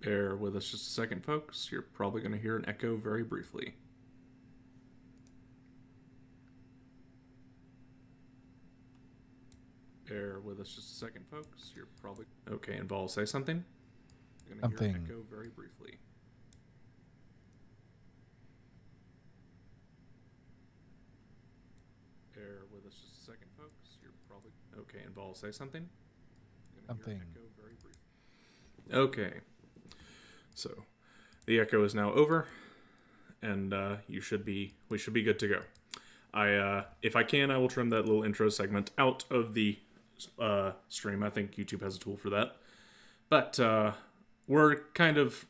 Bear with us just a second, folks. You're probably going to hear an echo very briefly. Bear with us just a second, folks. You're probably... Okay, and Vol, say something. You're going to hear an echo very briefly. Bear with us just a second, folks. You're probably... Okay, and Vol, say something. You're going to hear an echo very briefly. Okay. So, the echo is now over, and we should be good to go. If I can, I will trim that little intro segment out of the stream. I think YouTube has a tool for that. But we're kind of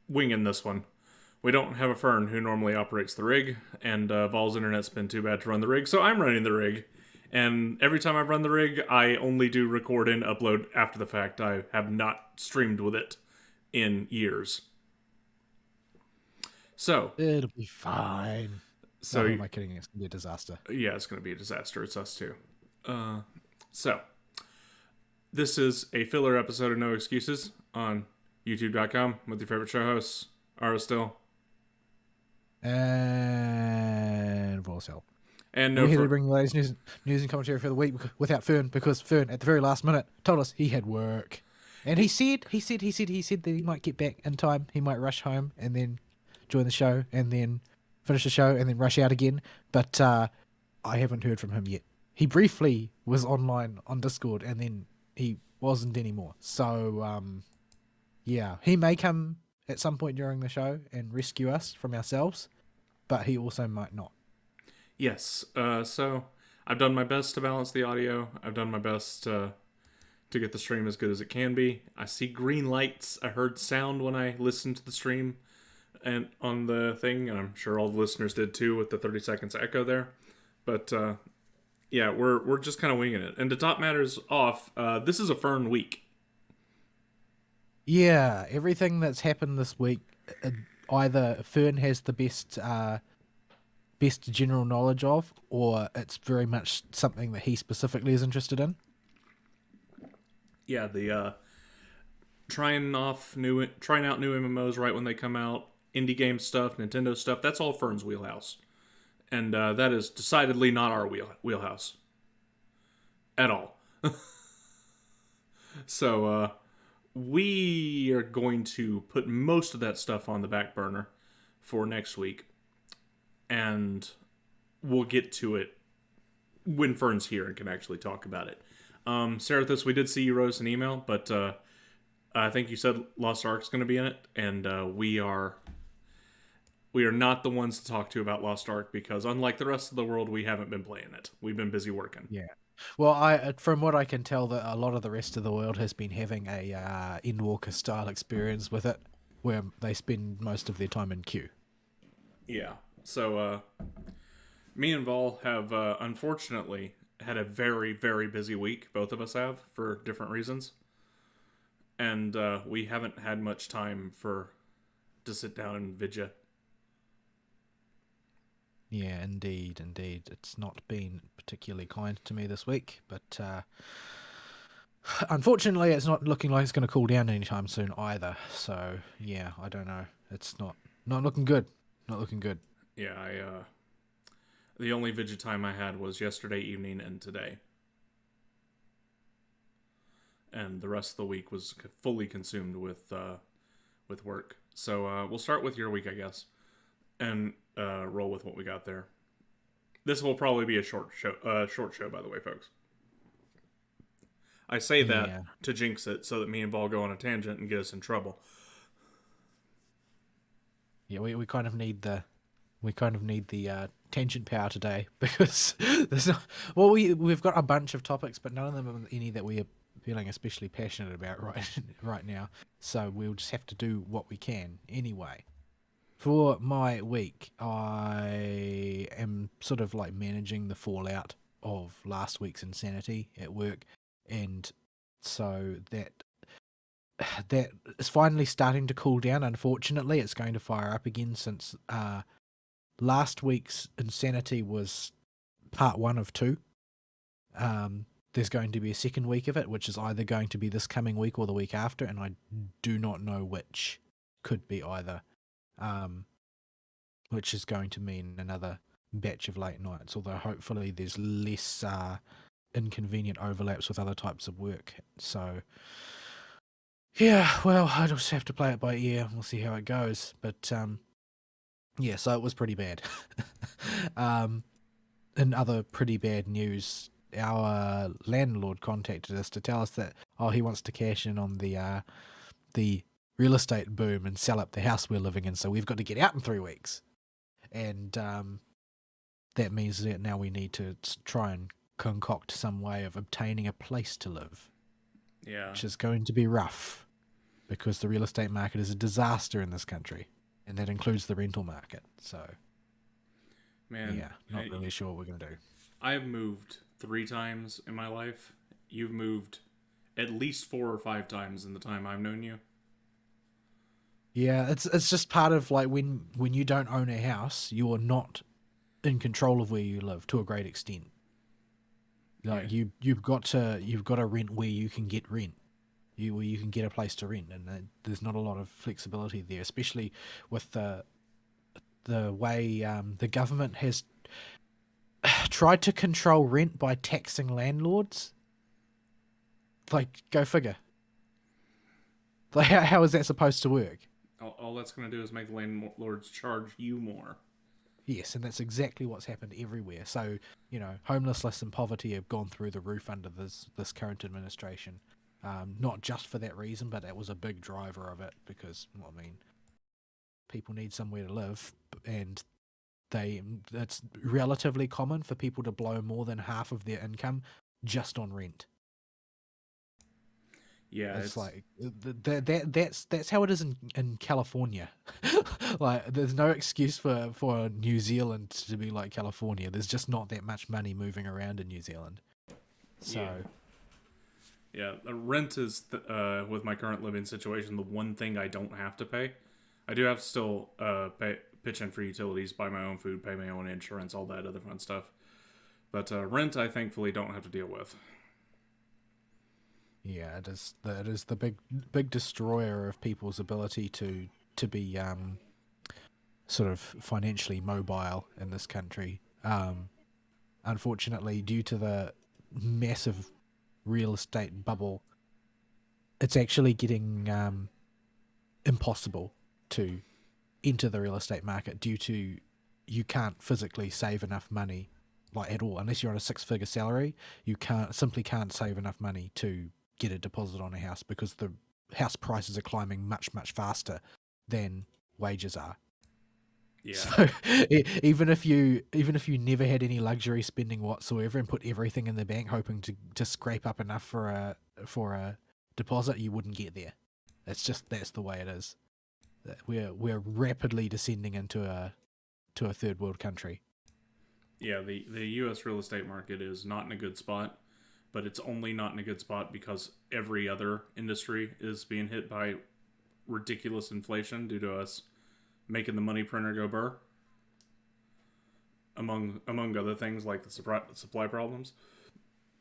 winging this one. We don't have a Fern who normally operates the rig, and Vol's internet's been too bad to run the rig, so I'm running the rig. And every time I run the rig, I only do record and upload after the fact. I have not streamed with it in years. So it'll be fine. So no, am I kidding? It's gonna be a disaster. Yeah, it's gonna be a disaster. It's us too. So this is a filler episode of No Excuses on YouTube.com with your favorite show hosts, Ari Still and Voice Help. And we're here to bring the latest news and commentary for the week without Fern, because Fern at the very last minute told us he had work. And he said that he might get back in time. He might rush home and then join the show and then finish the show and then rush out again. But I haven't heard from him yet. He briefly was online on Discord and then he wasn't anymore. So, yeah, he may come at some point during the show and rescue us from ourselves, but he also might not. Yes. So I've done my best to balance the audio. I've done my best to get the stream as good as it can be. I see green lights. I heard sound when I listened to the stream and on the thing, and I'm sure all the listeners did too with the 30 seconds echo there. But yeah, we're just kind of winging it. And to top matters off, this is a Fern week. Yeah, everything that's happened this week, either Fern has the best general knowledge of, or it's very much something that he specifically is interested in. Yeah, the trying out new MMOs right when they come out, indie game stuff, Nintendo stuff, that's all Fern's wheelhouse. And that is decidedly not our wheelhouse. At all. So, we are going to put most of that stuff on the back burner for next week. And we'll get to it when Fern's here and can actually talk about it. Serathis, we did see you wrote us an email, but I think you said Lost Ark's going to be in it, and we are not the ones to talk to about Lost Ark because, unlike the rest of the world, we haven't been playing it. We've been busy working. Yeah. Well, from what I can tell, that a lot of the rest of the world has been having a Endwalker style experience with it, where they spend most of their time in queue. Yeah. So, me and Vol have unfortunately had a very, very busy week. Both of us have, for different reasons. And we haven't had much time to sit down and vidya. Yeah, indeed. It's not been particularly kind to me this week, but unfortunately it's not looking like it's going to cool down anytime soon either. So, yeah, I don't know. It's not looking good. Not looking good. Yeah, the only vidya time I had was yesterday evening and today. And the rest of the week was fully consumed with work. So we'll start with your week, I guess, and roll with what we got there. This will probably be a short show, by the way, folks. I say that to jinx it so that me and Vol go on a tangent and get us in trouble. Yeah, we kind of need the tangent power today because there's not. Well, we've got a bunch of topics, but none of them are any that we are feeling especially passionate about right now. So we'll just have to do what we can anyway. For my week, I am sort of like managing the fallout of last week's insanity at work, and so that is finally starting to cool down. Unfortunately, it's going to fire up again since last week's insanity was part 1 of 2. There's going to be a second week of it, which is either going to be this coming week or the week after, and I do not know which could be either, which is going to mean another batch of late nights, although hopefully there's less inconvenient overlaps with other types of work. So, yeah, well, I just have to play it by ear. We'll see how it goes. But, yeah, so it was pretty bad. In other pretty bad news, our landlord contacted us to tell us that, he wants to cash in on the real estate boom and sell up the house we're living in, so we've got to get out in 3 weeks. And that means that now we need to try and concoct some way of obtaining a place to live. Yeah. Which is going to be rough, because the real estate market is a disaster in this country, and that includes the rental market. So, man, yeah, not really sure what we're going to do. I've moved 3 times in my life. You've moved at least 4 or 5 times in the time I've known you. Yeah, it's just part of, like, when you don't own a house, you are not in control of where you live to a great extent. Like, Yeah. you've got to rent where you can get rent. Where you can get a place to rent, and there's not a lot of flexibility there, especially with the way the government has tried to control rent by taxing landlords. Like, go figure. Like, how is that supposed to work? All that's going to do is make landlords charge you more. Yes, and that's exactly what's happened everywhere. So, homelessness and poverty have gone through the roof under this current administration. Not just for that reason, but that was a big driver of it, because, well, I mean, people need somewhere to live, and it's relatively common for people to blow more than half of their income just on rent. Yeah, it's like that's how it is in California. Like, there's no excuse for New Zealand to be like California. There's just not that much money moving around in New Zealand. So, yeah, rent is with my current living situation the one thing I don't have to pay. I do have to still pitch in for utilities, buy my own food, pay my own insurance, all that other fun stuff. But rent, I thankfully don't have to deal with. Yeah, it is the big destroyer of people's ability to be sort of financially mobile in this country. Unfortunately, due to the massive real estate bubble, it's actually getting impossible to enter the real estate market, due to you can't physically save enough money, like, at all, unless you're on a 6-figure salary. You simply can't save enough money to get a deposit on a house, because the house prices are climbing much faster than wages are. Yeah. So even if you never had any luxury spending whatsoever and put everything in the bank hoping to scrape up enough for a deposit, you wouldn't get there. That's the way it is. We're rapidly descending into a third world country. Yeah, the U.S. real estate market is not in a good spot, but it's only not in a good spot because every other industry is being hit by ridiculous inflation due to us making the money printer go burr, among other things like the supply problems.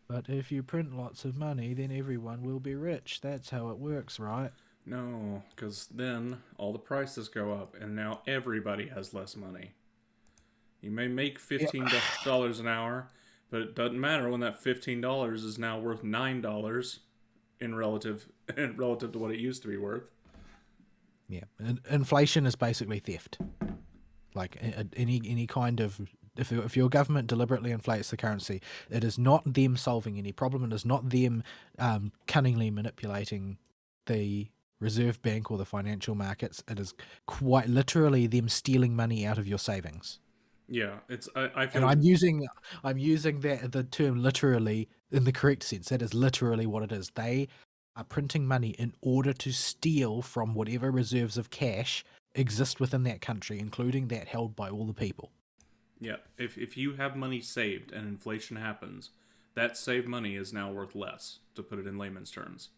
But if you print lots of money, then everyone will be rich. That's how it works, right? No, because then all the prices go up, and now everybody has less money. You may make $15 an hour, but it doesn't matter when that $15 is now worth $9 in relative to what it used to be worth. Yeah, inflation is basically theft. Like, any kind of, if your government deliberately inflates the currency, it is not them solving any problem. It is not them cunningly manipulating the Reserve Bank or the financial markets. It is quite literally them stealing money out of your savings. Yeah, I feel. And I'm using the term literally in the correct sense. That is literally what it is. They are printing money in order to steal from whatever reserves of cash exist within that country, including that held by all the people. Yeah, if you have money saved and inflation happens, that saved money is now worth less, to put it in layman's terms.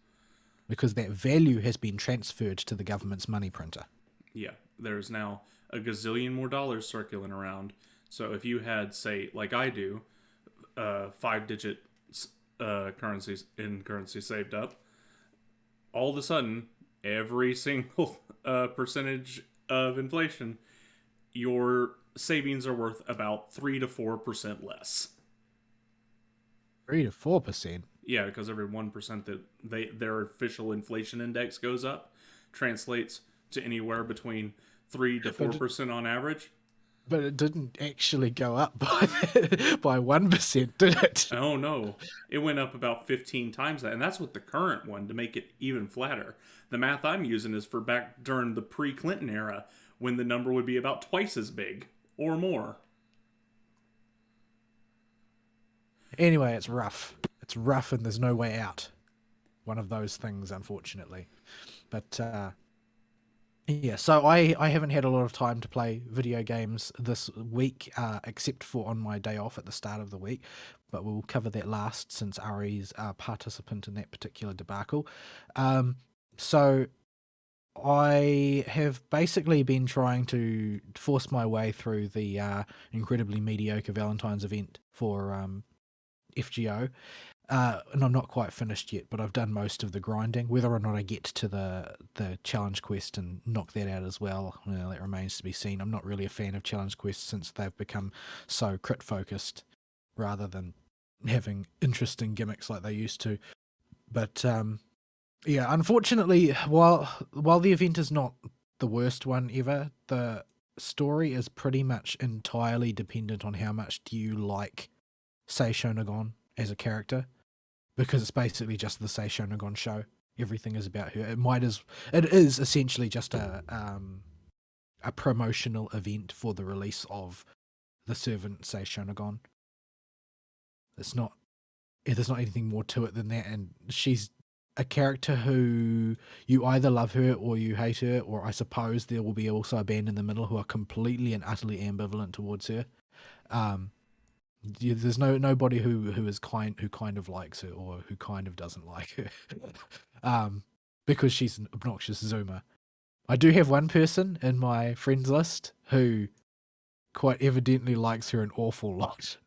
Because that value has been transferred to the government's money printer. Yeah, there's now a gazillion more dollars circulating around. So if you had, say, like I do, 5-digit currency saved up, all of a sudden, every single percentage of inflation, your savings are worth about 3 to 4% less. 3 to 4%. Yeah, because every 1% that their official inflation index goes up translates to anywhere between 3 to But 4% on average. but it didn't actually go up by 1%, did it? Oh no, it went up about 15 times that, and that's with the current one to make it even flatter. The math I'm using is for back during the pre-Clinton era when the number would be about twice as big or more. Anyway, it's rough. It's rough, and there's no way out. One of those things, unfortunately. But yeah, so I haven't had a lot of time to play video games this week, except for on my day off at the start of the week. But we'll cover that last, since Ari's a participant in that particular debacle. So I have basically been trying to force my way through the incredibly mediocre Valentine's event for FGO. And I'm not quite finished yet, but I've done most of the grinding. Whether or not I get to the challenge quest and knock that out as well, that remains to be seen. I'm not really a fan of challenge quests since they've become so crit focused rather than having interesting gimmicks like they used to. But yeah, unfortunately, while the event is not the worst one ever, the story is pretty much entirely dependent on how much do you like Sei Shonagon as a character, because it's basically just the Sei Shonagon show. Everything is about her. It is essentially just a promotional event for the release of the servant Sei Shonagon. It's not There's not anything more to it than that, and she's a character who you either love her or you hate her, or I suppose there will be also a band in the middle who are completely and utterly ambivalent towards her. There's nobody who kind of likes her or who kind of doesn't like her, because she's an obnoxious zoomer. I do have one person in my friends list who quite evidently likes her an awful lot,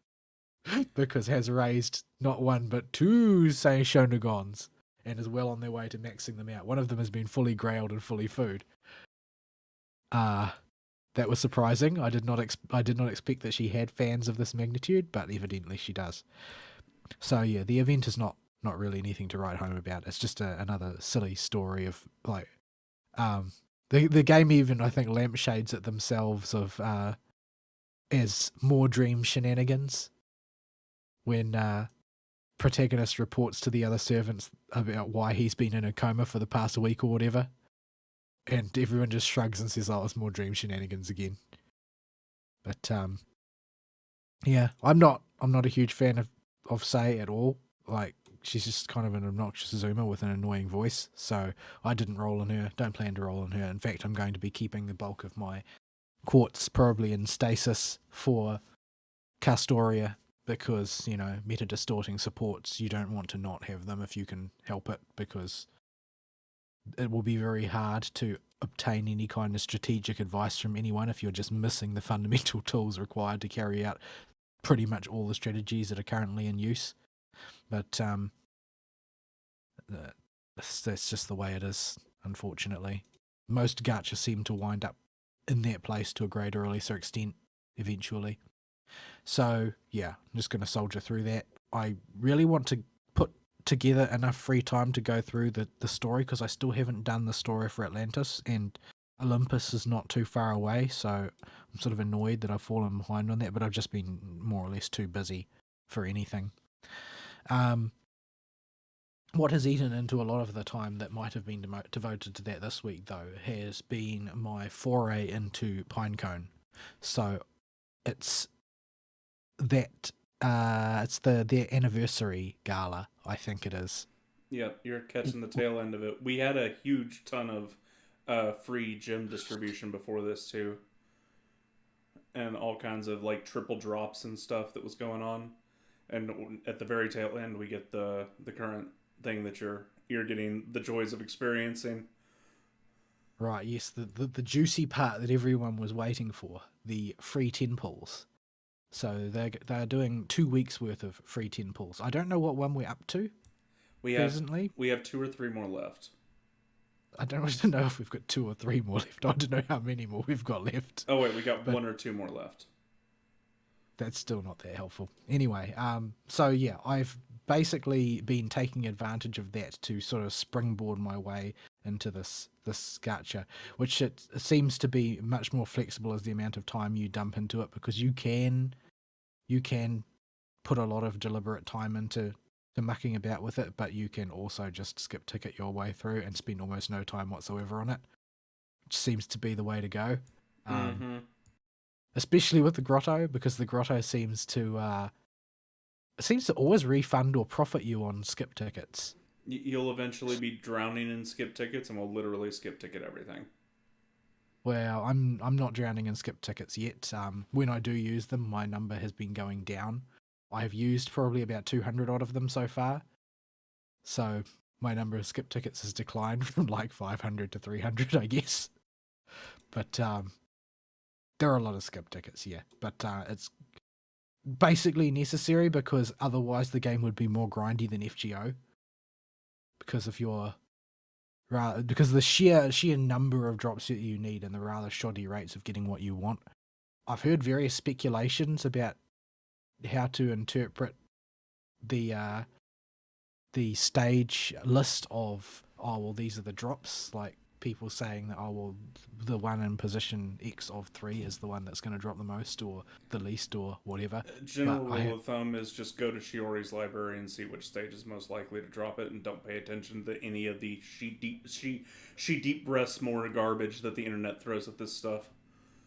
because has raised not one but two Sei Shonagons and is well on their way to maxing them out. One of them has been fully grailed and fully food. That was surprising. I did not expect that she had fans of this magnitude, but evidently she does. So yeah, the event is not really anything to write home about. It's just another silly story of like, the game even, I think, lampshades it themselves of as more dream shenanigans when protagonist reports to the other servants about why he's been in a coma for the past week or whatever, and everyone just shrugs and says, "Oh, it's more dream shenanigans again." But yeah, I'm not a huge fan of Sei at all. Like, she's just kind of an obnoxious zoomer with an annoying voice, so I didn't roll on her. Don't plan to roll on her. In fact, I'm going to be keeping the bulk of my quartz probably in stasis for Castoria, because, meta distorting supports, you don't want to not have them if you can help it, because it will be very hard to obtain any kind of strategic advice from anyone if you're just missing the fundamental tools required to carry out pretty much all the strategies that are currently in use. But that's just the way it is, unfortunately. Most gachas seem to wind up in that place to a greater or lesser extent eventually. So yeah, I'm just going to soldier through that. I really want to put together enough free time to go through the story, because I still haven't done the story for Atlantis, and Olympus is not too far away, so I'm sort of annoyed that I've fallen behind on that, but I've just been more or less too busy for anything. What has eaten into a lot of the time that might have been devoted to that this week, though, has been my foray into Pinecone. So it's that it's their anniversary gala, I think it is. Yeah, you're catching the tail end of it. We had a huge ton of free gym distribution before this too, and all kinds of like triple drops and stuff that was going on. And at the very tail end, we get the current thing that you're getting the joys of experiencing. Right, yes, the juicy part that everyone was waiting for, the free 10 pulls. So they're doing 2 weeks worth of free 10 pulls. I don't know what one we're up to We presently. have 2 or 3 more left. I don't know if we've got 2 or 3 more left. I don't know how many more we've got left. Oh wait, we got But 1 or 2 more left. that's still not that helpful. Anyway, so yeah, I've basically been taking advantage of that to sort of springboard my way into this gacha, which it seems to be much more flexible as the amount of time you dump into it, because you can put a lot of deliberate time into mucking about with it, but you can also just skip ticket your way through and spend almost no time whatsoever on it, which seems to be the way to go. Especially with the grotto, because the grotto seems to always refund or profit you on skip tickets. You'll eventually be drowning in skip tickets, and we'll literally skip ticket everything. Well, I'm not drowning in skip tickets yet. When I do use them, my number has been going down. I've used probably about 200 odd of them so far. So my number of skip tickets has declined from like 500 to 300, I guess. But there are a lot of skip tickets, yeah. But it's basically necessary, because otherwise the game would be more grindy than FGO. Because of the sheer number of drops that you need and the rather shoddy rates of getting what you want. I've heard various speculations about how to interpret the stage list of, oh well, these are the drops, like people saying that, oh well, the one in position X of 3 is the one that's going to drop the most or the least or whatever. General rule of thumb is just go to Shiori's library and see which stage is most likely to drop it, and don't pay attention to any of the she deep breaths more garbage that the internet throws at this stuff.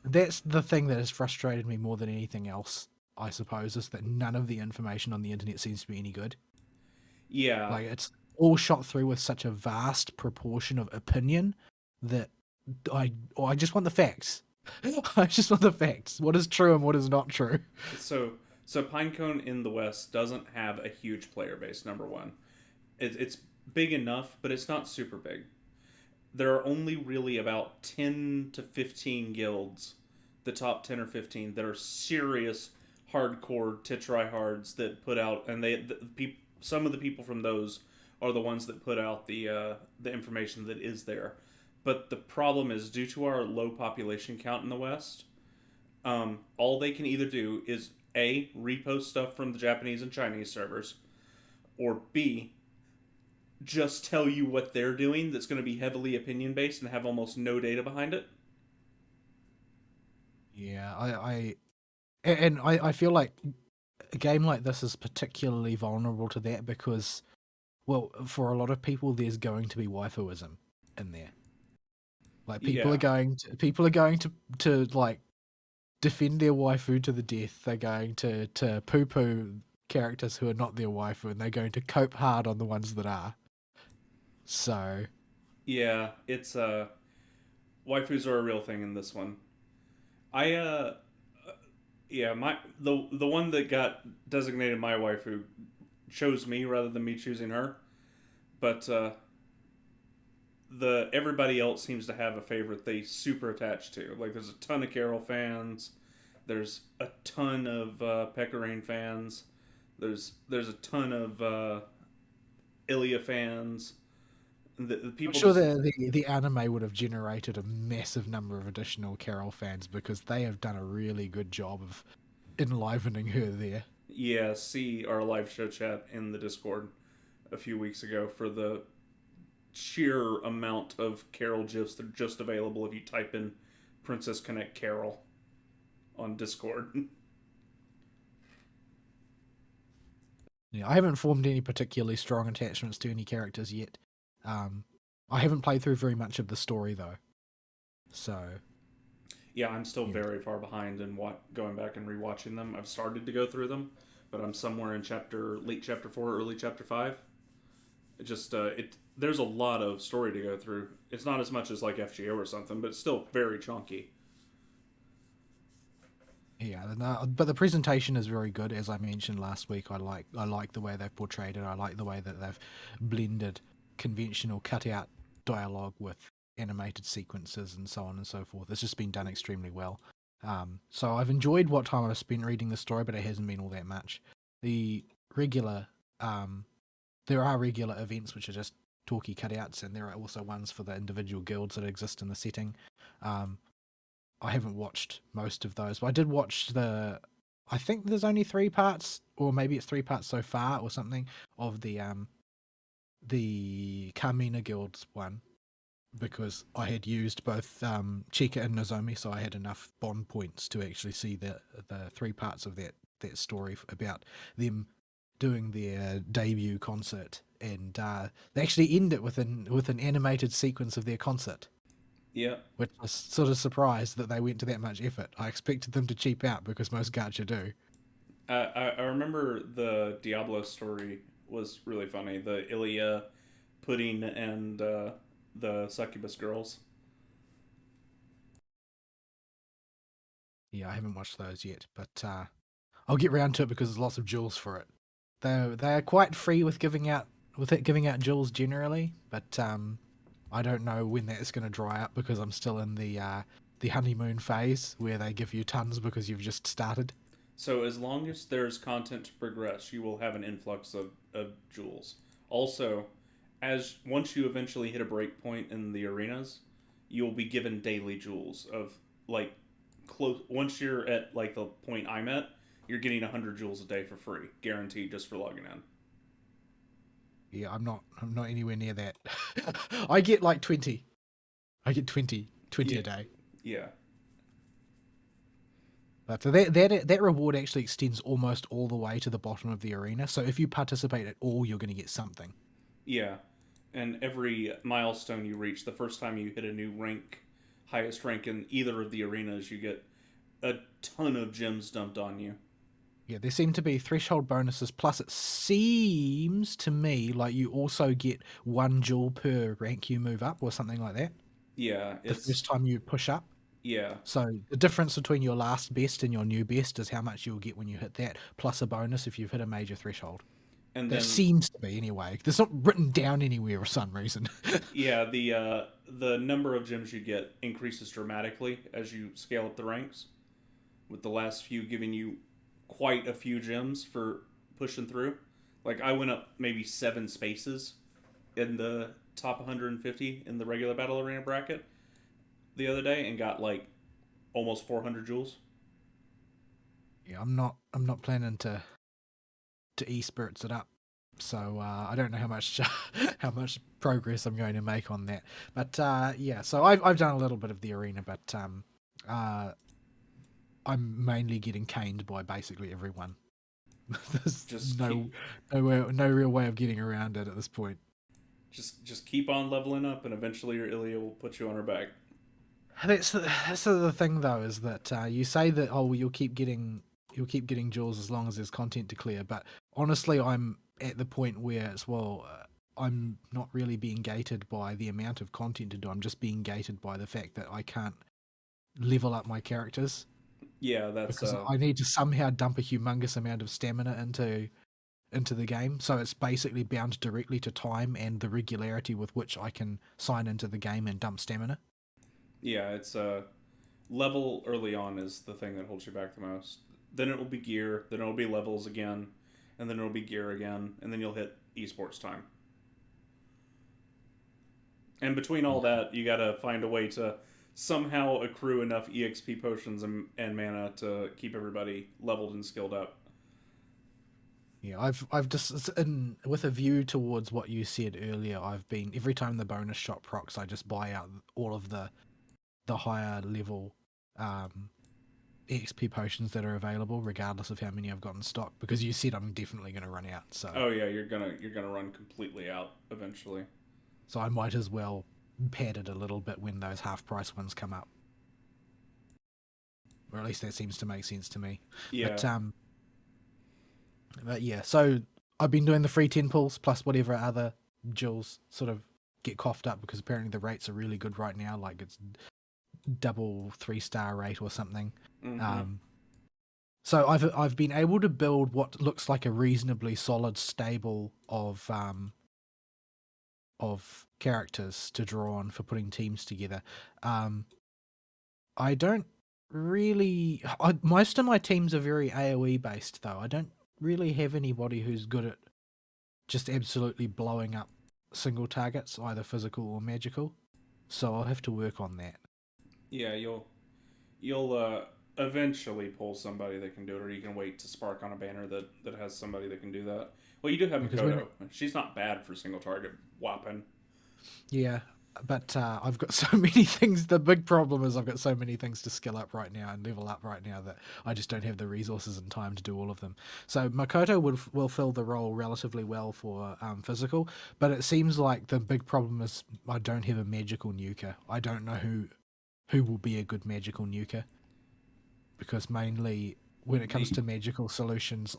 That's the thing that has frustrated me more than anything else, I suppose, is that none of the information on the internet seems to be any good. Yeah. Like, it's all shot through with such a vast proportion of opinion that I just want the facts. I just want the facts. What is true and what is not true. So Pinecone in the West doesn't have a huge player base, number one. It's big enough, but it's not super big. There are only really about 10 to 15 guilds, the top 10 or 15, that are serious hardcore tryhards that put out, and some of the people from those are the ones that put out the information that is there. But the problem is, due to our low population count in the West, all they can either do is A, repost stuff from the Japanese and Chinese servers, or B, just tell you what they're doing that's going to be heavily opinion based and have almost no data behind it. Yeah, I feel like a game like this is particularly vulnerable to that because, well, for a lot of people, there's going to be waifuism in there. Like, people are going to like defend their waifu to the death. They're going to poo-poo characters who are not their waifu, and they're going to cope hard on the ones that are. So yeah, it's waifus are a real thing in this one. The one that got designated my waifu chose me rather than me choosing her, but everybody else seems to have a favorite they super attached to. Like, there's a ton of Carol fans, there's a ton of Pecorine fans, there's a ton of Ilya fans. The people, I'm sure the anime would have generated a massive number of additional Carol fans because they have done a really good job of enlivening her there. Yeah, see our live show chat in the Discord a few weeks ago for the sheer amount of Carol gifs that are just available if you type in Princess Connect Carol on Discord. Yeah, I haven't formed any particularly strong attachments to any characters yet. I haven't played through very much of the story though, so yeah, I'm still very far behind in going back and rewatching them. I've started to go through them, but I'm somewhere in late chapter 4, early chapter 5. It just there's a lot of story to go through. It's not as much as like FGO or something, but it's still very chunky. Yeah, but the presentation is very good. As I mentioned last week, I like the way they've portrayed it. I like the way that they've blended conventional cutout dialogue with animated sequences and so on and so forth. It's just been done extremely well. So I've enjoyed what time I've spent reading the story, but it hasn't been all that much. The regular, there are regular events which are just talkie cutouts, and there are also ones for the individual guilds that exist in the setting. I haven't watched most of those, but I did watch I think there's only 3 parts, or maybe it's 3 parts so far, or something, of the Carmina Guilds one, because I had used both Chika and Nozomi, so I had enough bond points to actually see the 3 parts of that story about them doing their debut concert, and they actually end it with an animated sequence of their concert. Yeah. Which I was sort of surprised that they went to that much effort. I expected them to cheap out because most gacha do. I remember the Diablo story was really funny. The Ilya pudding and the succubus girls. Yeah, I haven't watched those yet, but I'll get round to it because there's lots of jewels for it. They're quite free with giving out jewels generally, but I don't know when that's going to dry up because I'm still in the honeymoon phase where they give you tons because you've just started. So as long as there's content to progress, you will have an influx of jewels. Also, once you eventually hit a break point in the arenas, you'll be given daily jewels of like close. Once you're at like the point I'm at, you're getting 100 jewels a day for free, guaranteed, just for logging in. Yeah, I'm not anywhere near that. I get like 20. I get 20 Yeah. a day. Yeah. But that reward actually extends almost all the way to the bottom of the arena. So if you participate at all, you're going to get something. Yeah. And every milestone you reach, the first time you hit a new highest rank in either of the arenas, you get a ton of gems dumped on you. Yeah, there seem to be threshold bonuses. Plus, it seems to me like you also get 1 jewel per rank you move up, or something like that. Yeah, The first time you push up. Yeah. So the difference between your last best and your new best is how much you'll get when you hit that, plus a bonus if you've hit a major threshold. And that then seems to be anyway. It's not written down anywhere for some reason. yeah, the number of gems you get increases dramatically as you scale up the ranks, with the last few giving you quite a few gems for pushing through. Like I went up maybe 7 spaces in the top 150 in the regular battle arena bracket the other day and got like almost 400 jewels. Yeah, I'm not planning to e-spirits it up, so I don't know how much how much progress I'm going to make on that. But yeah, so I've done a little bit of the arena, but I'm mainly getting caned by basically everyone. There's Just no real way of getting around it at this point. Just keep on leveling up, and eventually your Ilya will put you on her back. That's the thing though, is that you say that you'll keep getting jewels as long as there's content to clear, but honestly, I'm at the point where I'm not really being gated by the amount of content to do. I'm just being gated by the fact that I can't level up my characters. Yeah, that's because I need to somehow dump a humongous amount of stamina into the game. So it's basically bound directly to time and the regularity with which I can sign into the game and dump stamina. Yeah, it's level early on is the thing that holds you back the most. Then it will be gear, then it'll be levels again, and then it'll be gear again, and then you'll hit esports time. And between all that, you gotta find a way to somehow accrue enough EXP potions and mana to keep everybody leveled and skilled up. Yeah, I've just with a view towards what you said earlier. I've been every time the bonus shop procs, I just buy out all of the higher level EXP potions that are available, regardless of how many I've got in stock. Because you said I'm definitely going to run out. So oh yeah, you're gonna run completely out eventually. So I might as well pad it a little bit when those half price ones come up. Or at least that seems to make sense to me. Yeah. But yeah, so I've been doing the free 10 pulls plus whatever other jewels sort of get coughed up, because apparently the rates are really good right now. Like it's double 3-star rate or something. Mm-hmm. So I've been able to build what looks like a reasonably solid stable of characters to draw on for putting teams together. I don't really... most of my teams are very AoE based, though. I don't really have anybody who's good at just absolutely blowing up single targets, either physical or magical. So I'll have to work on that. Yeah, you'll eventually pull somebody that can do it, or you can wait to spark on a banner that has somebody that can do that. Well, you do have Because Makoto. She's not bad for single target whopping. yeah, but I've got so many things. The big problem is I've got so many things to skill up right now and level up right now that I just don't have the resources and time to do all of them. So Makoto will fill the role relatively well for physical, but it seems like the big problem is I don't have a magical nuker. I don't know who will be a good magical nuker, because mainly when it comes to magical solutions,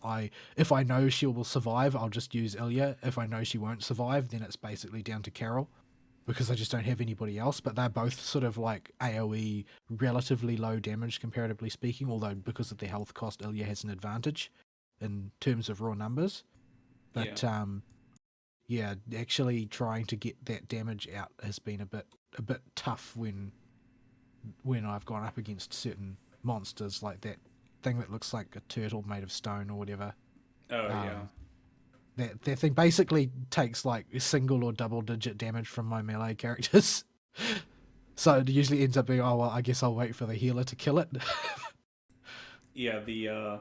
if I know she will survive, I'll just use Ilya. If I know she won't survive, then it's basically down to Carol, because I just don't have anybody else. But they're both sort of like AoE, relatively low damage comparatively speaking, although because of the health cost, Ilya has an advantage in terms of raw numbers. But yeah, actually trying to get that damage out has been a bit tough when I've gone up against certain monsters, like that thing that looks like a turtle made of stone or whatever. Oh yeah. That thing basically takes like single or double digit damage from my melee characters. So it usually ends up being, oh well, I guess I'll wait for the healer to kill it. Yeah, the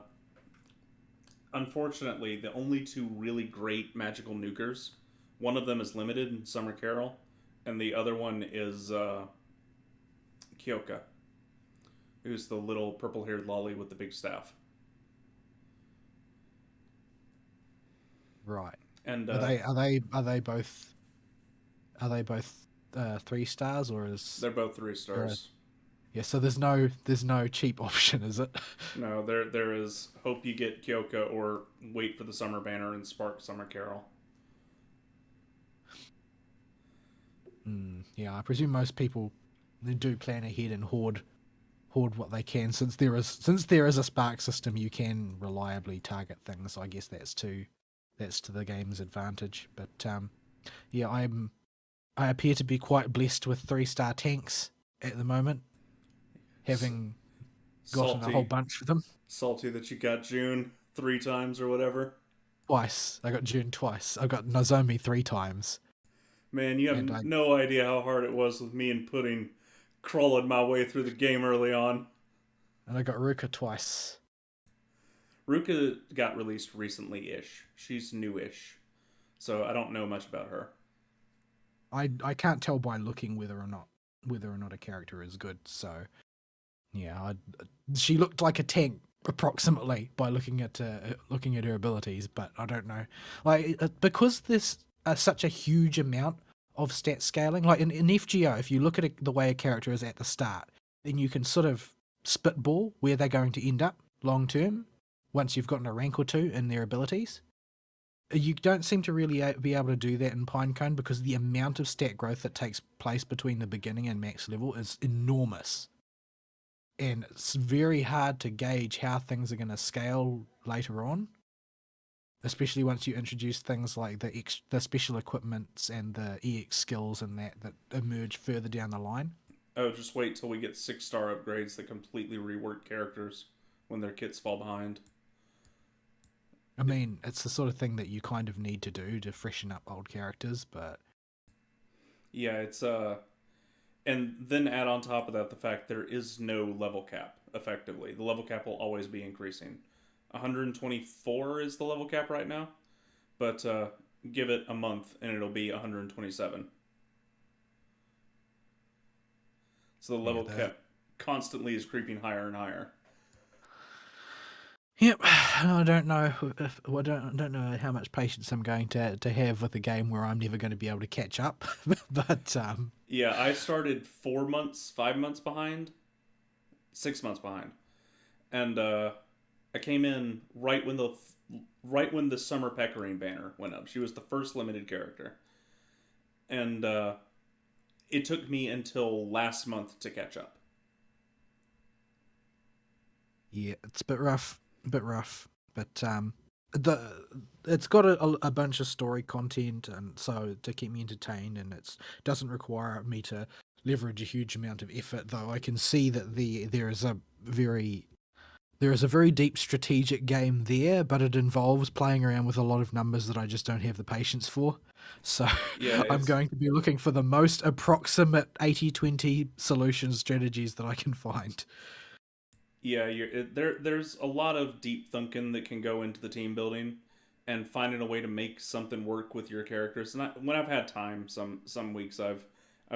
unfortunately the only two really great magical nukers, one of them is limited, Summer Carol, and the other one is Kyoka, who's the little purple-haired lolly with the big staff. Right. And are they both 3 stars, or is they're both 3 stars. Yeah, so there's no cheap option, is it? No, there is hope you get Kyoka or wait for the summer banner and spark Summer Carol. Yeah, I presume most people do plan ahead and hoard what they can, since there is a spark system. You can reliably target things. I guess that's to the game's advantage. But yeah, I appear to be quite blessed with 3-star tanks at the moment, having gotten a whole bunch of them. Salty that you got June 3 times or whatever. Twice. I got June twice. I got Nozomi 3 times. Man, you have no idea how hard it was with me and Pudding crawling my way through the game early on. And I got Ruka twice. Ruka got released recently-ish. She's new-ish. So I don't know much about her. I can't tell by looking whether or not a character is good. So yeah, she looked like a tank approximately by looking at her abilities, but I don't know, like, because there's such a huge amount of stat scaling. Like in FGO, if you look at the way a character is at the start, then you can sort of spitball where they're going to end up long term once you've gotten a rank or two in their abilities. You don't seem to really be able to do that in Pinecone, because the amount of stat growth that takes place between the beginning and max level is enormous. And it's very hard to gauge how things are going to scale later on, especially once you introduce things like the special equipments and the EX skills and that emerge further down the line. Oh, just wait till we get 6-star upgrades that completely rework characters when their kits fall behind. I mean, it's the sort of thing that you kind of need to do to freshen up old characters, but yeah, it's and then add on top of that the fact there is no level cap, effectively. The level cap will always be increasing. 124 is the level cap right now, but give it a month and it'll be 127. So the level cap constantly is creeping higher and higher. Yep, I don't know I don't know how much patience I'm going to have with a game where I'm never going to be able to catch up. But yeah, I started 5 months behind, 6 months behind, and I came in right when the Summer Pecorine banner went up. She was the first limited character, and it took me until last month to catch up. Yeah, it's a bit rough. But it's got a bunch of story content, and so to keep me entertained, and it doesn't require me to leverage a huge amount of effort. Though I can see that there is a very there is a very deep strategic game there, but it involves playing around with a lot of numbers that I just don't have the patience for. So Yeah, I'm it's going to be looking for the most approximate 80-20 solution strategies that I can find. yeah, there's a lot of deep thinking that can go into the team building and finding a way to make something work with your characters. And when I've had time, some weeks I've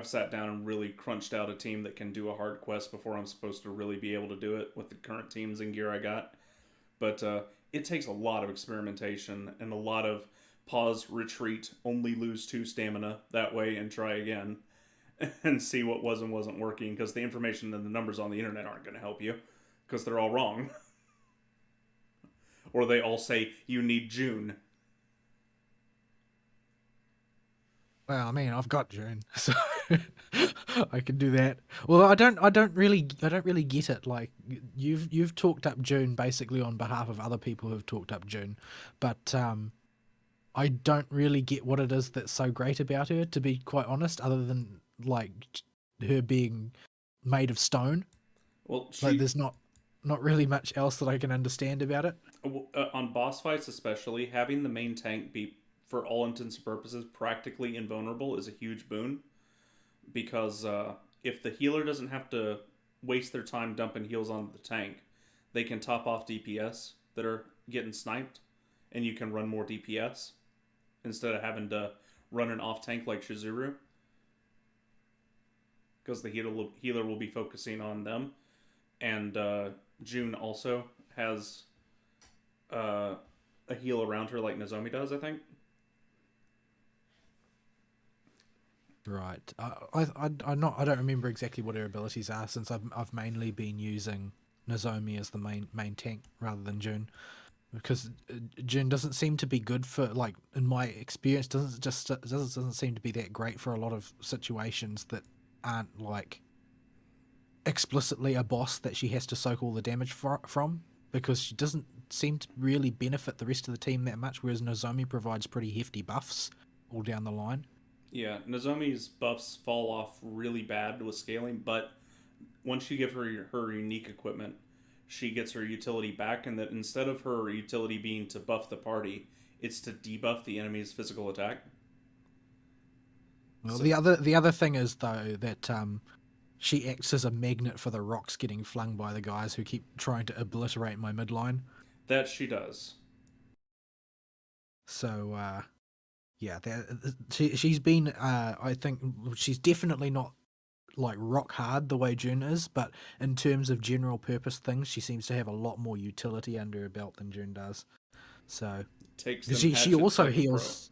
sat down and really crunched out a team that can do a hard quest before I'm supposed to really be able to do it with the current teams and gear I got. But it takes a lot of experimentation and a lot of pause, retreat, only lose 2 stamina that way, and try again and see what was and wasn't working, because the information and the numbers on the internet aren't going to help you because they're all wrong. Or they all say you need June. Well, I mean, I've got June, so I can do that. Well, I don't really get it. Like you've talked up June basically on behalf of other people who've talked up June, but I don't really get what it is that's so great about her, to be quite honest, other than like her being made of stone. Well, Like there's not really much else that I can understand about it. on boss fights especially, having the main tank be, for all intents and purposes, practically invulnerable is a huge boon, because if the healer doesn't have to waste their time dumping heals onto the tank, they can top off DPS that are getting sniped, and you can run more DPS instead of having to run an off tank like Shizuru, because the healer will be focusing on them. And June also has a heal around her like Nozomi does, I think. Right. I don't remember exactly what her abilities are, since I've mainly been using Nozomi as the main tank rather than June, because June doesn't seem to be good for, like, in my experience, doesn't seem to be that great for a lot of situations that aren't like explicitly a boss that she has to soak all the damage from, because she doesn't seem to really benefit the rest of the team that much, whereas Nozomi provides pretty hefty buffs all down the line. Yeah, Nozomi's buffs fall off really bad with scaling, but once you give her unique equipment, she gets her utility back, and that instead of her utility being to buff the party, it's to debuff the enemy's physical attack. Well, So the other thing is though that she acts as a magnet for the rocks getting flung by the guys who keep trying to obliterate my midline. that she does. So yeah, she's been. I think she's definitely not like rock hard the way June is, but in terms of general purpose things, she seems to have a lot more utility under her belt than June does. So Takes them she hatchets also like a pro. heals.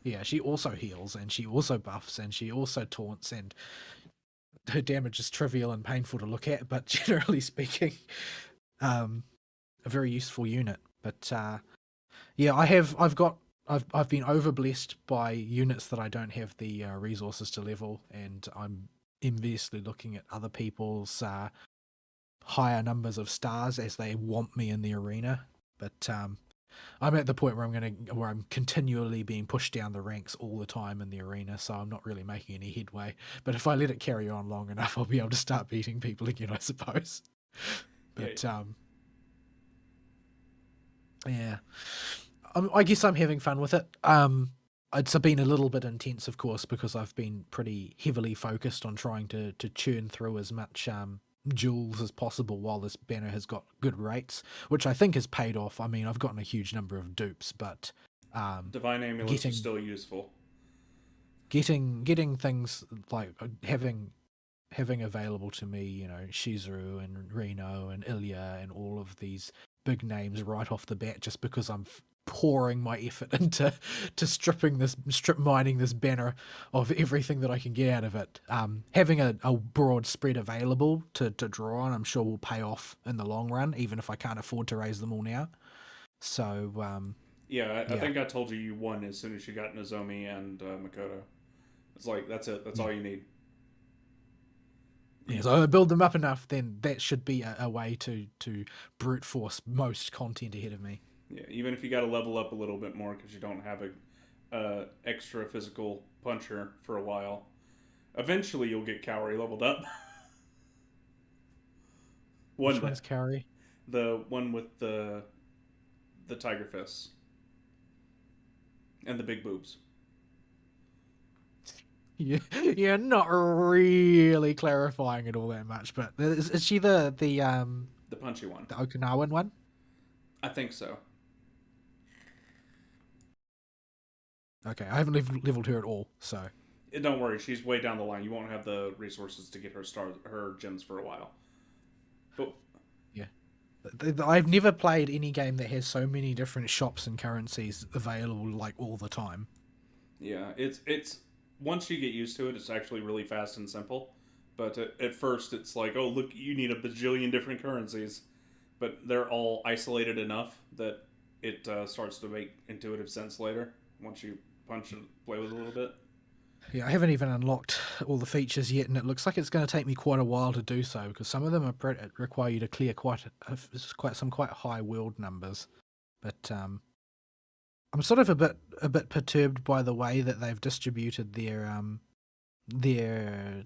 Yeah, she also heals, and she also buffs, and she also taunts, and her damage is trivial and painful to look at, but generally speaking, um, a very useful unit. But yeah, I've been overblessed by units that I don't have the resources to level, and I'm enviously looking at other people's higher numbers of stars as they want me in the arena. But I'm at the point where I'm continually being pushed down the ranks all the time in the arena, so I'm not really making any headway. But if I let it carry on long enough, I'll be able to start beating people again, I suppose. Yeah, But yeah, I guess I'm having fun with it. It's been a little bit intense, of course, because I've been pretty heavily focused on trying to churn through as much jewels as possible while this banner has got good rates, which I think has paid off. I mean, I've gotten a huge number of dupes, but Divine Amulets are getting still useful. getting things like having available to me, Shizuru and Reno and Ilya and all of these big names right off the bat, just because I'm pouring my effort into strip mining this banner of everything that I can get out of it. Having a broad spread available to draw on, I'm sure will pay off in the long run, even if I can't afford to raise them all now. So Yeah, I yeah. think I told you won as soon as you got Nozomi and Makoto. It's like, that's it. That's all you need. Yeah, so I build them up enough, then that should be a way to brute force most content ahead of me. Yeah, even if you got to level up a little bit more because you don't have a extra physical puncher for a while, eventually you'll get Kaori leveled up. Which one's Kaori? The one with the tiger fists and the big boobs. You're not really clarifying it all that much, but is she the punchy one? The Okinawan one? I think so. Okay, I haven't leveled her at all, so. Don't worry, she's way down the line. You won't have the resources to get her gems for a while. But yeah, I've never played any game that has so many different shops and currencies available like all the time. Yeah, it's once you get used to it, it's actually really fast and simple. But at first, it's like, oh look, you need a bajillion different currencies, but they're all isolated enough that it starts to make intuitive sense later once you punch and play with it a little bit. Yeah, I haven't even unlocked all the features yet, and it looks like it's going to take me quite a while to do so because some of them require you to clear quite high world numbers. But I'm sort of a bit perturbed by the way that they've distributed their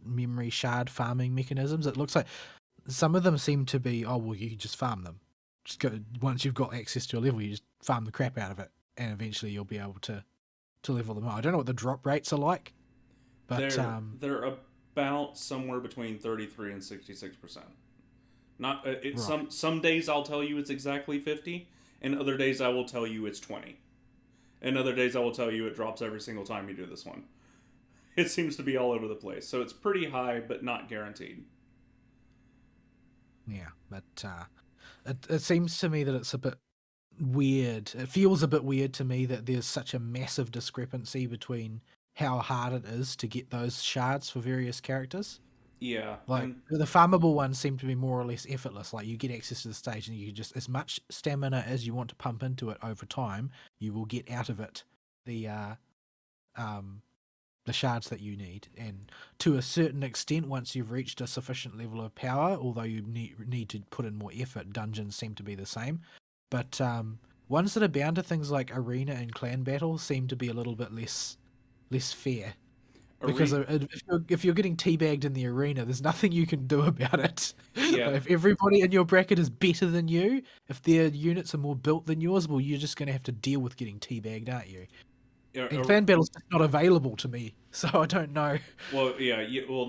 memory shard farming mechanisms. It looks like some of them seem to be, oh well, you can just farm them. Just go once you've got access to a level, you just farm the crap out of it, and eventually you'll be able to level them up. I don't know what the drop rates are like. But they're about somewhere between 33 and 66%. Not right. Some days I'll tell you it's exactly 50, and other days I will tell you it's 20. And other days I will tell you it drops every single time you do this one. It seems to be all over the place. So it's pretty high, but not guaranteed. Yeah, but it seems to me that it's a bit weird. It feels a bit weird to me that there's such a massive discrepancy between how hard it is to get those shards for various characters. Yeah. Like, the farmable ones seem to be more or less effortless. Like, you get access to the stage and you can just, as much stamina as you want to pump into it over time, you will get out of it the shards that you need. And to a certain extent, once you've reached a sufficient level of power, although you need to put in more effort, dungeons seem to be the same. But ones that are bound to things like arena and clan battles seem to be a little bit less fair. Because if you're getting teabagged in the arena, there's nothing you can do about it. Yeah. If everybody in your bracket is better than you, if their units are more built than yours, well, you're just going to have to deal with getting teabagged, aren't you? And clan battle's just not available to me, so I don't know. Well, yeah,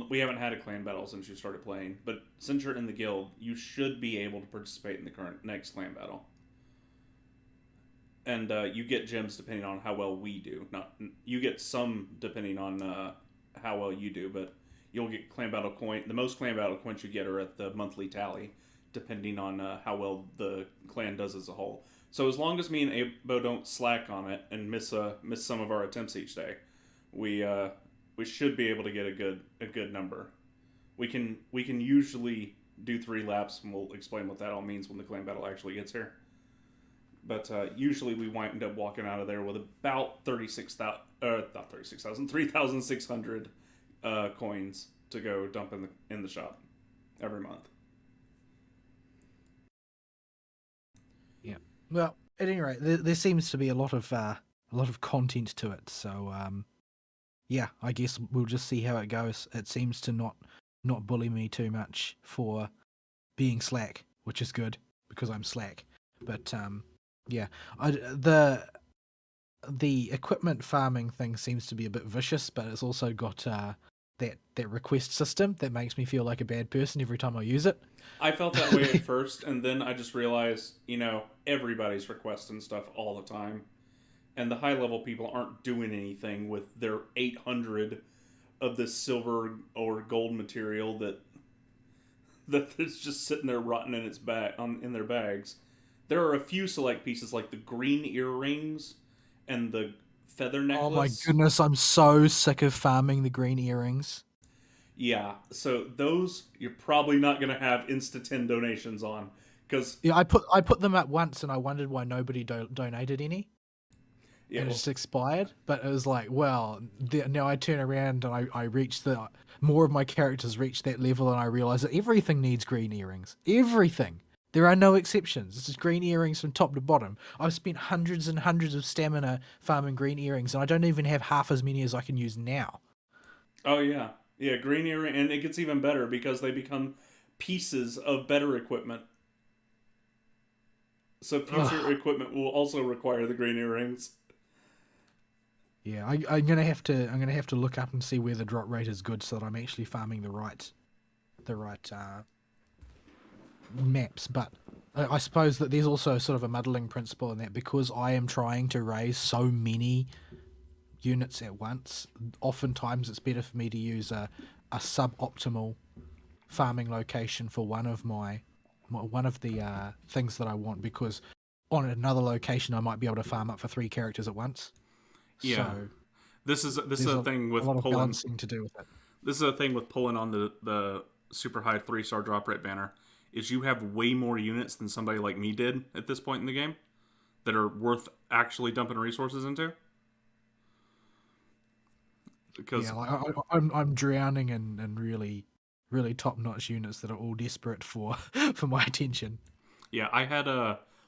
we haven't had a clan battle since you started playing, but since you're in the guild, you should be able to participate in the next clan battle. And you get gems depending on how well we do. You get some depending on how well you do, but you'll get clan battle coin. The most clan battle coins you get are at the monthly tally, depending on how well the clan does as a whole. So as long as me and Abo don't slack on it and miss some of our attempts each day, we should be able to get a good number. We can usually do 3 laps, and we'll explain what that all means when the clan battle actually gets here. But usually we wind up walking out of there with about 3,600 coins to go dump in the shop every month. Yeah. Well, at any rate, there seems to be a lot of content to it. So, yeah, I guess we'll just see how it goes. It seems to not bully me too much for being slack, which is good because I'm slack. But yeah, the equipment farming thing seems to be a bit vicious, but it's also got that request system that makes me feel like a bad person every time I use it. I felt that way at first, and then I just realized, everybody's requesting stuff all the time, and the high level people aren't doing anything with their 800 of this silver or gold material that's just sitting there rotting in in their bags. There are a few select pieces like the green earrings and the feather necklace. Oh my goodness, I'm so sick of farming the green earrings. Yeah, so those you're probably not going to have Insta-10 donations on. Yeah, I put them up once and I wondered why nobody donated any. Yeah, and it just expired. But it was like, well, now I turn around and I reach more of my characters reach that level and I realize that everything needs green earrings. Everything. There are no exceptions. It's just green earrings from top to bottom. I've spent hundreds and hundreds of stamina farming green earrings, and I don't even have half as many as I can use now. Oh, yeah. Yeah, green earring, and it gets even better because they become pieces of better equipment. So future equipment will also require the green earrings. Yeah, I'm gonna have to look up and see where the drop rate is good, so that I'm actually farming the right maps. But I suppose that there's also sort of a muddling principle in that, because I am trying to raise so many units at once. Oftentimes, it's better for me to use a suboptimal farming location for one of the things that I want, because on another location I might be able to farm up for 3 characters at once. Yeah. So This is a thing with a lot of pulling. balancing to do with it. This is a thing with pulling on the super high 3-star drop rate banner. Is you have way more units than somebody like me did at this point in the game that are worth actually dumping resources into. Because I'm drowning in really top notch units that are all desperate for for my attention. yeah, I had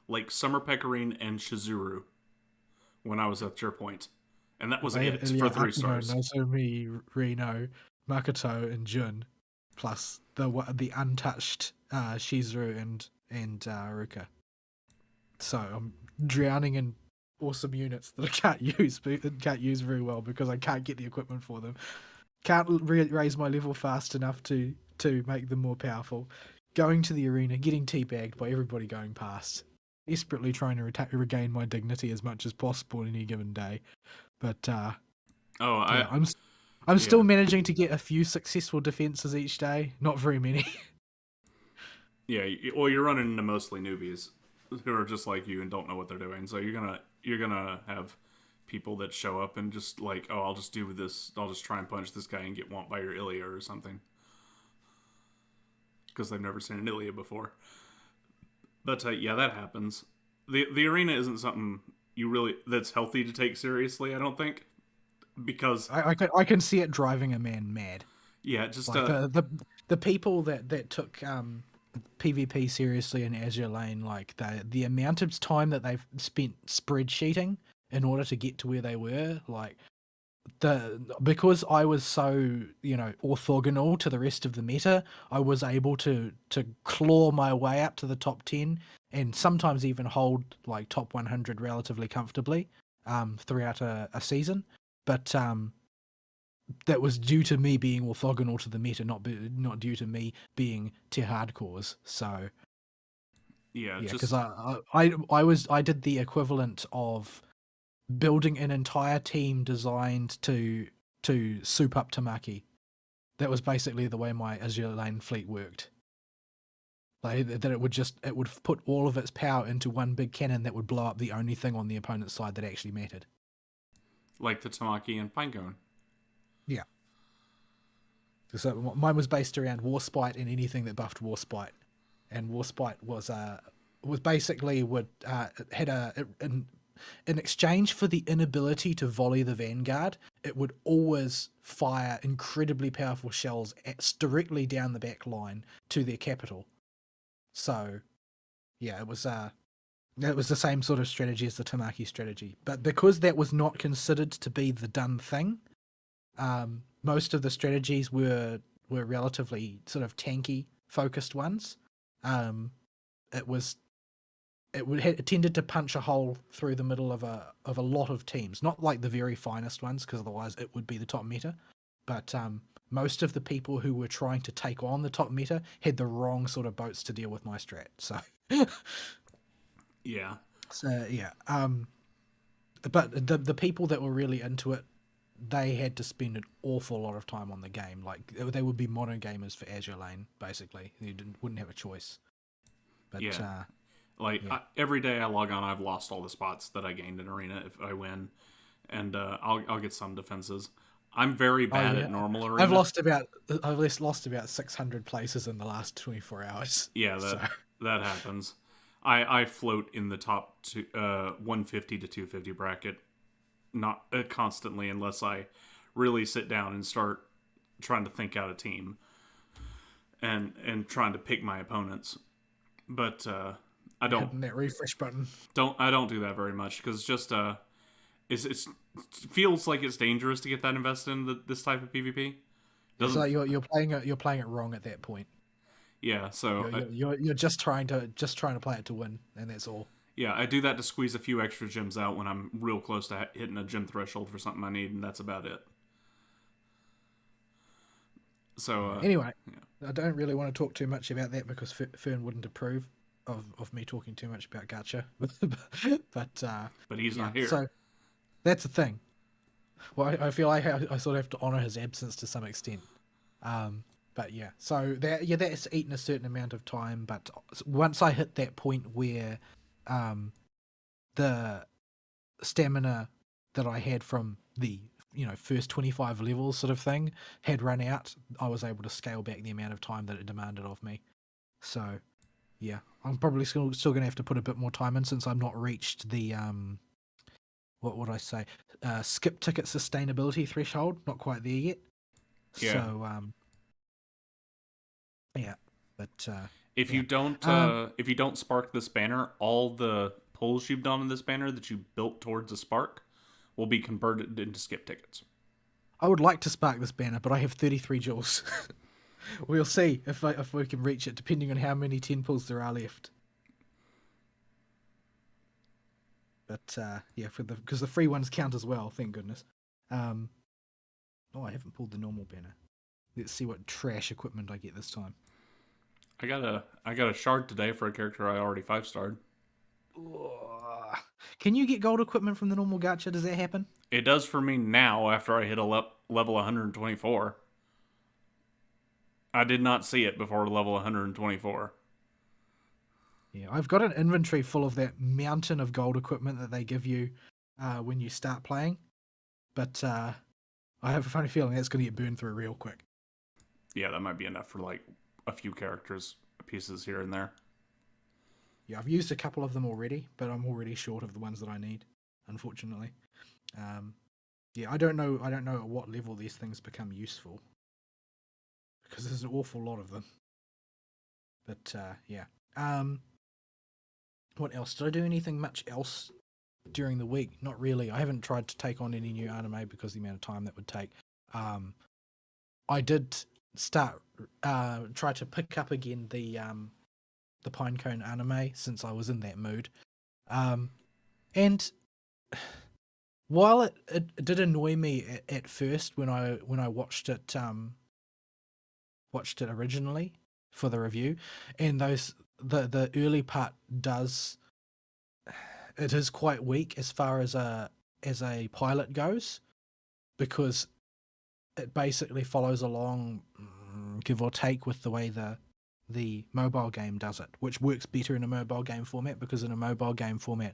like Summer Pecorine and Shizuru when I was at your point, and that was it for 3 stars. Nozomi, Reno, Makoto, and Jun, plus the untouched Shizuru and Ruka. So I'm drowning in awesome units that I can't use very well because I can't get the equipment for them. Can't raise my level fast enough to make them more powerful. Going to the arena, getting teabagged by everybody going past. Desperately trying to regain my dignity as much as possible in any given day. But I'm still managing to get a few successful defenses each day. Not very many. Yeah, well, you're running into mostly newbies who are just like you and don't know what they're doing. So you're gonna have people that show up and just like, oh, I'll just do this. I'll just try and punch this guy and get whomped by your Ilia or something, because they've never seen an Ilia before. But yeah, that happens. The arena isn't something that's healthy to take seriously, I don't think, because I can see it driving a man mad. Yeah, just like the people that took PvP seriously in Azure Lane, like the amount of time that they've spent spreadsheeting in order to get to where they were, like because I was so orthogonal to the rest of the meta, I was able to claw my way up to the top 10 and sometimes even hold like top 100 relatively comfortably throughout a season. But that was due to me being orthogonal to the meta, not due to me being tier hardcores. So yeah, because I did the equivalent of building an entire team designed to soup up Tamaki. That was basically the way my Azure Lane fleet worked. Like that it would put all of its power into one big cannon that would blow up the only thing on the opponent's side that actually mattered. Like the Tamaki and Pinecone. Yeah. So mine was based around Warspite and anything that buffed Warspite. And Warspite was basically in exchange for the inability to volley the Vanguard, it would always fire incredibly powerful shells directly down the back line to their capital. So, yeah, it was the same sort of strategy as the Tamaki strategy. But because that was not considered to be the done thing, most of the strategies were relatively sort of tanky focused ones. It tended to punch a hole through the middle of a lot of teams, not like the very finest ones, because otherwise it would be the top meta. But most of the people who were trying to take on the top meta had the wrong sort of boats to deal with my strat. So yeah. So yeah. But the people that were really into it, they had to spend an awful lot of time on the game. Like they would be mono gamers for Azure Lane, basically. You wouldn't have a choice. But yeah. Every day I log on, I've lost all the spots that I gained in arena if I win, and I'll get some defenses. I'm very bad at normal arena. I've lost about 600 places in the last 24 hours. Yeah, that happens. I float in the top 150 to 250 bracket, not constantly, unless I really sit down and start trying to think out a team and trying to pick my opponents. But I don't hitting that refresh button. I don't do that very much because just it feels like it's dangerous to get that invested in this type of PvP. So you're playing it wrong at that point. Yeah, so you're just trying to play it to win, and that's all. Yeah, I do that to squeeze a few extra gems out when I'm real close to hitting a gem threshold for something I need, and that's about it. So, anyway, yeah. I don't really want to talk too much about that because Fern wouldn't approve of me talking too much about gacha. But he's not here. So that's the thing. Well, I feel like I sort of have to honor his absence to some extent. But yeah, so that's eaten a certain amount of time. But once I hit that point where the stamina that I had from the first 25 levels sort of thing had run out, I was able to scale back the amount of time that it demanded of me. So yeah, I'm probably still going to have to put a bit more time in since I've not reached the what would I say, skip ticket sustainability threshold. Not quite there yet. Yeah. So yeah, but if you don't spark this banner, all the pulls you've done in this banner that you built towards a spark will be converted into skip tickets. I would like to spark this banner, but I have 33 joules. We'll see if we can reach it, depending on how many 10 pulls there are left. But yeah, because the free ones count as well. Thank goodness. I haven't pulled the normal banner. Let's see what trash equipment I get this time. I got a shard today for a character I already 5-starred. Can you get gold equipment from the normal gacha? Does that happen? It does for me now after I hit a level 124. I did not see it before level 124. Yeah, I've got an inventory full of that mountain of gold equipment that they give you when you start playing. But I have a funny feeling that's going to get burned through real quick. Yeah, that might be enough for like a few characters pieces here and there. Yeah, I've used a couple of them already, but I'm already short of the ones that I need, unfortunately. Yeah, I don't know at what level these things become useful, because there's an awful lot of them. But yeah. What else? Did I do anything much else during the week? Not really. I haven't tried to take on any new anime because of the amount of time that would take. I did start try to pick up again the Pinecone anime since I was in that mood, and while it did annoy me at first when I watched it originally for the review, and the early part it is quite weak as far as a pilot goes, because it basically follows along, give or take, with the way the mobile game does it, which works better in a mobile game format, because in a mobile game format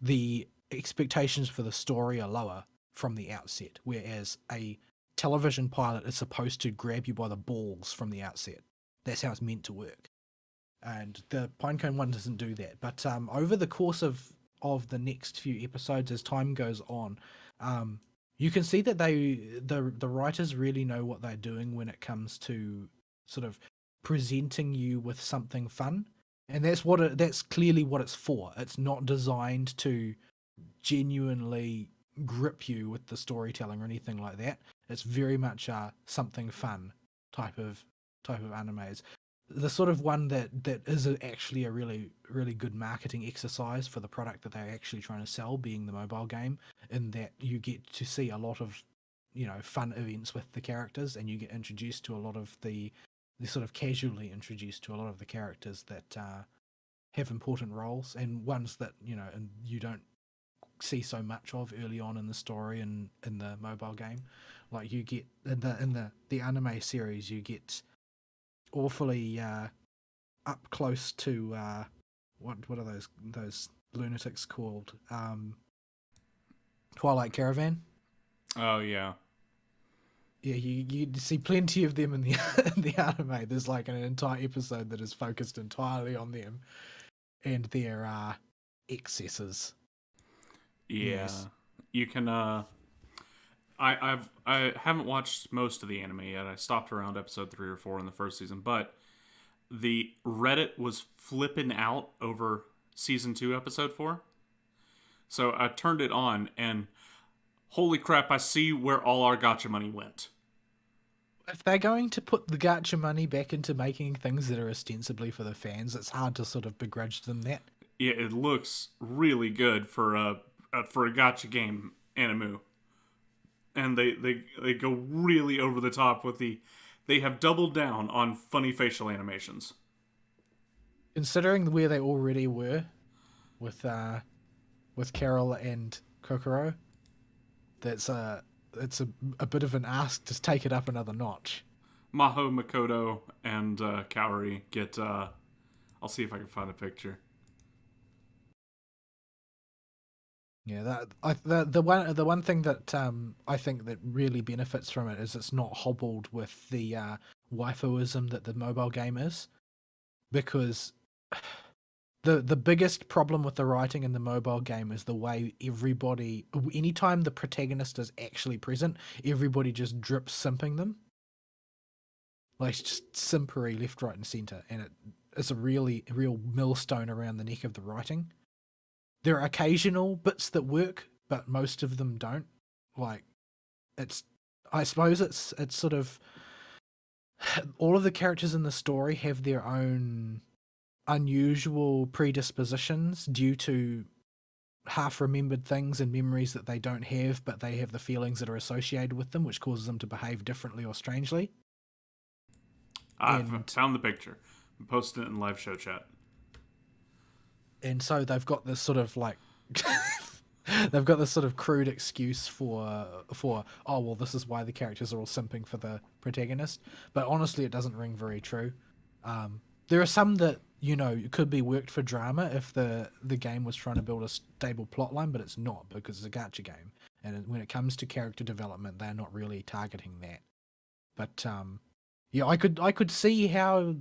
the expectations for the story are lower from the outset, whereas a television pilot is supposed to grab you by the balls from the outset. That's how it's meant to work. And the Pinecone one doesn't do that. But over the course of the next few episodes, as time goes on, you can see that the writers really know what they're doing when it comes to sort of presenting you with something fun. And that's clearly what it's for. It's not designed to genuinely grip you with the storytelling or anything like that. It's very much something fun type of anime. It's the sort of one that is actually a really, really good marketing exercise for the product that they're actually trying to sell, being the mobile game, in that you get to see a lot of fun events with the characters, and you get introduced to a lot of the sort of casually introduced to a lot of the characters that have important roles, and ones that and you don't see so much of early on in the story and in the mobile game. Like you get in the anime series, you get awfully up close to what are those lunatics called? Twilight Caravan. Oh yeah. Yeah, you see plenty of them in the in the anime. There's like an entire episode that is focused entirely on them and their excesses. Yeah, yes. You can. I haven't watched most of the anime yet. I stopped around episode 3 or 4 in the first season, but the Reddit was flipping out over season 2, episode 4. So I turned it on, and holy crap! I see where all our gacha money went. If they're going to put the gacha money back into making things that are ostensibly for the fans, it's hard to sort of begrudge them that. Yeah, it looks really good for a gacha game anime, and they go really over the top with the. They have doubled down on funny facial animations. Considering where they already were with Carol and Kokoro, that's it's a bit of an ask to take it up another notch. Maho, Makoto, and Kaori get. I'll see if I can find a picture. Yeah, the one thing that I think that really benefits from it is it's not hobbled with the waifuism that the mobile game is, because the biggest problem with the writing in the mobile game is the way everybody, anytime the protagonist is actually present, everybody just drips simping them, like it's just simpery left, right, and center, and it's a real millstone around the neck of the writing. There are occasional bits that work, but most of them don't. Like, I suppose it's sort of all of the characters in the story have their own unusual predispositions due to half remembered things and memories that they don't have, but they have the feelings that are associated with them, which causes them to behave differently or strangely. I've found the picture. I posted it in live show chat. And so they've got this sort of like they've got this sort of crude excuse for oh well, this is why the characters are all simping for the protagonist, but honestly it doesn't ring very true. There are some that, you know, could be worked for drama if the game was trying to build a stable plotline, but it's not, because it's a gacha game, and when it comes to character development they're not really targeting that. But yeah, I could see how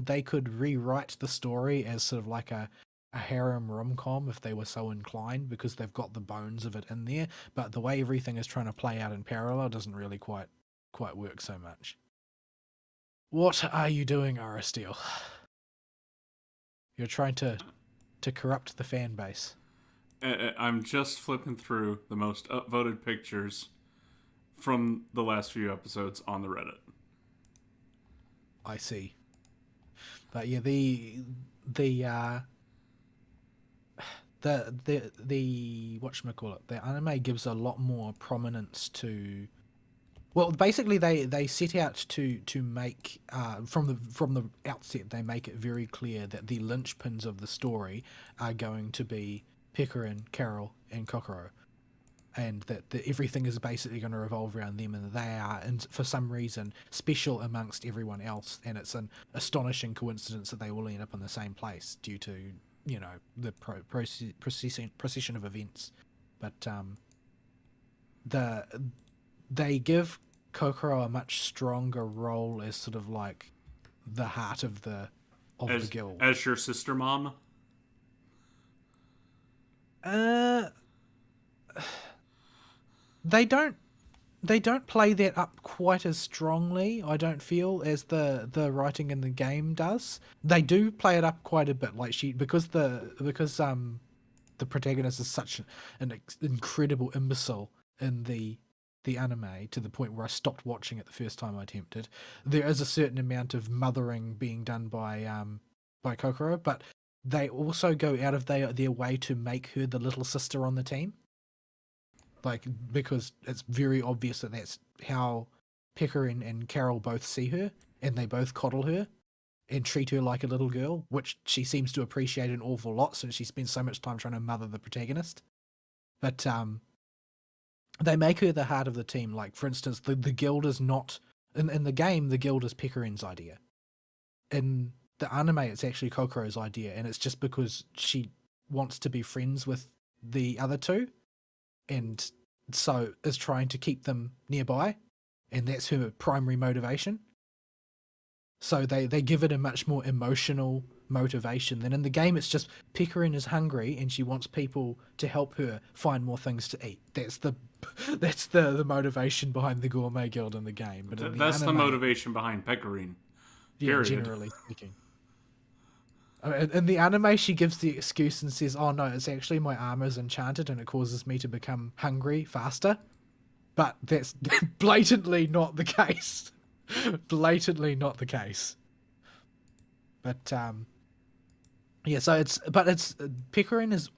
they could rewrite the story as sort of like a harem rom-com if they were so inclined, because they've got the bones of it in there, but the way everything is trying to play out in parallel doesn't really quite work so much. What are you doing, Aristeel? You're trying to corrupt the fan base. I'm just flipping through the most upvoted pictures from the last few episodes on the Reddit. I see. But yeah, the whatchamacallit, the anime gives a lot more prominence to, well, basically they set out to make from the outset they make it very clear that the linchpins of the story are going to be Pikarin, Carol, and Kokoro, and that everything is basically going to revolve around them, and they are, and for some reason, special amongst everyone else, and it's an astonishing coincidence that they all end up in the same place due to, you know, the procession of events. But they give Kokoro a much stronger role as sort of like the heart of the guild. As your sister mom? They don't play that up quite as strongly, I don't feel, as the writing in the game does. They do play it up quite a bit, like because the protagonist is such an incredible imbecile in the anime, to the point where I stopped watching it the first time I attempted. There is a certain amount of mothering being done by Kokoro, but they also go out of their way to make her the little sister on the team. Like, because it's very obvious that that's how Pikarin and Carol both see her, and they both coddle her and treat her like a little girl, which she seems to appreciate an awful lot since she spends so much time trying to mother the protagonist. But they make her the heart of the team. Like, for instance, the guild is not... In the game, the guild is Pikarin's idea. In the anime, it's actually Kokoro's idea, and it's just because she wants to be friends with the other two, and so is trying to keep them nearby, and that's her primary motivation. So they give it a much more emotional motivation than in the game. It's just Pikarin is hungry and she wants people to help her find more things to eat. That's the motivation behind the Gourmet Guild in the game. But in that's the anime, the motivation behind Pekarin. Yeah, generally speaking. In the anime, she gives the excuse and says, "Oh no, it's actually my armor's enchanted and it causes me to become hungry faster." But that's blatantly not the case. Blatantly not the case. But Yeah, so it's Pickering is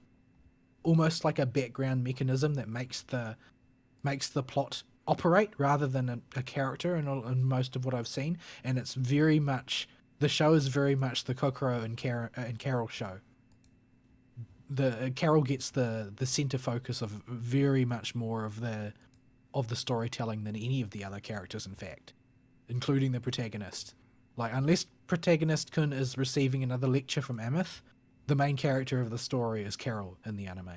almost like a background mechanism that makes the plot operate rather than a character in most of what I've seen, and it's very much the show is very much the Kokoro and Carol show. The Carol gets the center focus of very much more of the storytelling than any of the other characters, in fact, including the protagonist. Like, unless protagonist Kun is receiving another lecture from Amith, the main character of the story is Carol in the anime.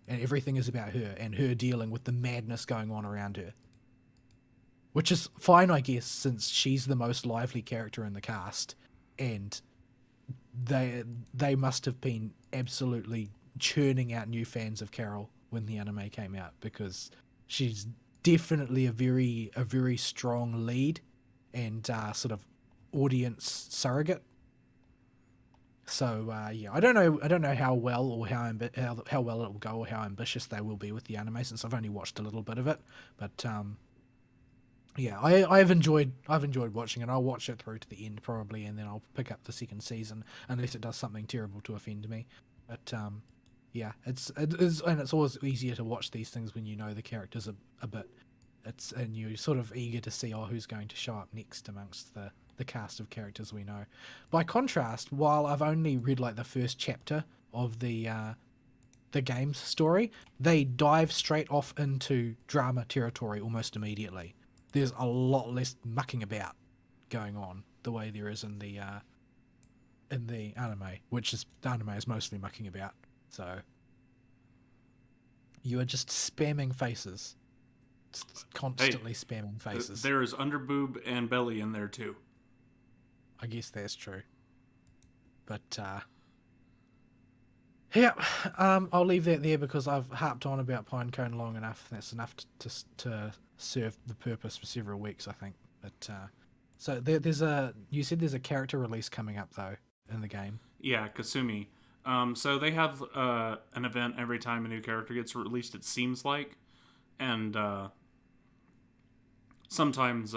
And everything is about her and her dealing with the madness going on around her. Which is fine, I guess, since she's the most lively character in the cast, and they must have been absolutely churning out new fans of Carol when the anime came out, because she's definitely a very strong lead and sort of audience surrogate. So yeah, I don't know how well or how well it will go or how ambitious they will be with the anime, since I've only watched a little bit of it. But yeah, I've enjoyed watching it. I'll watch it through to the end probably, and then I'll pick up the second season unless it does something terrible to offend me. But yeah, it is, and it's always easier to watch these things when you know the characters a bit. And you're sort of eager to see who's going to show up next amongst the cast of characters we know. By contrast, while I've only read like the first chapter of the game's story, they dive straight off into drama territory almost immediately. There's a lot less mucking about going on the way there is in the anime, which is the anime is mostly mucking about. So you are just spamming faces, constantly spamming faces. There is underboob and belly in there too. I guess that's true. But yeah, I'll leave that there because I've harped on about Pinecone long enough. That's enough to serve the purpose for several weeks, I think. But so you said there's a character release coming up though in the game. Yeah, Kasumi. So they have an event every time a new character gets released, it seems like, and sometimes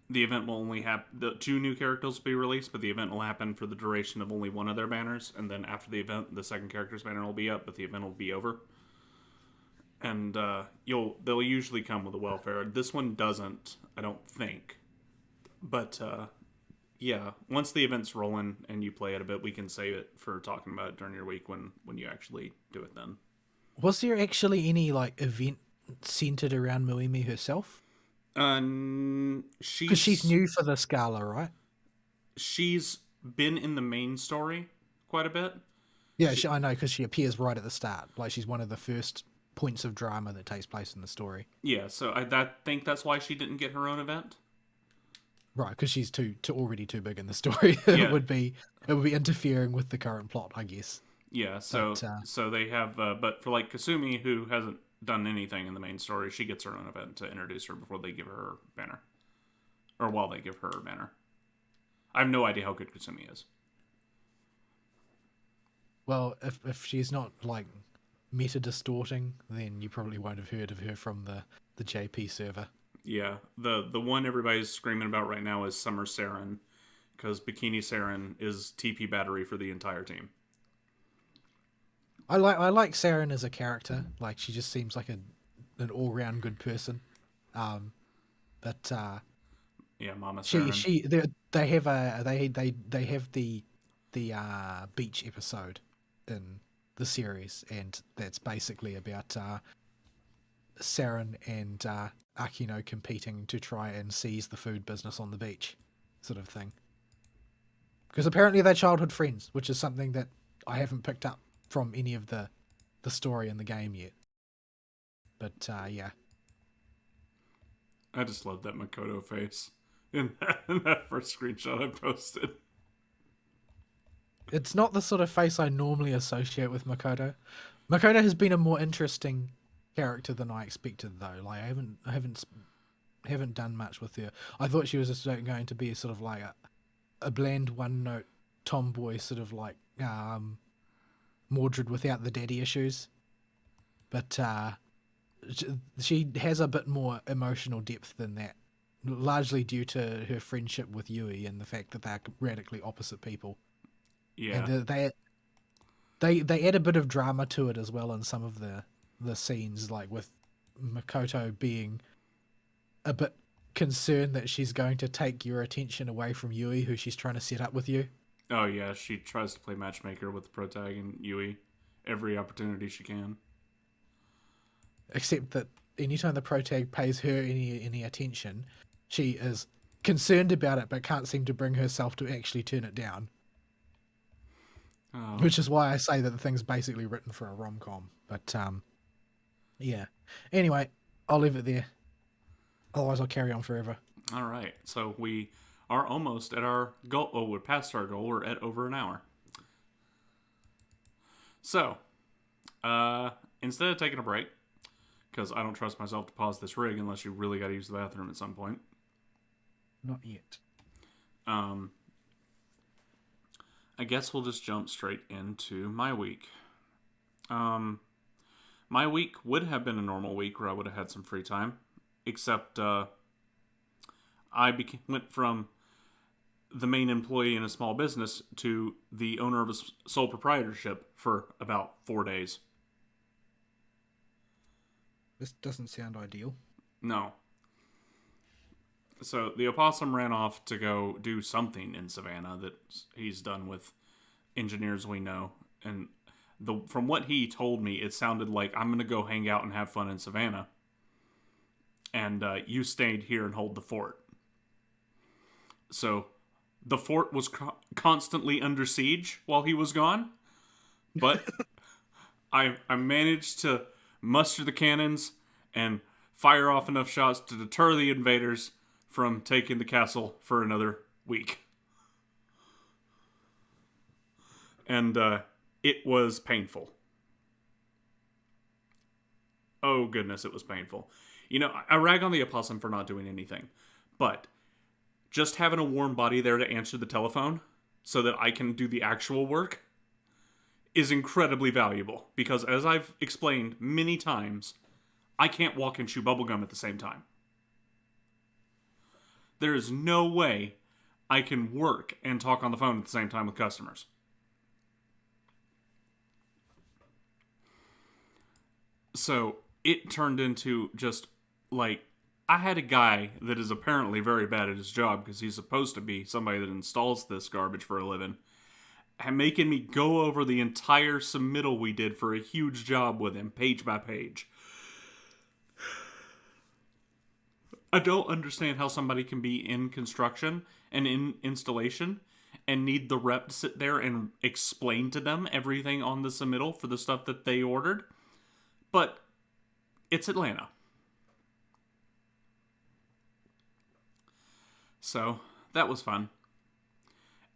the event will only have the 2 new characters be released, but the event will happen for the duration of only one of their banners, and then after the event, the second character's banner will be up, but the event will be over. And they'll usually come with a welfare. This one doesn't, I don't think. But yeah, once the event's rolling and you play it a bit, we can save it for talking about it during your week when you actually do it then. Was there actually any like event centered around Muimi herself? Because she's new for the Scala, right? She's been in the main story quite a bit. Yeah, I know, because she appears right at the start. Like, she's one of the first points of drama that takes place in the story. Yeah, so I think that's why she didn't get her own event. Right, because she's already too big in the story. Yeah. It would be interfering with the current plot, I guess. Yeah, so they have, but for like Kasumi, who hasn't done anything in the main story, she gets her own event to introduce her before they give her banner, or while they give her banner. I have no idea how good Kasumi is. Well, if she's not like meta distorting, then you probably won't have heard of her from the JP server. Yeah, the one everybody's screaming about right now is Summer Saren, because Bikini Saren is TP battery for the entire team. I like Saren as a character. Like, she just seems like an all round good person. But yeah, Mama Saren. They have the beach episode in the series, and that's basically about Saren and Akino competing to try and seize the food business on the beach, sort of thing. Because apparently they're childhood friends, which is something that I haven't picked up from any of the story in the game yet. But yeah. I just love that Makoto face in that first screenshot I posted. It's not the sort of face I normally associate with Makoto. Makoto has been a more interesting character than I expected, though. Like, I haven't done much with her. I thought she was just going to be sort of like a bland one-note tomboy, sort of like Mordred without the daddy issues. But she has a bit more emotional depth than that, largely due to her friendship with Yui and the fact that they're radically opposite people. Yeah. And they add a bit of drama to it as well in some of the scenes, like with Makoto being a bit concerned that she's going to take your attention away from Yui, who she's trying to set up with you. Oh, yeah, she tries to play matchmaker with the protag and Yui every opportunity she can. Except that anytime the protag pays her any attention, she is concerned about it but can't seem to bring herself to actually turn it down. Oh. Which is why I say that the thing's basically written for a rom-com. But, yeah. Anyway, I'll leave it there. Otherwise, I'll carry on forever. All right. So we are almost at our goal. Oh, we're past our goal. We're at over an hour. So, instead of taking a break, because I don't trust myself to pause this rig unless you really got to use the bathroom at some point. Not yet. I guess we'll just jump straight into my week. My week would have been a normal week where I would have had some free time, except I went from the main employee in a small business to the owner of a sole proprietorship for about 4 days. This doesn't sound ideal. No. So the opossum ran off to go do something in Savannah that he's done with engineers we know. And from what he told me, it sounded like I'm going to go hang out and have fun in Savannah. And you stayed here and hold the fort. So the fort was constantly under siege while he was gone. But I managed to muster the cannons and fire off enough shots to deter the invaders from taking the castle for another week. And it was painful. Oh, goodness, it was painful. You know, I rag on the opossum for not doing anything. But just having a warm body there to answer the telephone so that I can do the actual work is incredibly valuable. Because as I've explained many times, I can't walk and chew bubblegum at the same time. There is no way I can work and talk on the phone at the same time with customers. So it turned into just like, I had a guy that is apparently very bad at his job because he's supposed to be somebody that installs this garbage for a living, and making me go over the entire submittal we did for a huge job with him, page by page. I don't understand how somebody can be in construction and in installation and need the rep to sit there and explain to them everything on the submittal for the stuff that they ordered. But it's Atlanta. So that was fun.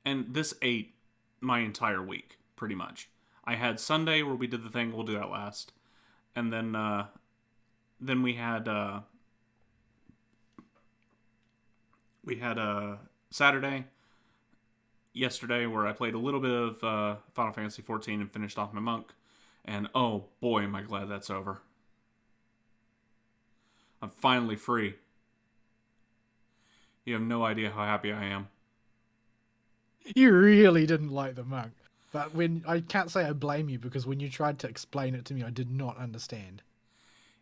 And this ate my entire week, pretty much. I had Sunday where we did the thing, we'll do that last. And then we had Saturday, yesterday, where I played a little bit of Final Fantasy XIV and finished off my monk. And oh boy, am I glad that's over. I'm finally free. You have no idea how happy I am. You really didn't like the monk. But I can't say I blame you, because when you tried to explain it to me, I did not understand.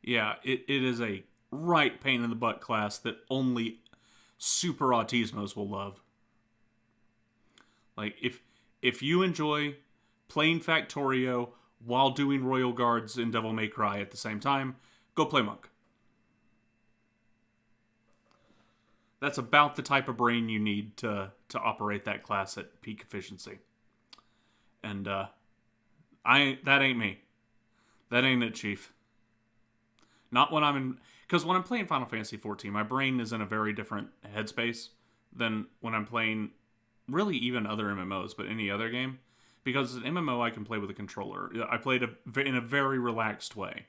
Yeah, it is a right pain in the butt class that only super autismos will love. Like, if you enjoy playing Factorio while doing Royal Guards in Devil May Cry at the same time, go play Monk. That's about the type of brain you need to operate that class at peak efficiency. And that ain't me. That ain't it, Chief. Not when I'm in... Because when I'm playing Final Fantasy XIV, my brain is in a very different headspace than when I'm playing really even other MMOs, but any other game. Because an MMO, I can play with a controller. I played in a very relaxed way.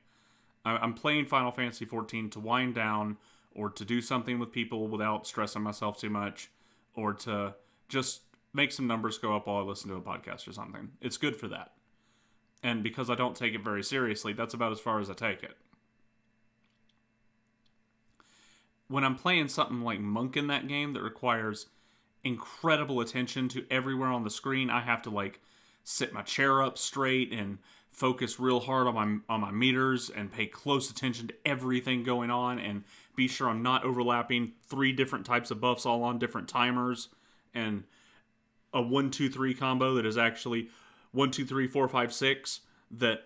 I'm playing Final Fantasy XIV to wind down, or to do something with people without stressing myself too much, or to just make some numbers go up while I listen to a podcast or something. It's good for that. And because I don't take it very seriously, that's about as far as I take it. When I'm playing something like Monk in that game that requires incredible attention to everywhere on the screen. I have to like sit my chair up straight and focus real hard on my meters and pay close attention to everything going on and be sure I'm not overlapping 3 different types of buffs all on different timers and a 1-2-3 combo that is actually 1-2-3-4-5-6 that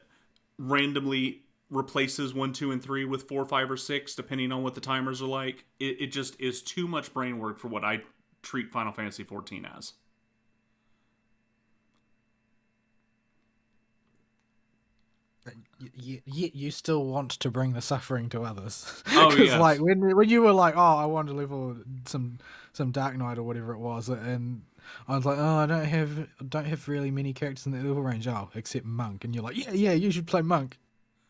randomly replaces 1, 2, and 3 with 4, 5, or 6 depending on what the timers are like. It just is too much brain work for what I treat Final Fantasy XIV as. You still want to bring the suffering to others. Oh, yes. Like when you were like, oh, I want to level some Dark Knight or whatever it was, and I was like, oh, I don't have really many characters in the level range, except Monk, and you're like, yeah, you should play Monk.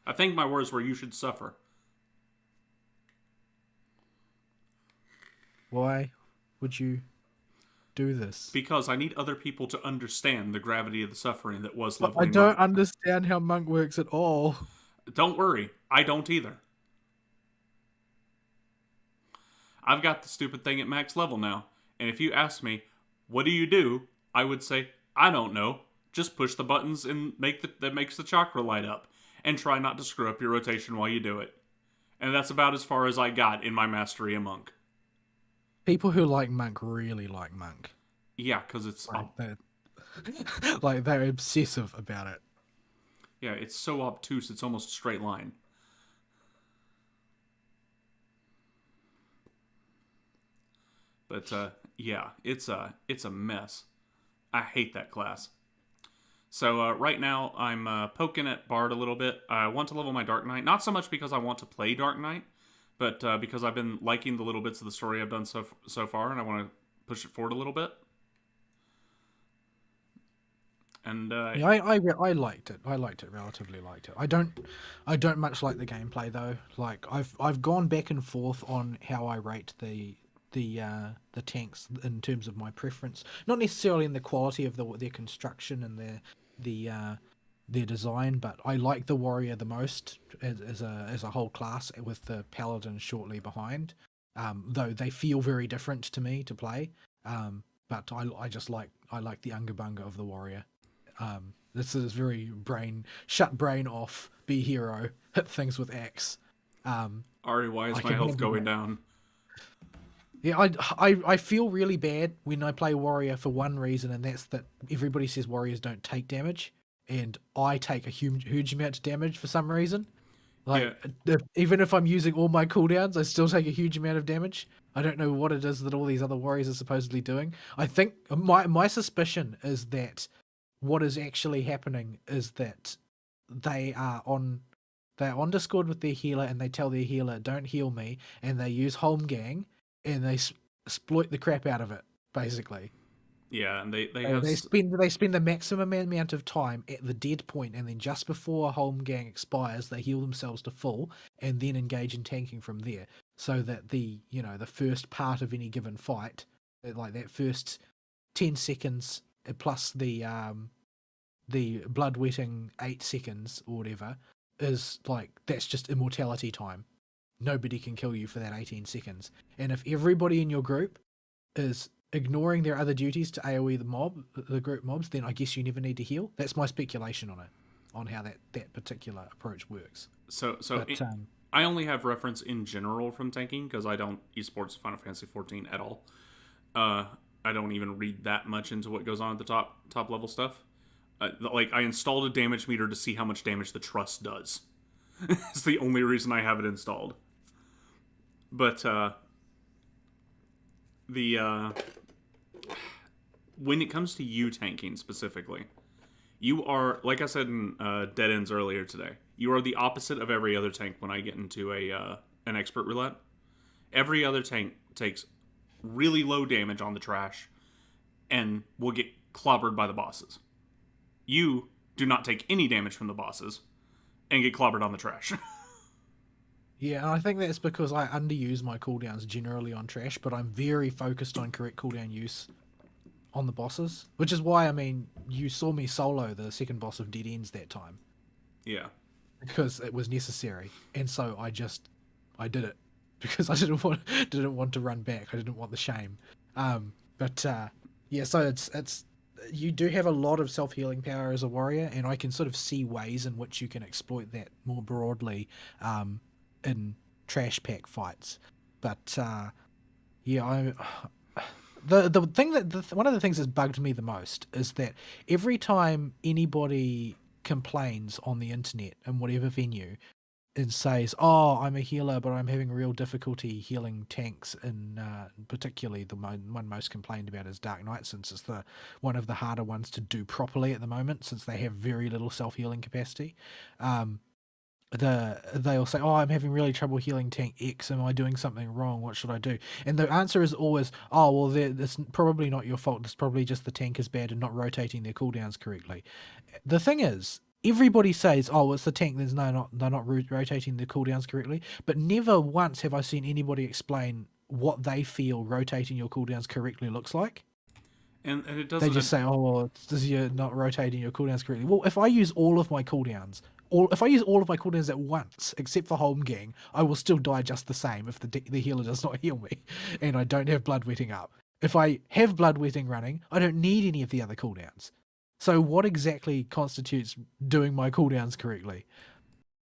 I think my words were, you should suffer. Why would you do this? Because I need other people to understand the gravity of the suffering that was But leveling I don't Monk. understand how Monk works at all. Don't worry, I don't either. I've got the stupid thing at max level now, and if you ask me, what do? I would say, I don't know. Just push the buttons and that makes the chakra light up, and try not to screw up your rotation while you do it. And that's about as far as I got in my mastery of Monk. People who like Monk really like Monk. Yeah, because it's... they're obsessive about it. Yeah, it's so obtuse, it's almost a straight line. But, yeah, it's a mess. I hate that class. So, right now, I'm poking at Bard a little bit. I want to level my Dark Knight. Not so much because I want to play Dark Knight, but because I've been liking the little bits of the story I've done so far, and I want to push it forward a little bit. And yeah, I liked it. Relatively liked it. I don't much like the gameplay though. Like I've gone back and forth on how I rate the tanks in terms of my preference. Not necessarily in the quality of their construction and their design, but I like the warrior the most as a whole class, with the paladin shortly behind. Though they feel very different to me to play. But I like the unga bunga of the warrior. This is very shut brain off, be hero, hit things with axe. Ari, why is my health going down? Yeah, I feel really bad when I play warrior for one reason, and that's that everybody says warriors don't take damage, and I take a huge amount of damage for some reason. Like, even if I'm using all my cooldowns, I still take a huge amount of damage. I don't know what it is that all these other warriors are supposedly doing. I think my suspicion is that what is actually happening is that they're on Discord with their healer, and they tell their healer, don't heal me, and they use home gang, and they exploit the crap out of it, basically. Yeah, and they spend the maximum amount of time at the dead point, and then just before home gang expires, they heal themselves to full, and then engage in tanking from there. So that the first part of any given fight, like that first 10 seconds plus the bloodwetting 8 seconds or whatever, is like, that's just immortality time. Nobody can kill you for that 18 seconds. And if everybody in your group is ignoring their other duties to AoE the group mobs, then I guess you never need to heal. That's my speculation on it, on how that particular approach works. I only have reference in general from tanking, because I don't esports Final Fantasy XIV at all. I don't even read that much into what goes on at the top level stuff. I installed a damage meter to see how much damage the trust does. It's the only reason I have it installed. But when it comes to you tanking specifically, you are, like I said in Dead Ends earlier today, you are the opposite of every other tank when I get into an expert roulette. Every other tank takes really low damage on the trash and will get clobbered by the bosses. You do not take any damage from the bosses and get clobbered on the trash. Yeah, and I think that's because I underuse my cooldowns generally on trash, but I'm very focused on correct cooldown use on the bosses, which is why, I mean, you saw me solo the second boss of Dead Ends that time. Yeah. Because it was necessary, and so I did it because I didn't want to run back. I didn't want the shame. But yeah, so it's you do have a lot of self healing power as a warrior, and I can sort of see ways in which you can exploit that more broadly in trash pack fights. But yeah, I the thing that one of the things that's bugged me the most is that every time anybody complains on the internet in whatever venue and says, "Oh, I'm a healer, but I'm having real difficulty healing tanks." And particularly, the one most complained about is Dark Knight, since it's the one of the harder ones to do properly at the moment, since they have very little self healing capacity. Um, they'll say, "Oh, I'm having really trouble healing tank X. Am I doing something wrong? What should I do?" And the answer is always, "Oh, well, it's probably not your fault. It's probably just the tank is bad and not rotating their cooldowns correctly." The thing is, everybody says, "Oh, it's the tank. They're not rotating their cooldowns correctly." But never once have I seen anybody explain what they feel rotating your cooldowns correctly looks like. And it They doesn't. just say, "Oh, well, you're not rotating your cooldowns correctly." Well, if I use all of my cooldowns, or if I use all of my cooldowns at once, except for home gang, I will still die just the same if the healer does not heal me, and I don't have bloodwetting up. If I have bloodwetting running, I don't need any of the other cooldowns. So what exactly constitutes doing my cooldowns correctly?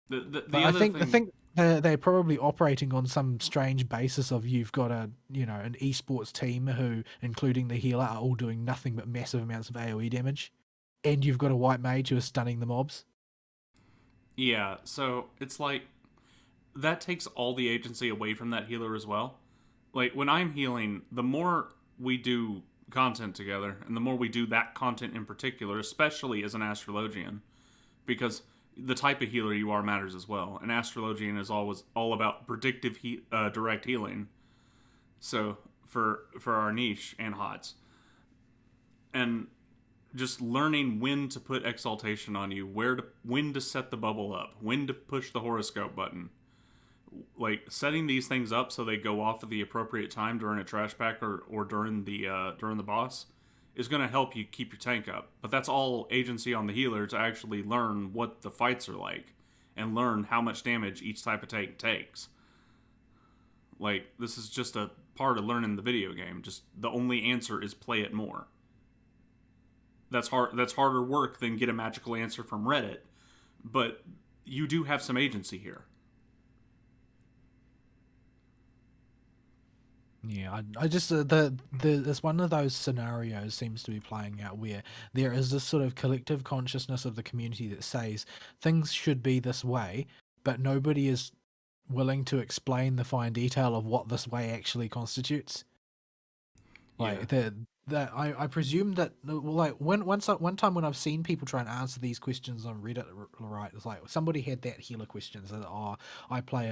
The But I other think I thing. think they're probably operating on some strange basis of you've got an esports team who, including the healer, are all doing nothing but massive amounts of AoE damage, and you've got a white mage who is stunning the mobs. Yeah, so it's like that takes all the agency away from that healer as well. Like when I'm healing, the more we do content together, and the more we do that content in particular, especially as an astrologian, because the type of healer you are matters as well. An astrologian is always all about predictive direct healing. So for our niche and HOTS, and just learning when to put exaltation on you, when to set the bubble up, when to push the horoscope button, like setting these things up so they go off at the appropriate time during a trash pack or during the boss is going to help you keep your tank up. But that's all agency on the healer to actually learn what the fights are like and learn how much damage each type of tank takes. Like this is just a part of learning the video game. Just the only answer is play it more. That's hard. That's harder work than get a magical answer from Reddit, but you do have some agency here. Yeah, I just there's one of those scenarios seems to be playing out where there is this sort of collective consciousness of the community that says things should be this way, but nobody is willing to explain the fine detail of what this way actually constitutes. Yeah. Like I presume that like one time when I've seen people try and answer these questions on Reddit, right? It's like somebody had that healer question. So, oh, I play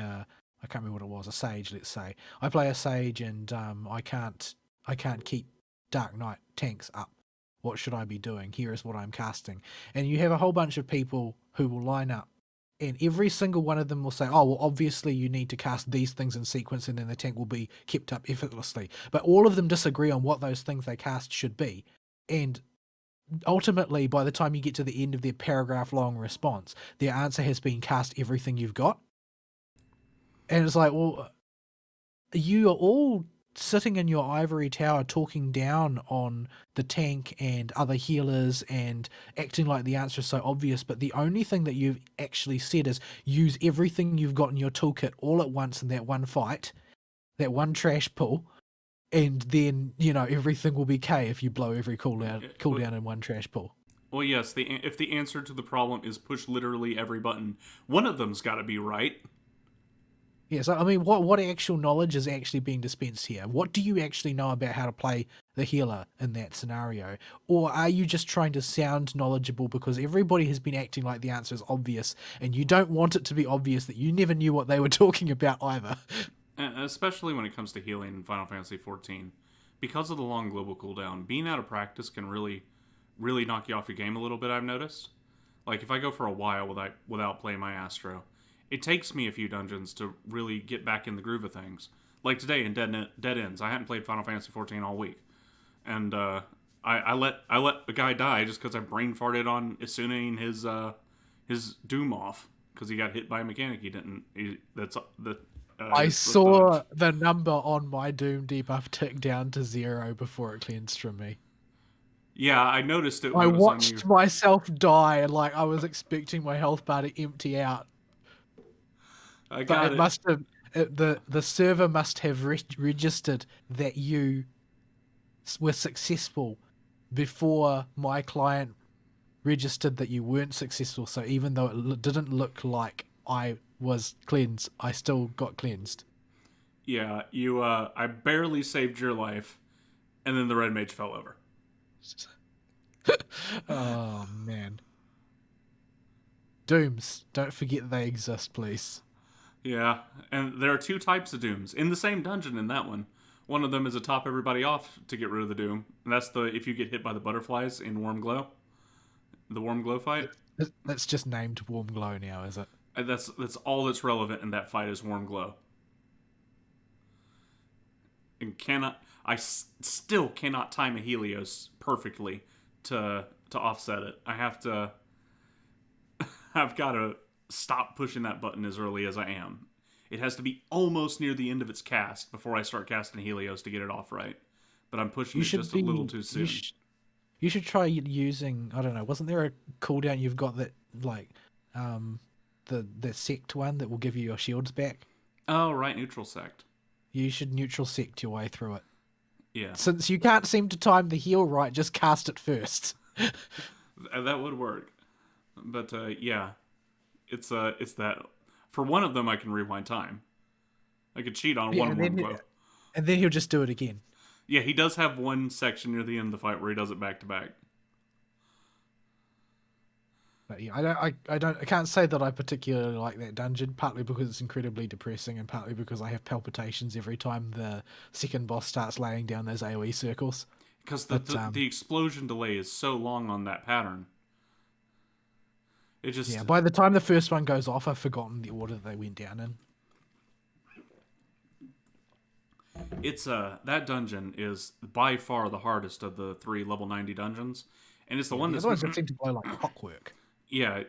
I can't remember what it was, a sage, let's say. I play a sage and I can't keep Dark Knight tanks up. What should I be doing? Here is what I'm casting. And you have a whole bunch of people who will line up and every single one of them will say, "Oh, well, obviously you need to cast these things in sequence, and then the tank will be kept up effortlessly." But all of them disagree on what those things they cast should be, and ultimately, by the time you get to the end of their paragraph-long response, their answer has been cast everything you've got, and it's like, well, you are all sitting in your ivory tower talking down on the tank and other healers and acting like the answer is so obvious, but the only thing that you've actually said is use everything you've got in your toolkit all at once in that one fight, that one trash pull, and then everything will be K if you blow every cooldown in one trash pull. Well, yes. If the answer to the problem is push literally every button, one of them's got to be right. Yeah, so I mean, what actual knowledge is actually being dispensed here? What do you actually know about how to play the healer in that scenario? Or are you just trying to sound knowledgeable because everybody has been acting like the answer is obvious and you don't want it to be obvious that you never knew what they were talking about either? Especially when it comes to healing in Final Fantasy XIV. Because of the long global cooldown, being out of practice can really knock you off your game a little bit, I've noticed. Like, if I go for a while without playing my Astro, it takes me a few dungeons to really get back in the groove of things. Like today in Dead Ends, I hadn't played Final Fantasy XIV all week. And I let a guy die just because I brain farted on Isunaing his Doom off because he got hit by a mechanic he didn't. I his swift saw dodge. the number on my Doom debuff tick down to 0 before it cleansed from me. Yeah, I noticed it I when it was on you. watched myself die, and like I was expecting my health bar to empty out, I but got it it. must have the server must have registered that you were successful before my client registered that you weren't successful. So even though it didn't look like I was cleansed, I still got cleansed. Yeah, you. I barely saved your life, and then the red mage fell over. Oh man. Dooms, don't forget they exist, please. Yeah, and there are two types of dooms in the same dungeon. In that one of them is a top everybody off to get rid of the doom, and that's the if you get hit by the butterflies in Warm Glow, the Warm Glow fight. That's just named Warm Glow now, is it? And that's all that's relevant in that fight is Warm Glow. And still cannot time a Helios perfectly to offset it. I've got to stop pushing that button as early as I am. It has to be almost near the end of its cast before I start casting Helios to get it off right. But I'm pushing it just a little too soon. You should try using, I don't know, wasn't there a cooldown you've got that like the sect one that will give you your shields back? Oh, right, neutral sect. You should neutral sect your way through it. Yeah. Since you can't seem to time the heal right, just cast it first. That would work. But yeah, it's that. For one of them, I can rewind time. I could cheat on one Warm Glow. And then he'll just do it again. Yeah, he does have one section near the end of the fight where he does it back to back. But yeah, I can't say that I particularly like that dungeon, partly because it's incredibly depressing and partly because I have palpitations every time the second boss starts laying down those AoE circles. Because the explosion delay is so long on that pattern. It just... Yeah, by the time the first one goes off, I've forgotten the order they went down in. It's that dungeon is by far the hardest of the 3 level 90 dungeons. And it's the one that's... The ones that seem to blow like clockwork. Yeah.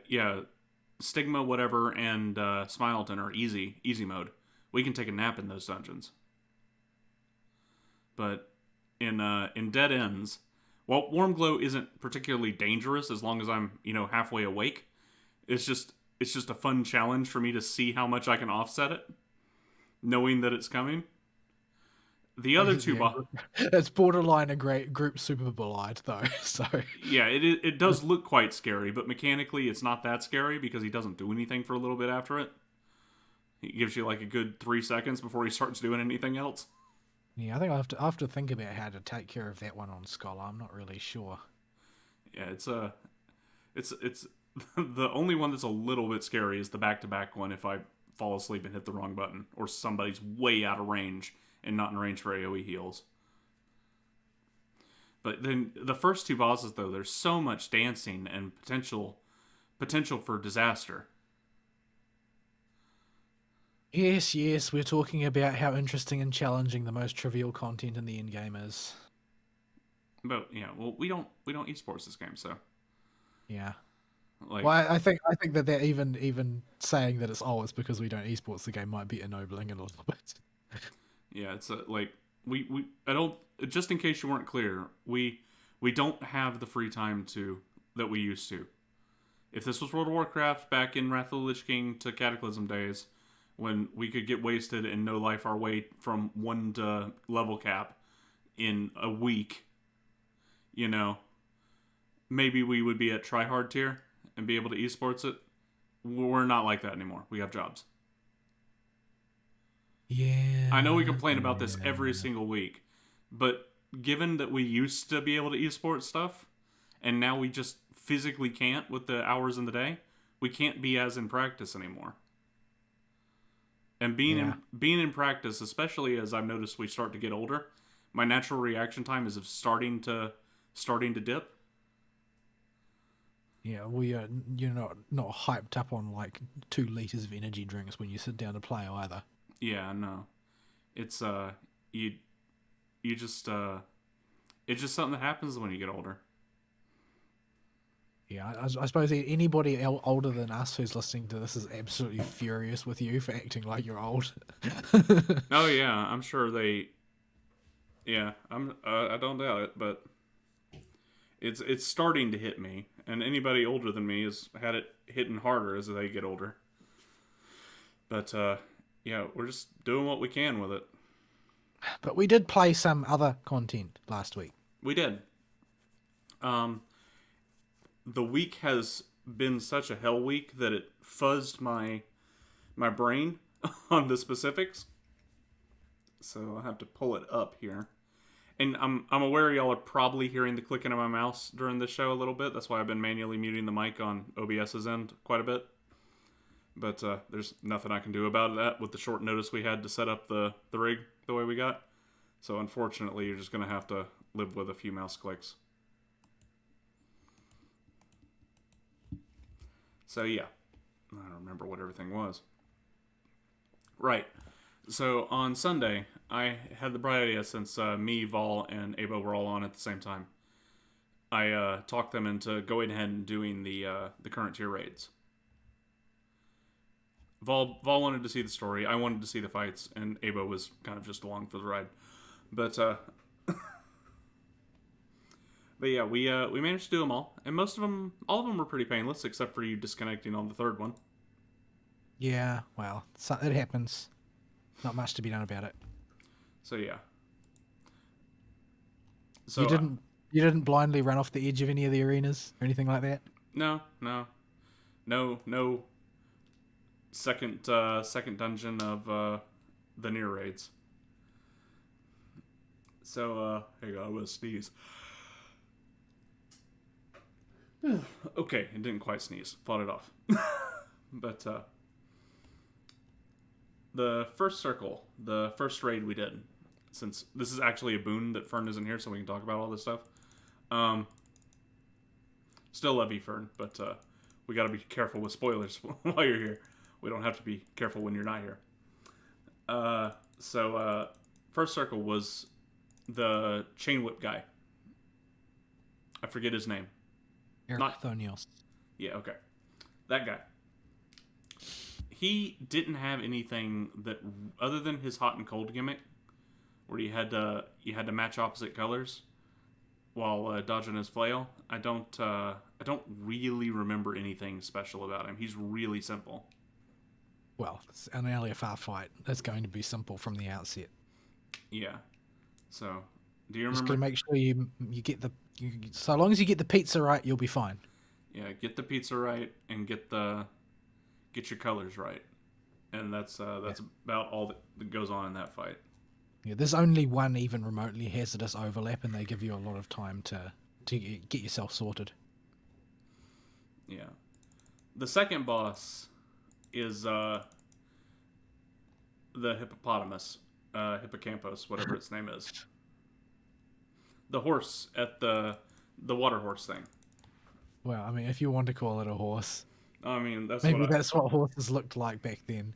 Stigma, whatever, and Smileton are easy mode. We can take a nap in those dungeons. But in Dead Ends, well, Warm Glow isn't particularly dangerous as long as I'm, halfway awake. It's just a fun challenge for me to see how much I can offset it, knowing that it's coming. The other two... It's borderline a great group super bolide, though. So yeah, it does look quite scary, but mechanically it's not that scary because he doesn't do anything for a little bit after it. He gives you like a good 3 seconds before he starts doing anything else. Yeah, I think I'll have to think about how to take care of that one on Scholar. I'm not really sure. Yeah, it's the only one that's a little bit scary is the back-to-back one if I fall asleep and hit the wrong button, or somebody's way out of range and not in range for AoE heals. But then the first 2 bosses, though, there's so much dancing and potential for disaster. Yes, we're talking about how interesting and challenging the most trivial content in the endgame is. But yeah, well, we don't esports this game, so yeah. Like, well, I think that even saying that it's because we don't esports the game might be ennobling it a little bit. Yeah, it's like I don't, just in case you weren't clear, we don't have the free time that we used to. If this was World of Warcraft back in Wrath of the Lich King to Cataclysm days, when we could get wasted and no life our way from 1 to level cap in a week, maybe we would be at tryhard tier and be able to esports it. We're not like that anymore. We have jobs. Yeah. I know we complain about this every single week, but given that we used to be able to esports stuff, and now we just physically can't with the hours in the day, we can't be as in practice anymore. And being in practice, especially as I've noticed we start to get older, my natural reaction time is of starting to dip. Yeah, you're not hyped up on like 2 liters of energy drinks when you sit down to play either. Yeah, no. It's you just it's just something that happens when you get older. Yeah, I suppose anybody older than us who's listening to this is absolutely furious with you for acting like you're old. Oh yeah, I'm sure they. Yeah, I don't doubt it, but it's starting to hit me, and anybody older than me has had it hitting harder as they get older. But yeah, we're just doing what we can with it. But we did play some other content last week. We did. The week has been such a hell week that it fuzzed my brain on the specifics. So I'll have to pull it up here. And I'm aware y'all are probably hearing the clicking of my mouse during this show a little bit. That's why I've been manually muting the mic on OBS's end quite a bit. But there's nothing I can do about that with the short notice we had to set up the rig the way we got. So unfortunately, you're just going to have to live with a few mouse clicks. So yeah, I don't remember what everything was. Right. So on Sunday, I had the bright idea, since me, Vol, and Abo were all on at the same time. I talked them into going ahead and doing the current tier raids. Vol wanted to see the story, I wanted to see the fights, and Abo was kind of just along for the ride. But but yeah, we managed to do them all, and all of them were pretty painless, except for you disconnecting on the third one. Yeah, well, it happens. Not much to be done about it. So yeah. So you didn't blindly run off the edge of any of the arenas or anything like that? No. Second dungeon of the near raids. So hang on, I'm gonna sneeze. Okay, it didn't quite sneeze. Fought it off. But the first circle, the first raid we did, since this is actually a boon that Fern isn't here, so we can talk about all this stuff. Still love you, Fern, but we got to be careful with spoilers while you're here. We don't have to be careful when you're not here. So first circle was the chain whip guy. I forget his name. Thonios. Yeah, okay. That guy. He didn't have anything that, other than his hot and cold gimmick, where you had to match opposite colors while dodging his flail. I don't really remember anything special about him. He's really simple. Well, it's an earlier far fight. That's going to be simple from the outset. Yeah. So, do you remember? Just gotta make sure you get so long as you get the pizza right, you'll be fine. Yeah, get the pizza right and get your colors right, and that's about all that goes on in that fight. Yeah, there's only one even remotely hazardous overlap, and they give you a lot of time to get yourself sorted. Yeah. The second boss is the hippopotamus, hippocampus, whatever its name is. The horse at the water horse thing. Well, I mean, if you want to call it a horse. I mean, that's what horses looked like back then.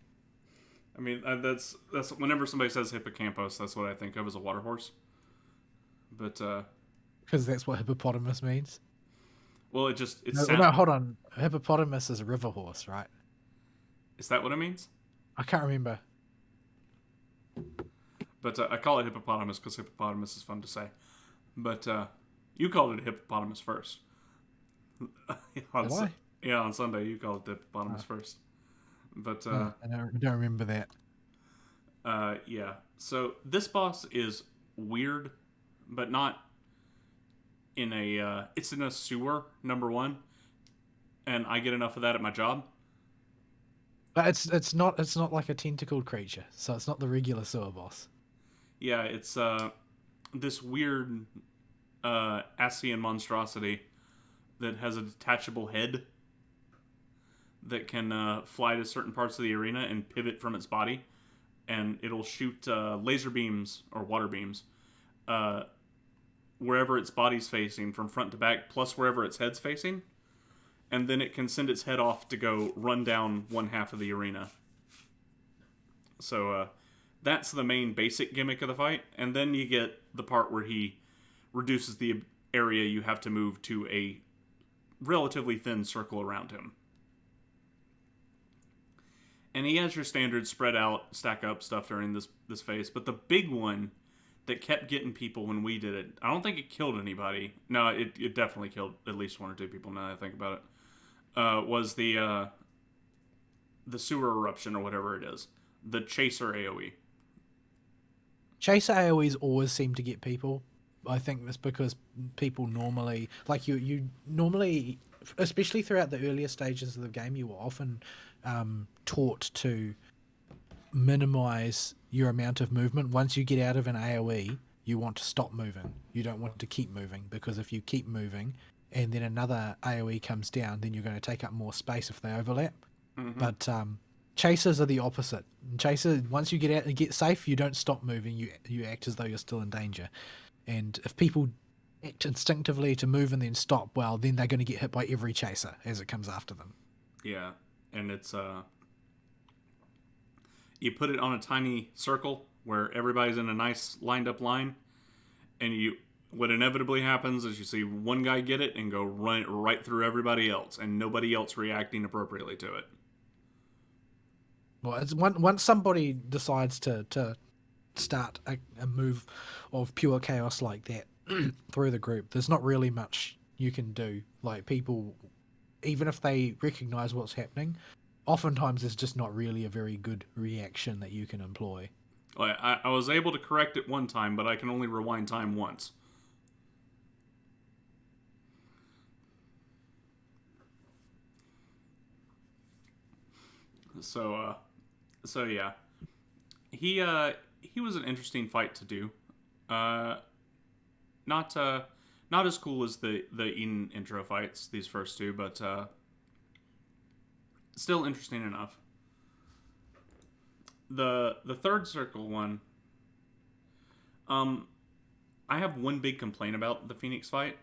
I mean, that's whenever somebody says hippocampus, that's what I think of as a water horse. But because that's what hippopotamus means. Well, it's no, hold on. Hippopotamus is a river horse, right? Is that what it means? I can't remember. But I call it hippopotamus because hippopotamus is fun to say. But you called it a hippopotamus first. Why? Yeah, on Sunday you called it the hippopotamus first. But I don't remember that. Yeah. So this boss is weird, but not in a. It's in a sewer, number one, and I get enough of that at my job. But it's not like a tentacled creature, so it's not the regular sewer boss. Yeah, it's this weird Asian monstrosity that has a detachable head that can fly to certain parts of the arena and pivot from its body, and it'll shoot laser beams or water beams wherever its body's facing from front to back, plus wherever its head's facing, and then it can send its head off to go run down one half of the arena. So that's the main basic gimmick of the fight, and then you get the part where he reduces the area you have to move to a relatively thin circle around him. And he has your standard spread out, stack up stuff during this phase. But the big one that kept getting people when we did it, I don't think it killed anybody. No, it definitely killed at least 1 or 2 people now that I think about it. Was the sewer eruption or whatever it is. The Chaser AoE. Chaser AoEs always seem to get people. I think that's because people normally, like you normally, especially throughout the earlier stages of the game, you were often taught to minimize your amount of movement. Once you get out of an AoE, you want to stop moving. You don't want to keep moving, because if you keep moving and then another AoE comes down, then you're going to take up more space if they overlap. Mm-hmm. But chasers are the opposite. Chaser, once you get out and get safe, you don't stop moving. You act as though you're still in danger. And if people act instinctively to move and then stop, well, then they're going to get hit by every chaser as it comes after them. Yeah, and it's you put it on a tiny circle where everybody's in a nice lined up line, and what inevitably happens is you see one guy get it and go run right through everybody else, and nobody else reacting appropriately to it. Well, it's once somebody decides to start a move of pure chaos like that through the group, there's not really much you can do. Like, people, even if they recognize what's happening, oftentimes there's just not really a very good reaction that you can employ. I was able to correct it one time, but I can only rewind time once. So yeah, he was an interesting fight to do. Not as cool as the Eden intro fights, these first 2, but still interesting enough. The third circle one, I have one big complaint about the Phoenix fight,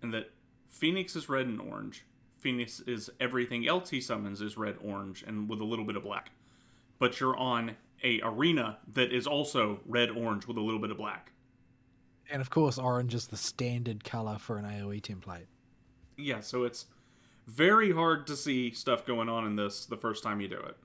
and that Phoenix is red and orange. Phoenix is everything else he summons is red, orange, and with a little bit of black. But you're on a arena that is also red, orange, with a little bit of black. And of course, orange is the standard color for an AoE template. Yeah, so it's very hard to see stuff going on in this the first time you do it.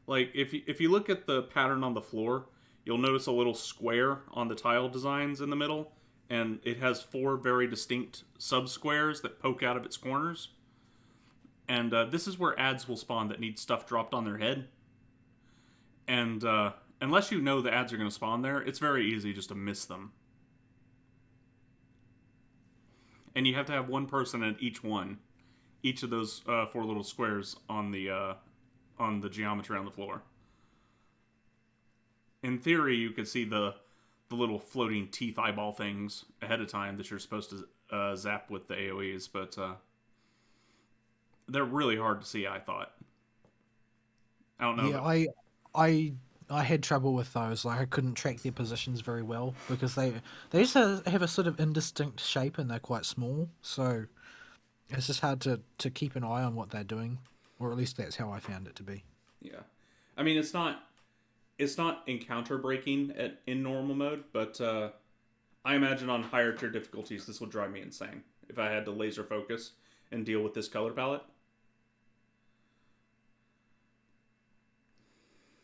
Like, if you look at the pattern on the floor, you'll notice a little square on the tile designs in the middle, and it has 4 very distinct sub-squares that poke out of its corners. And this is where ads will spawn that need stuff dropped on their head. And unless you know the ads are going to spawn there, it's very easy just to miss them. And you have to have one person at each of those 4 little squares on the geometry on the floor. In theory, you could see the little floating teeth eyeball things ahead of time that you're supposed to zap with the AoEs, but they're really hard to see, I thought. I don't know. Yeah, I had trouble with those. Like, I couldn't track their positions very well because they just have a sort of indistinct shape and they're quite small. So it's just hard to keep an eye on what they're doing, or at least that's how I found it to be. Yeah, I mean, it's not encounter breaking in normal mode, but I imagine on higher tier difficulties this would drive me insane if I had to laser focus and deal with this color palette.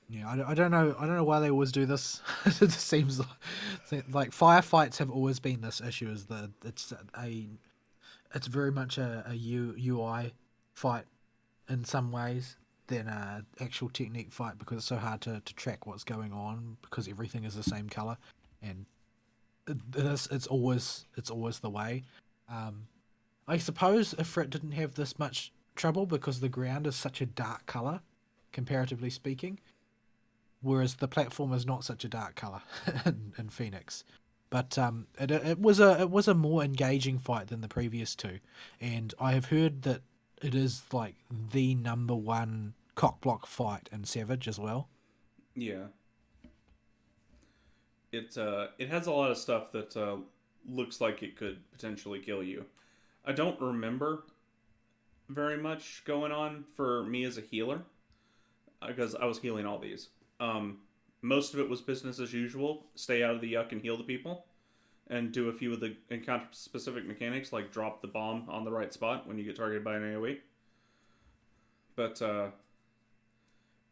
Yeah, I don't know why they always do this. It seems like firefights have always been this issue. Is that it's very much a UI fight in some ways than a actual technique fight, because it's so hard to track what's going on because everything is the same color, and it's always the way. I suppose if it didn't have this much trouble because the ground is such a dark color, comparatively speaking, whereas the platform is not such a dark color in Phoenix. But it was a more engaging fight than the previous 2, and I have heard that it is like the number 1 cockblock fight in Savage as well. Yeah. It has a lot of stuff that looks like it could potentially kill you. I don't remember very much going on for me as a healer, because I was healing all these. Most of it was business as usual. Stay out of the yuck and heal the people. and do a few of the encounter specific mechanics, like drop the bomb on the right spot when you get targeted by an AoE. But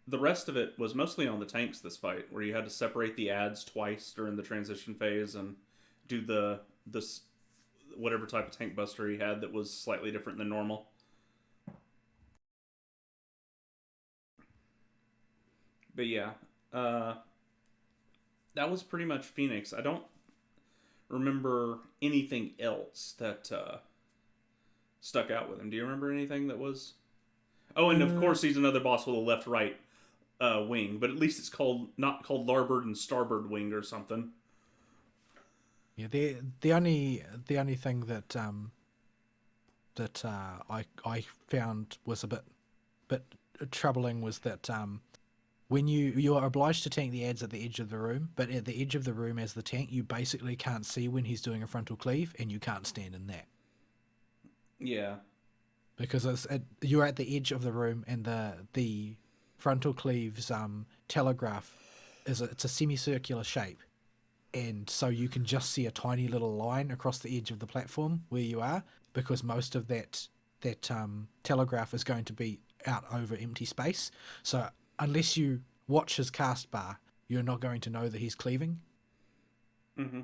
the rest of it was mostly on the tanks this fight, where you had to separate the ads twice during the transition phase and do the whatever type of tank buster he had that was slightly different than normal. But yeah, that was pretty much Phoenix. I don't remember anything else that stuck out with him. Do you remember anything that was? Oh, and of course he's another boss with a left-right wing, but at least it's not called larboard and starboard wing or something. Yeah, the only thing that I found was a bit troubling was that when you are obliged to tank the ads at the edge of the room, but at the edge of the room as the tank, you basically can't see when he's doing a frontal cleave, and you can't stand in that. Yeah. Because you're at the edge of the room, and the frontal cleave's telegraph it's a semicircular shape, and so you can just see a tiny little line across the edge of the platform where you are, because most of that telegraph is going to be out over empty space. So unless you watch his cast bar, you're not going to know that he's cleaving. Mm-hmm.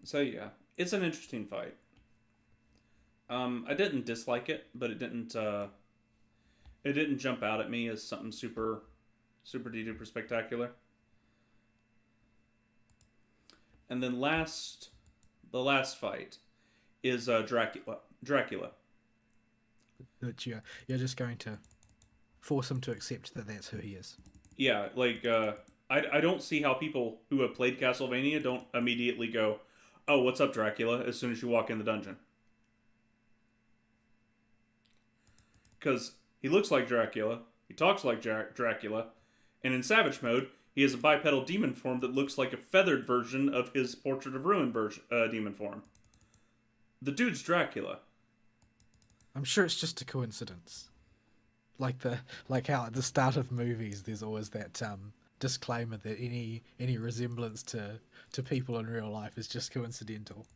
So yeah, it's an interesting fight. I didn't dislike it, but it didn't jump out at me as something super duper spectacular. And then the last fight is Dracula. That you're just going to force him to accept that that's who he is. Yeah, like I don't see how people who have played Castlevania don't immediately go, "Oh, what's up, Dracula?" as soon as you walk in the dungeon. Because he looks like Dracula, he talks like Dracula, and in Savage Mode, he has a bipedal demon form that looks like a feathered version of his Portrait of Ruin demon form. The dude's Dracula. I'm sure it's just a coincidence. Like how at the start of movies, there's always that disclaimer that any resemblance to people in real life is just coincidental.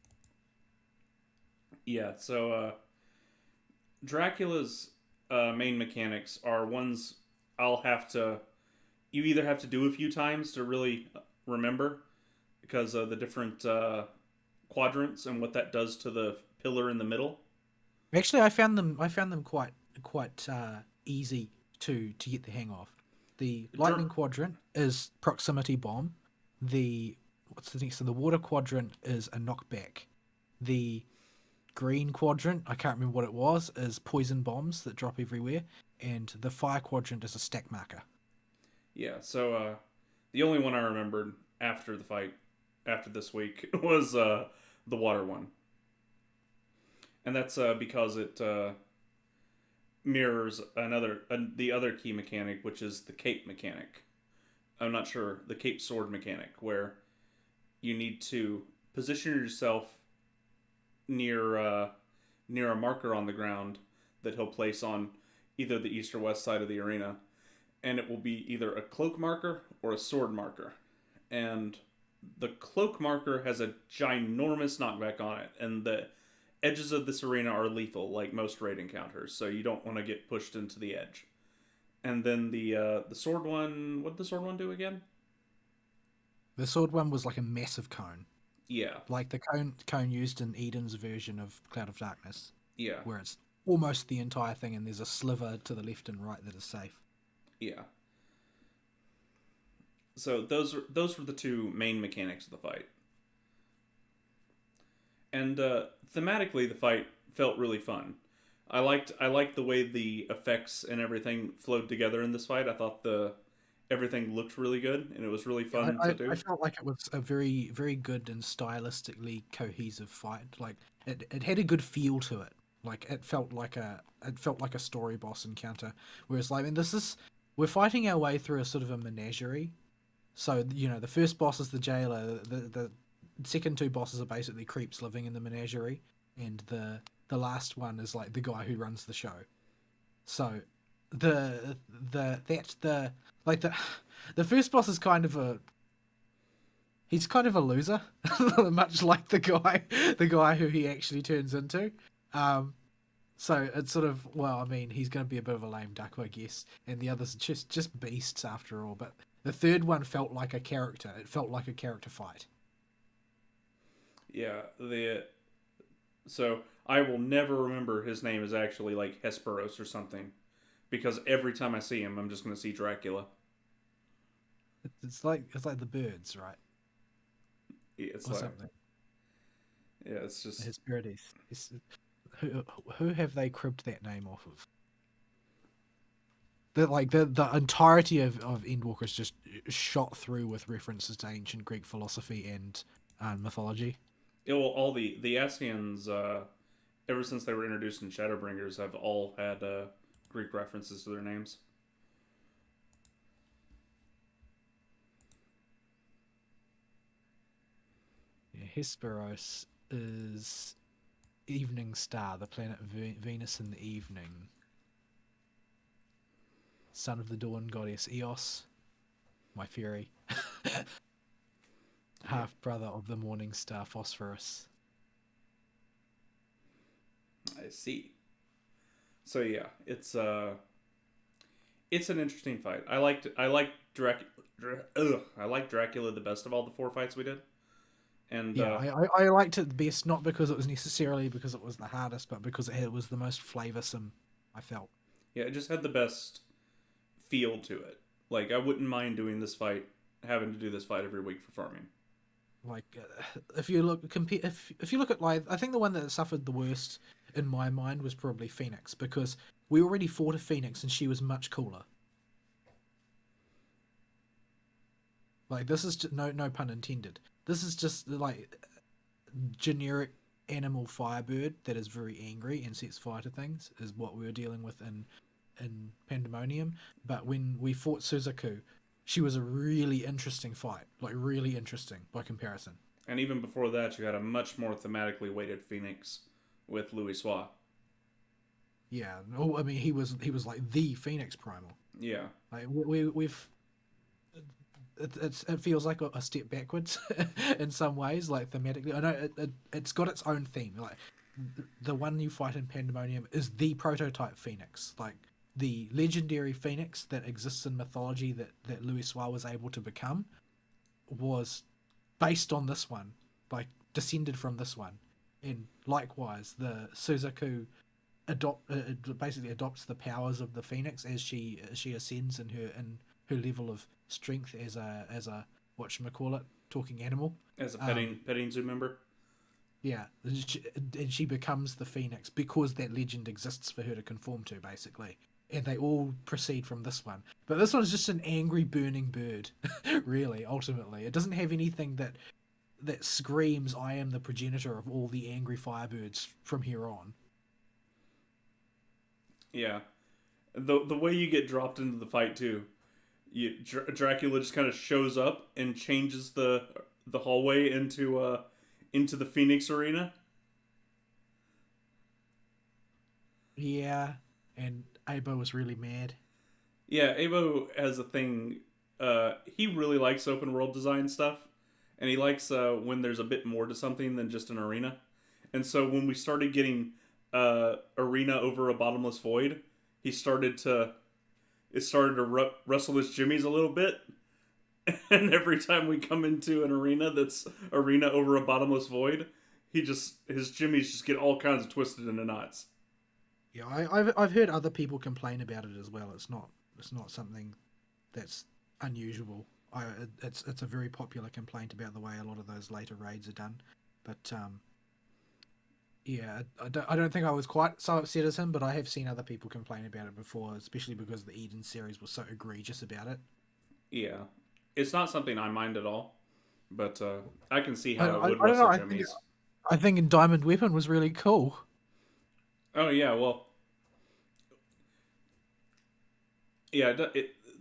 Yeah, so Dracula's main mechanics are ones you either have to do a few times to really remember, because of the different quadrants and what that does to the pillar in the middle. Actually, I found them quite easy to get the hang of. The lightning quadrant is proximity bomb. What's the next one? The water quadrant is a knockback. The green quadrant, I can't remember what it was, is poison bombs that drop everywhere, and the fire quadrant is a stack marker. Yeah, so the only one I remembered after the fight, after this week, was the water one. And that's because it mirrors the other key mechanic, which is the cape mechanic. I'm not sure, the cape sword mechanic, where you need to position yourself near a marker on the ground that he'll place on either the east or west side of the arena, and it will be either a cloak marker or a sword marker. And the cloak marker has a ginormous knockback on it, and the edges of this arena are lethal, like most raid encounters, so you don't want to get pushed into the edge. And then the sword one, what did the sword one do again? The sword one was like a massive cone. Yeah. Like the cone used in Eden's version of Cloud of Darkness. Yeah. Where it's almost the entire thing, and there's a sliver to the left and right that is safe. Yeah. So those were the two main mechanics of the fight. And thematically, the fight felt really fun. I liked the way the effects and everything flowed together in this fight. I thought everything looked really good, and it was really fun to do. I felt like it was a very, very good and stylistically cohesive fight. Like it had a good feel to it. Like it felt like a story boss encounter. Whereas like, we're fighting our way through a sort of a menagerie. So the first boss is the jailer. The second two bosses are basically creeps living in the menagerie, and the last one is like the guy who runs the show. So the first boss is kind of he's kind of a loser, much like the guy who he actually turns into. So it's sort of, well, I mean, he's going to be a bit of a lame duck, I guess, and the others are just beasts after all. But the third one felt like a character. It felt like a character fight. Yeah, so I will never remember his name is actually like Hesperos or something, because every time I see him, I'm just going to see Dracula. It's like the birds, right? Yeah, it's Or like something. yeah, it's just Hesperides. Who have they cribbed that name off of? The entirety of Endwalker is just shot through with references to ancient Greek philosophy and mythology. yeah, well, all the Ascians, ever since they were introduced in Shadowbringers, have all had Greek references to their names. Yeah, Hesperos is evening star, the planet Venus in the evening. Son of the dawn goddess Eos, my fury. Half brother of the morning star Phosphorus. I see. So yeah, it's an interesting fight. I like Dracula the best of all the 4 fights we did. And yeah, I liked it the best, not because it was necessarily because it was the hardest, but because it was the most flavoursome, I felt. yeah, it just had the best feel to it. Like, I wouldn't mind doing this fight, having to do this fight every week for farming. Like, if you look if you look at, like, I think the one that suffered the worst in my mind was probably Phoenix, because we already fought a Phoenix and she was much cooler. Like, this is just, no pun intended. This is just like generic animal firebird that is very angry and sets fire to things, is what we were dealing with in Pandemonium. But when we fought Suzaku, she was a really interesting fight, like really interesting by comparison. And even before that, you had a much more thematically weighted Phoenix with Louis Sois. Yeah, no, I mean, he was like the Phoenix Primal. Yeah, Like we've it feels like a step backwards in some ways, like thematically. I know it's got its own theme. Like the one you fight in Pandemonium is the prototype Phoenix, like the legendary Phoenix that exists in mythology that Louis Soir was able to become was based on this one, like descended from this one. And likewise, the Suzaku basically adopts the powers of the Phoenix as she ascends in her level of strength as a whatchamacallit, talking animal. as a petting zoo member. Yeah, and she becomes the Phoenix because that legend exists for her to conform to, basically. And they all proceed from this one. But this one's just an angry, burning bird, really, ultimately. It doesn't have anything that screams, I am the progenitor of all the angry firebirds from here on. Yeah, the way you get dropped into the fight too, Dracula just kind of shows up and changes the hallway into the Phoenix arena. Yeah, and Abo was really mad. Yeah, Abo has a thing. He really likes open world design stuff, and he likes when there's a bit more to something than just an arena. And so when we started getting arena over a bottomless void, it started to rustle his jimmies a little bit. And every time we come into an arena that's arena over a bottomless void, his jimmies just get all kinds of twisted into knots. Yeah, I've heard other people complain about it as well. It's not something that's unusual. It's a very popular complaint about the way a lot of those later raids are done. But yeah, I don't think I was quite so upset as him, but I have seen other people complain about it before, especially because the Eden series was so egregious about it. Yeah, it's not something I mind at all, but I can see how it would I don't know. rustle jimmies. I think in Diamond Weapon was really cool. Oh yeah, well, yeah.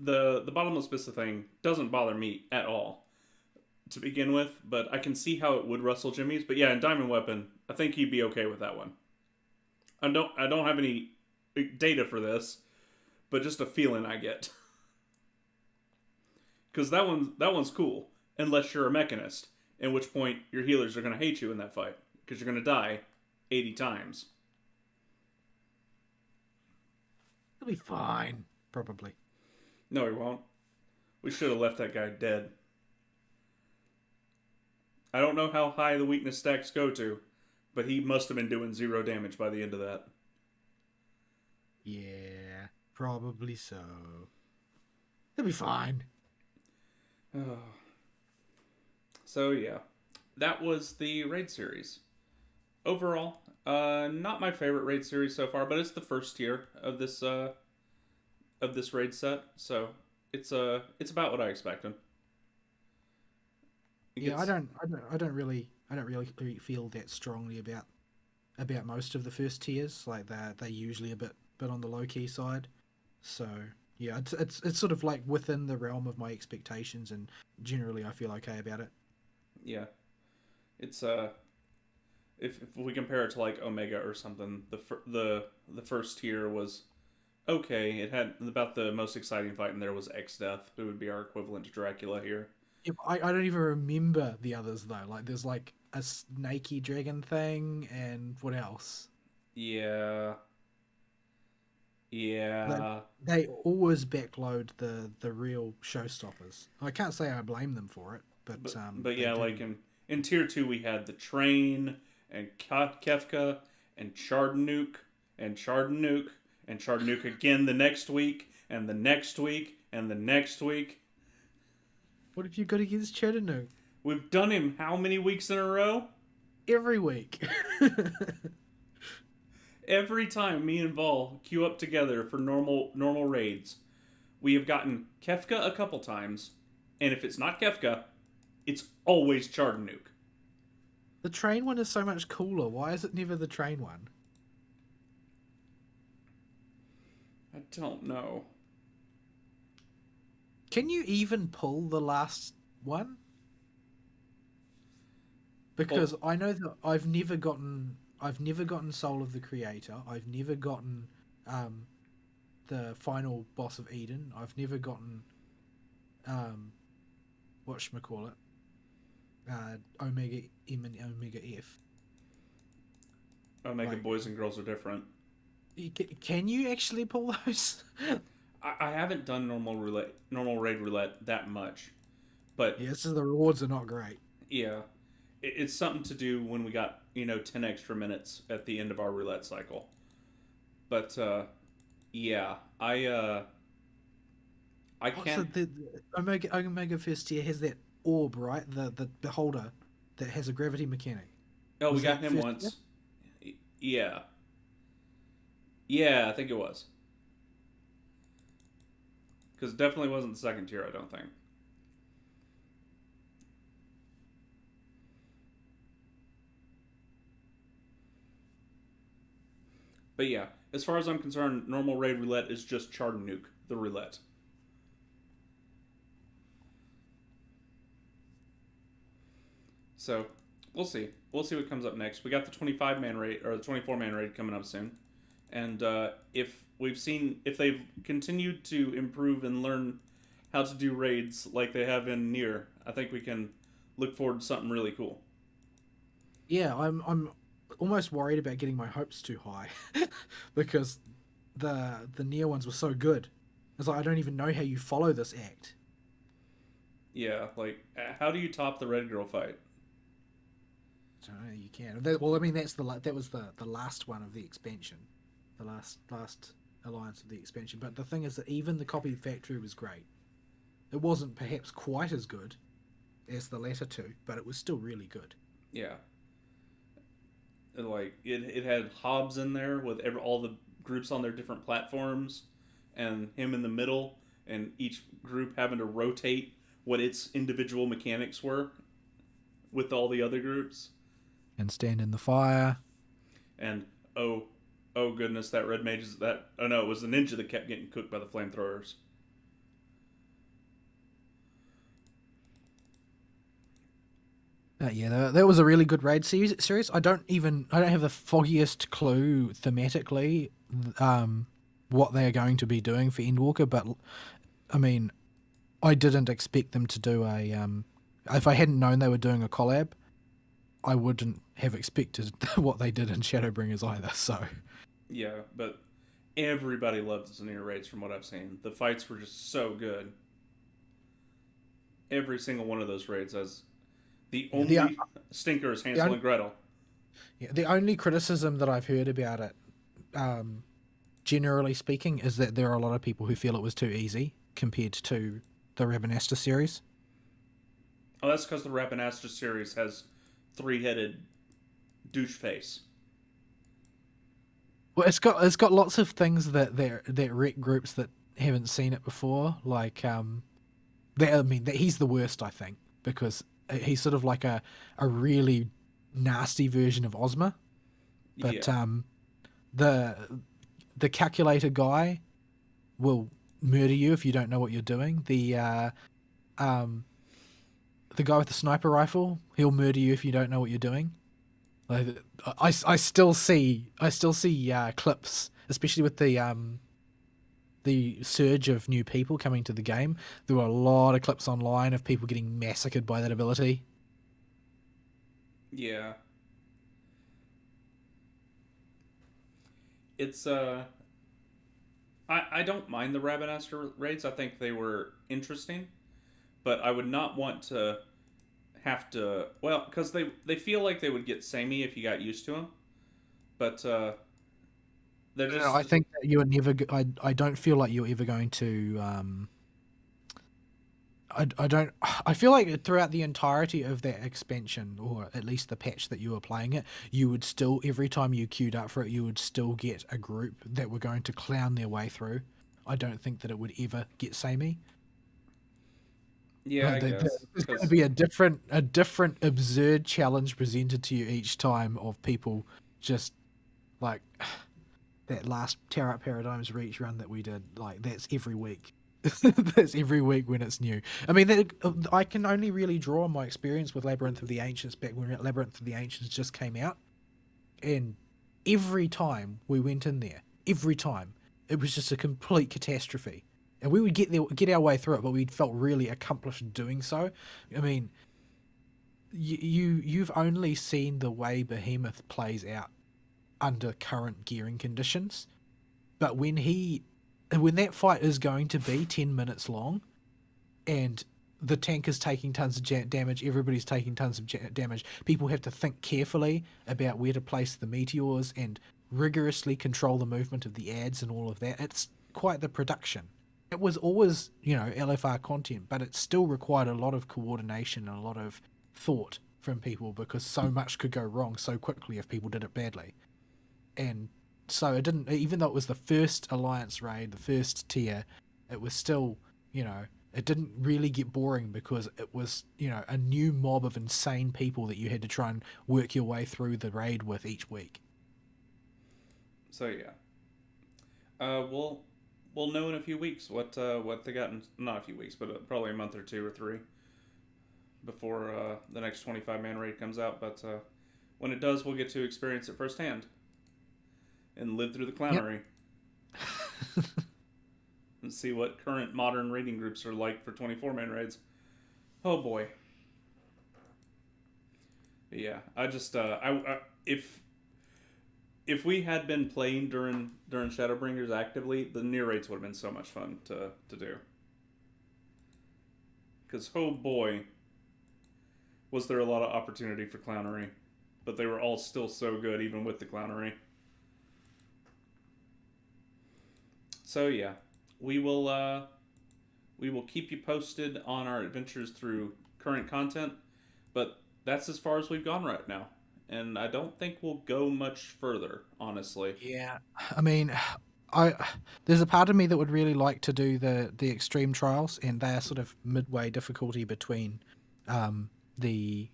The bottomless vista thing doesn't bother me at all to begin with, but I can see how it would rustle jimmies. But yeah, in Diamond Weapon, I think he'd be okay with that one. I don't have any data for this, but just a feeling I get, because that one's cool. unless you're a mechanist, in which point your healers are going to hate you in that fight because you're going to die 80 times. It'll be fine, probably. No, he won't. We should have left that guy dead. I don't know how high the weakness stacks go to, but he must have been doing 0 damage by the end of that. Yeah, probably so. It'll be fine. So yeah, that was the raid series. Overall, not my favorite raid series so far, but it's the first tier of this raid set, so it's about what I expected. I don't really feel that strongly about most of the first tiers. Like they're usually a bit on the low key side. So yeah, it's sort of like within the realm of my expectations, and generally I feel okay about it. Yeah, it's if we compare it to like Omega or something, the first tier was okay. It had about the most exciting fight in there was X-Death, who would be our equivalent to Dracula here. Yeah, I don't even remember the others though. Like there's like a snaky dragon thing, and what else? Yeah. They always backload the real showstoppers. I can't say I blame them for it, but yeah, like in tier 2 we had the Train and Kefka and Chardonnuk and Chardonnuk and Chardonnuk again the next week and the next week and the next week. What have you got against Chardonnuk? We've done him how many weeks in a row? Every week. Every time me and Vol queue up together for normal raids, we have gotten Kefka a couple times, and if it's not Kefka, it's always Chardonnuk. The Train one is so much cooler. Why is it never the Train one? I don't know. Can you even pull the last one? Because I know that I've never gotten Soul of the Creator. I've never gotten the final boss of Eden. I've never gotten whatchamacallit, Omega M and Omega F. Omega boys and girls are different. Can you actually pull those? I haven't done normal raid roulette that much, but yeah, so the rewards are not great. Yeah, it's something to do when we got 10 extra minutes at the end of our roulette cycle. But yeah, I can't. So the Omega first tier has that orb, right? The beholder that has a gravity mechanic. Oh, we got him once. Yeah. Yeah, I think it was. Because it definitely wasn't the second tier, I don't think. But yeah, as far as I'm concerned, normal raid roulette is just Chardonnuk, the roulette. So, we'll see. We'll see what comes up next. We got the 25-man raid, or the 24-man raid coming up soon. And if they've continued to improve and learn how to do raids like they have in Nier, I think we can look forward to something really cool. Yeah, I'm almost worried about getting my hopes too high because the Nier ones were so good. It's like I don't even know how you follow this act. Yeah, like how do you top the Red Girl fight? I don't know, you can. Well, I mean that was the last one of the expansion. The last alliance of the expansion. But the thing is that even the copy factory was great. It wasn't perhaps quite as good as the latter two, but it was still really good. Yeah. Like it had Hobbs in there with all the groups on their different platforms, and him in the middle, and each group having to rotate what its individual mechanics were with all the other groups. And stand in the fire. And oh goodness, that red mage it was the ninja that kept getting cooked by the flamethrowers. Yeah, that was a really good raid series. I don't have the foggiest clue thematically what they are going to be doing for Endwalker, but I mean, I didn't expect them to do a if I hadn't known they were doing a collab, I wouldn't have expected what they did in Shadowbringers either. So Yeah, but everybody loved the Zanir raids from what I've seen. The fights were just so good. Every single one of those raids has the only stinker is Hansel and Gretel. Yeah, the only criticism that I've heard about it, generally speaking, is that there are a lot of people who feel it was too easy compared to the Rabanastre series. Oh, that's because the Rabanastre series has 3-headed douche face. Well, it's got lots of things that rec groups that haven't seen it before, like that he's the worst, I think, because he's sort of like a really nasty version of Ozma, but Yeah. The calculator guy will murder you if you don't know what you're doing. The guy with the sniper rifle, he'll murder you if you don't know what you're doing. Like, I still see clips, especially with the surge of new people coming to the game. There were a lot of clips online of people getting massacred by that ability. Yeah. It's I don't mind the Rabanastre raids. I think they were interesting, but I would not want to have to, well, because they feel like they would get samey if you got used to them, but they're just. No, I think that you are never. I don't feel like you're ever going to. I don't. I feel like throughout the entirety of that expansion, or at least the patch that you were playing it, you would still, every time you queued up for it, you would still get a group that were going to clown their way through. I don't think that it would ever get samey. Yeah, I guess. There's going to be a different absurd challenge presented to you each time of people just like that last Tear Up Paradigms Reach run that we did. Like, that's every week. That's every week when it's new. I mean, I can only really draw on my experience with Labyrinth of the Ancients back when Labyrinth of the Ancients just came out, and every time we went in there, every time it was just a complete catastrophe, and we would get our way through it, but we felt really accomplished doing so. I mean, you've only seen the way Behemoth plays out under current gearing conditions, but when that fight is going to be 10 minutes long, and the tank is taking tons of damage, everybody's taking tons of damage, people have to think carefully about where to place the meteors and rigorously control the movement of the ads and all of that. It's quite the production. It was always, LFR content, but it still required a lot of coordination and a lot of thought from people, because so much could go wrong so quickly if people did it badly. And so it didn't, even though it was the first Alliance raid, the first tier, it was still, it didn't really get boring, because it was, a new mob of insane people that you had to try and work your way through the raid with each week. So yeah, we'll know in a few weeks what they got in, not a few weeks, but probably a month or 2 or 3 before the next 25-man raid comes out. But when it does, we'll get to experience it firsthand and live through the clownery. Yep. And see what current modern raiding groups are like for 24-man raids. Oh boy. But yeah, I just if we had been playing during Shadowbringers actively, the near raids would have been so much fun to do. Because oh boy, was there a lot of opportunity for clownery, but they were all still so good even with the clownery. So yeah, we will keep you posted on our adventures through current content, but that's as far as we've gone right now, and I don't think we'll go much further, honestly. Yeah, I mean, there's a part of me that would really like to do the extreme trials, and they are sort of midway difficulty between the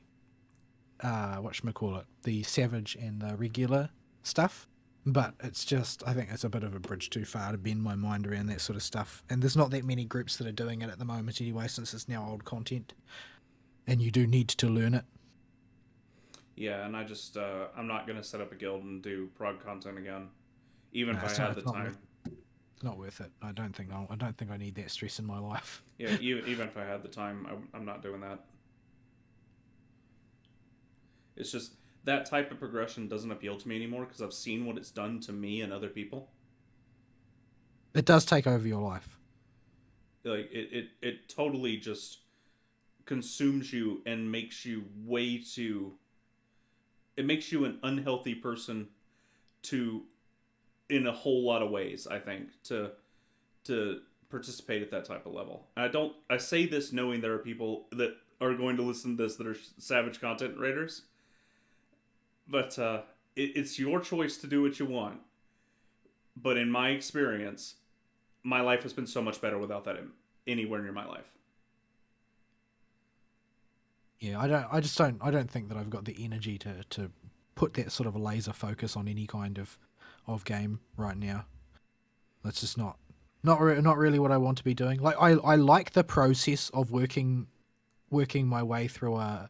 the savage and the regular stuff. But it's just, I think it's a bit of a bridge too far to bend my mind around that sort of stuff. And there's not that many groups that are doing it at the moment anyway, since it's now old content. And you do need to learn it. Yeah, and I just, I'm not going to set up a guild and do prog content again. Even if I had the time. It's not worth it. I don't think I need that stress in my life. Yeah, even if I had the time, I'm not doing that. It's just that type of progression doesn't appeal to me anymore because I've seen what it's done to me and other people. It does take over your life. Like it totally just consumes you and makes you way too. It makes you an unhealthy person to, in a whole lot of ways. I think to participate at that type of level. I say this knowing there are people that are going to listen to this that are savage content raiders, but it's your choice to do what you want. But in my experience, my life has been so much better without that anywhere near my life. Yeah, I don't think that I've got the energy to put that sort of a laser focus on any kind of game right now. That's just not really what I want to be doing. Like I like the process of working my way through a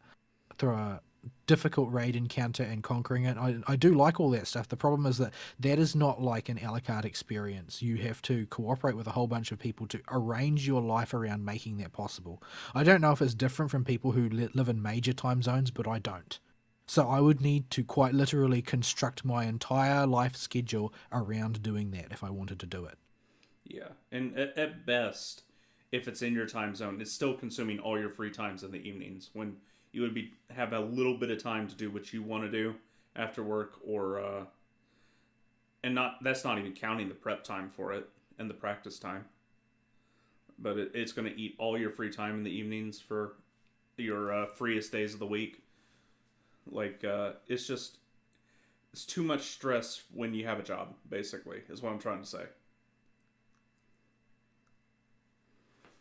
difficult raid encounter and conquering it. I do like all that stuff. The problem is that is not like an a la carte experience. You have to cooperate with a whole bunch of people to arrange your life around making that possible. I don't know if it's different from people who live in major time zones, but I don't. So I would need to quite literally construct my entire life schedule around doing that if I wanted to do it. Yeah, and at best, if it's in your time zone, it's still consuming all your free times in the evenings when you would have a little bit of time to do what you want to do after work, or and that's not even counting the prep time for it and the practice time. But it's going to eat all your free time in the evenings for your freest days of the week. Like it's too much stress when you have a job. Basically, is what I'm trying to say.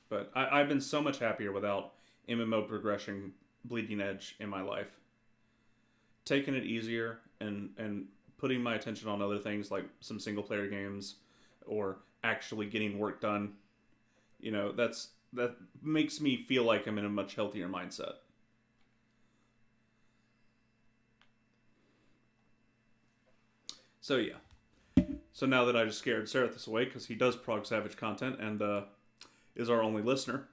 But I've been so much happier without MMO progression bleeding edge in my life. Taking it easier and putting my attention on other things like some single player games or actually getting work done. You know, that makes me feel like I'm in a much healthier mindset. So yeah. So now that I just scared Serathis away because he does prog savage content and is our only listener.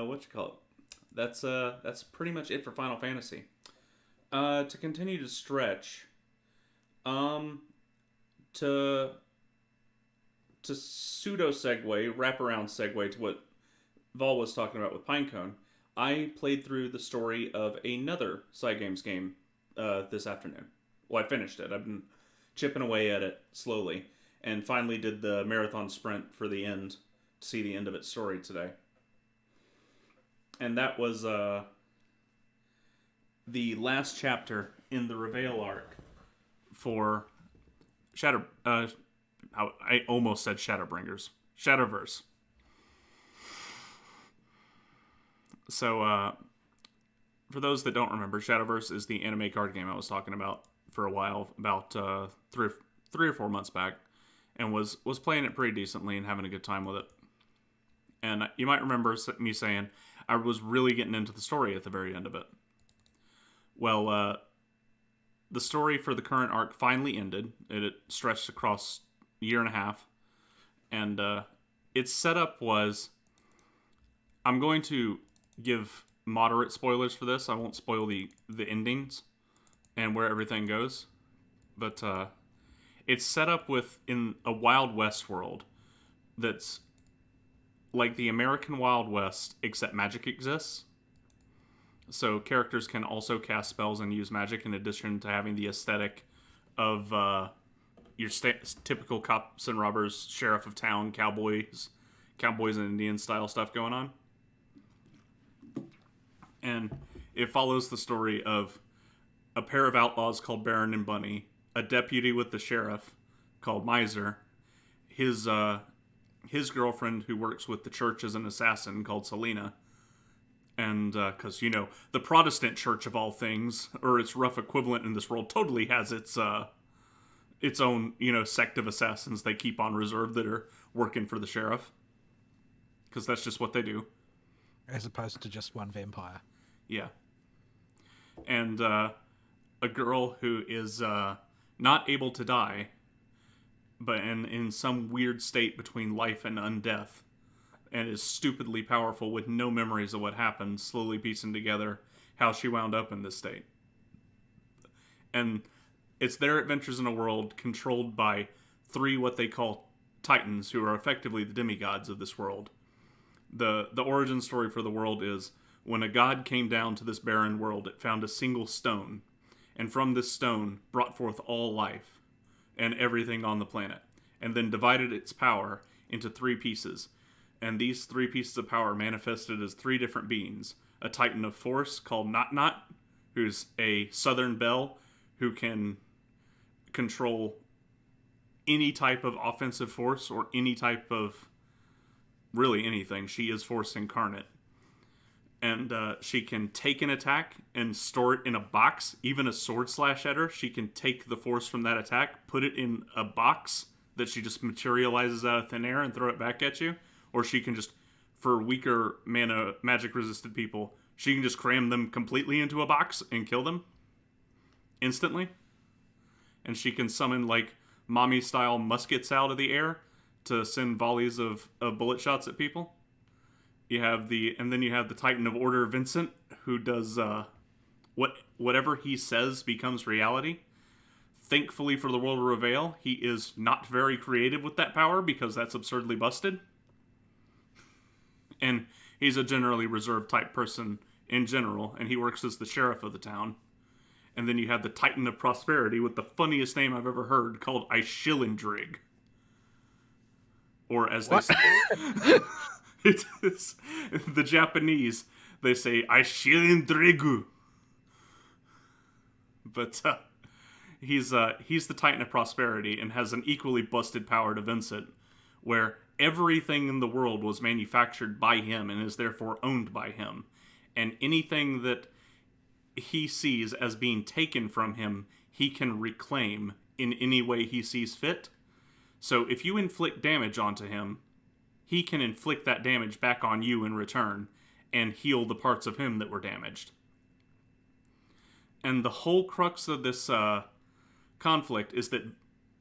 What you call it? That's pretty much it for Final Fantasy. To continue to stretch, to pseudo segue, wraparound segue to what Vol was talking about with Pinecone, I played through the story of another Cygames game this afternoon. Well, I finished it. I've been chipping away at it slowly, and finally did the marathon sprint for the end to see the end of its story today. And that was the last chapter in the Reveal arc for Shadow. I almost said Shadowbringers. Shadowverse. So, for those that don't remember, Shadowverse is the anime card game I was talking about for a while, about 3 or 4 months back, and was playing it pretty decently and having a good time with it. And you might remember me saying I was really getting into the story at the very end of it. Well, the story for the current arc finally ended. It stretched across a year and a half, and its setup was, I'm going to give moderate spoilers for this. I won't spoil the endings and where everything goes, but it's set up in a Wild West world that's like the American Wild West, except magic exists. So characters can also cast spells and use magic in addition to having the aesthetic of your typical cops and robbers, sheriff of town, cowboys and Indian style stuff going on. And it follows the story of a pair of outlaws called Baron and Bunny, a deputy with the sheriff called Miser, his girlfriend who works with the church as an assassin called Selena, and because the Protestant church of all things, or its rough equivalent in this world, totally has its own sect of assassins they keep on reserve that are working for the sheriff, because that's just what they do, as opposed to just one vampire. Yeah. And a girl who is not able to die, but in some weird state between life and undeath, and is stupidly powerful with no memories of what happened, slowly piecing together how she wound up in this state. And it's their adventures in a world controlled by 3 what they call Titans, who are effectively the demigods of this world. The origin story for the world is, when a god came down to this barren world, it found a single stone, and from this stone brought forth all life and everything on the planet, and then divided its power into 3 pieces. And these 3 pieces of power manifested as 3 different beings. A Titan of Force called Not Not, who's a Southern Belle who can control any type of offensive force or any type of really anything. She is Force incarnate. And she can take an attack and store it in a box. Even a sword slash at her, she can take the force from that attack, put it in a box that she just materializes out of thin air and throw it back at you. Or she can just, for weaker mana magic resistant people, she can just cram them completely into a box and kill them instantly. And she can summon like mommy style muskets out of the air to send volleys of bullet shots at people. And then you have the Titan of Order, Vincent, who does whatever he says becomes reality. Thankfully for the world of Reveal, he is not very creative with that power because that's absurdly busted. And he's a generally reserved type person in general, and he works as the sheriff of the town. And then you have the Titan of Prosperity with the funniest name I've ever heard, called Ishilindrig. Or as they say, it is the Japanese, they say Ishilindrigu. But he's the Titan of Prosperity and has an equally busted power to Vincent, where everything in the world was manufactured by him and is therefore owned by him. And anything that he sees as being taken from him, he can reclaim in any way he sees fit. So if you inflict damage onto him, he can inflict that damage back on you in return and heal the parts of him that were damaged. And the whole crux of this conflict is that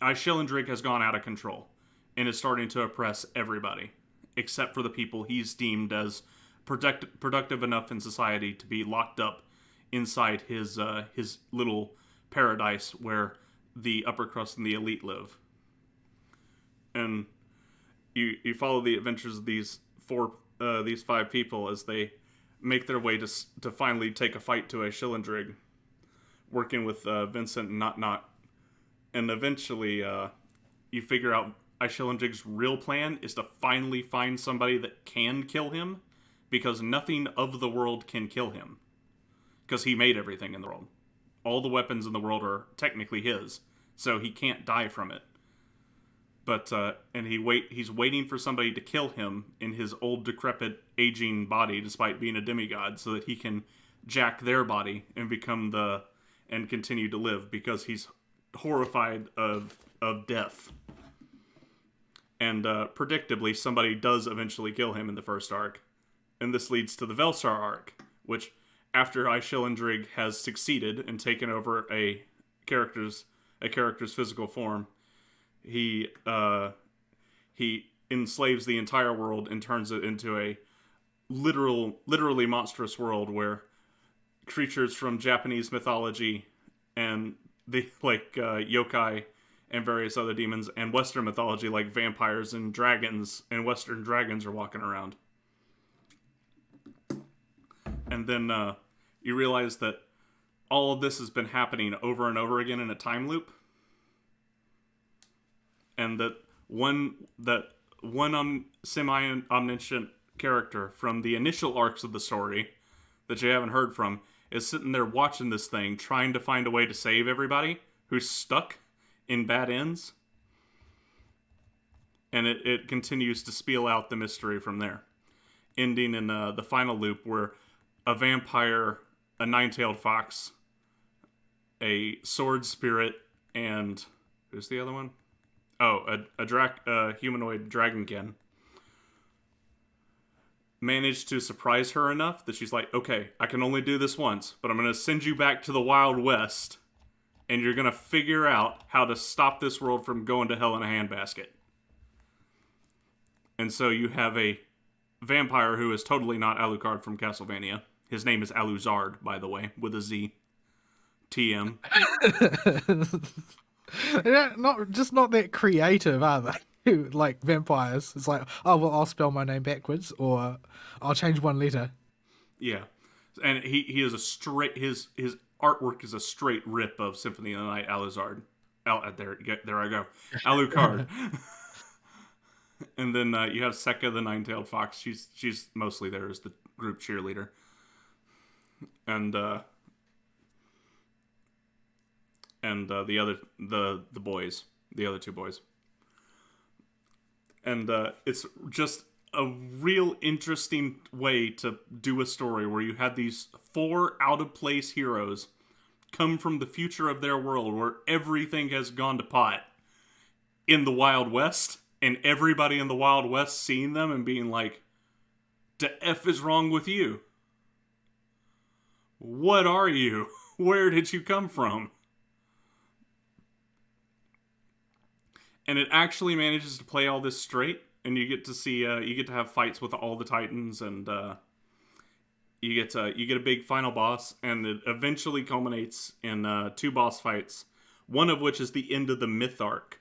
Ishilindrig has gone out of control and is starting to oppress everybody, except for the people he's deemed as productive enough in society to be locked up inside his little paradise where the upper crust and the elite live. And you follow the adventures of these 5 people as they make their way to finally take a fight to Ishilindrig, working with Vincent and Not. And eventually you figure out Ishilindrig's real plan is to finally find somebody that can kill him, because nothing of the world can kill him. Because he made everything in the world. All the weapons in the world are technically his, so he can't die from it. But and he's waiting for somebody to kill him in his old, decrepit, aging body, despite being a demigod, so that he can jack their body and and continue to live, because he's horrified of death. And predictably, somebody does eventually kill him in the first arc. And this leads to the Velstar arc, which, after Ishilindrig has succeeded and taken over a character's physical form, he enslaves the entire world and turns it into a literally monstrous world where creatures from Japanese mythology and yokai and various other demons, and Western mythology like vampires and dragons and Western dragons are walking around. And then you realize that all of this has been happening over and over again in a time loop. And that one semi-omniscient character from the initial arcs of the story that you haven't heard from is sitting there watching this thing, trying to find a way to save everybody who's stuck in bad ends. And it continues to spiel out the mystery from there, ending in the final loop where a vampire, a nine-tailed fox, a sword spirit, and who's the other one? Oh, a humanoid dragonkin managed to surprise her enough that she's like, okay, I can only do this once, but I'm going to send you back to the Wild West, and you're going to figure out how to stop this world from going to hell in a handbasket. And so you have a vampire who is totally not Alucard from Castlevania. His name is Aluzard, by the way, with a Z. TM. They're not that creative, are they? Like vampires. It's like, oh well, I'll spell my name backwards, or I'll change one letter. Yeah, and he is a straight his artwork is a straight rip of Symphony of the Night Alucard. There I go, Alucard. And then you have Sekka the Nine-Tailed Fox. She's mostly there as the group cheerleader, and the boys, the other two boys, and it's just a real interesting way to do a story where you had these 4 out-of-place heroes come from the future of their world where everything has gone to pot in the Wild West, and everybody in the Wild West seeing them and being like, "The F is wrong with you? What are you? Where did you come from?" And it actually manages to play all this straight. And you get to see, you get to have fights with all the Titans, and you get a big final boss, and it eventually culminates in 2 boss fights. One of which is the end of the myth arc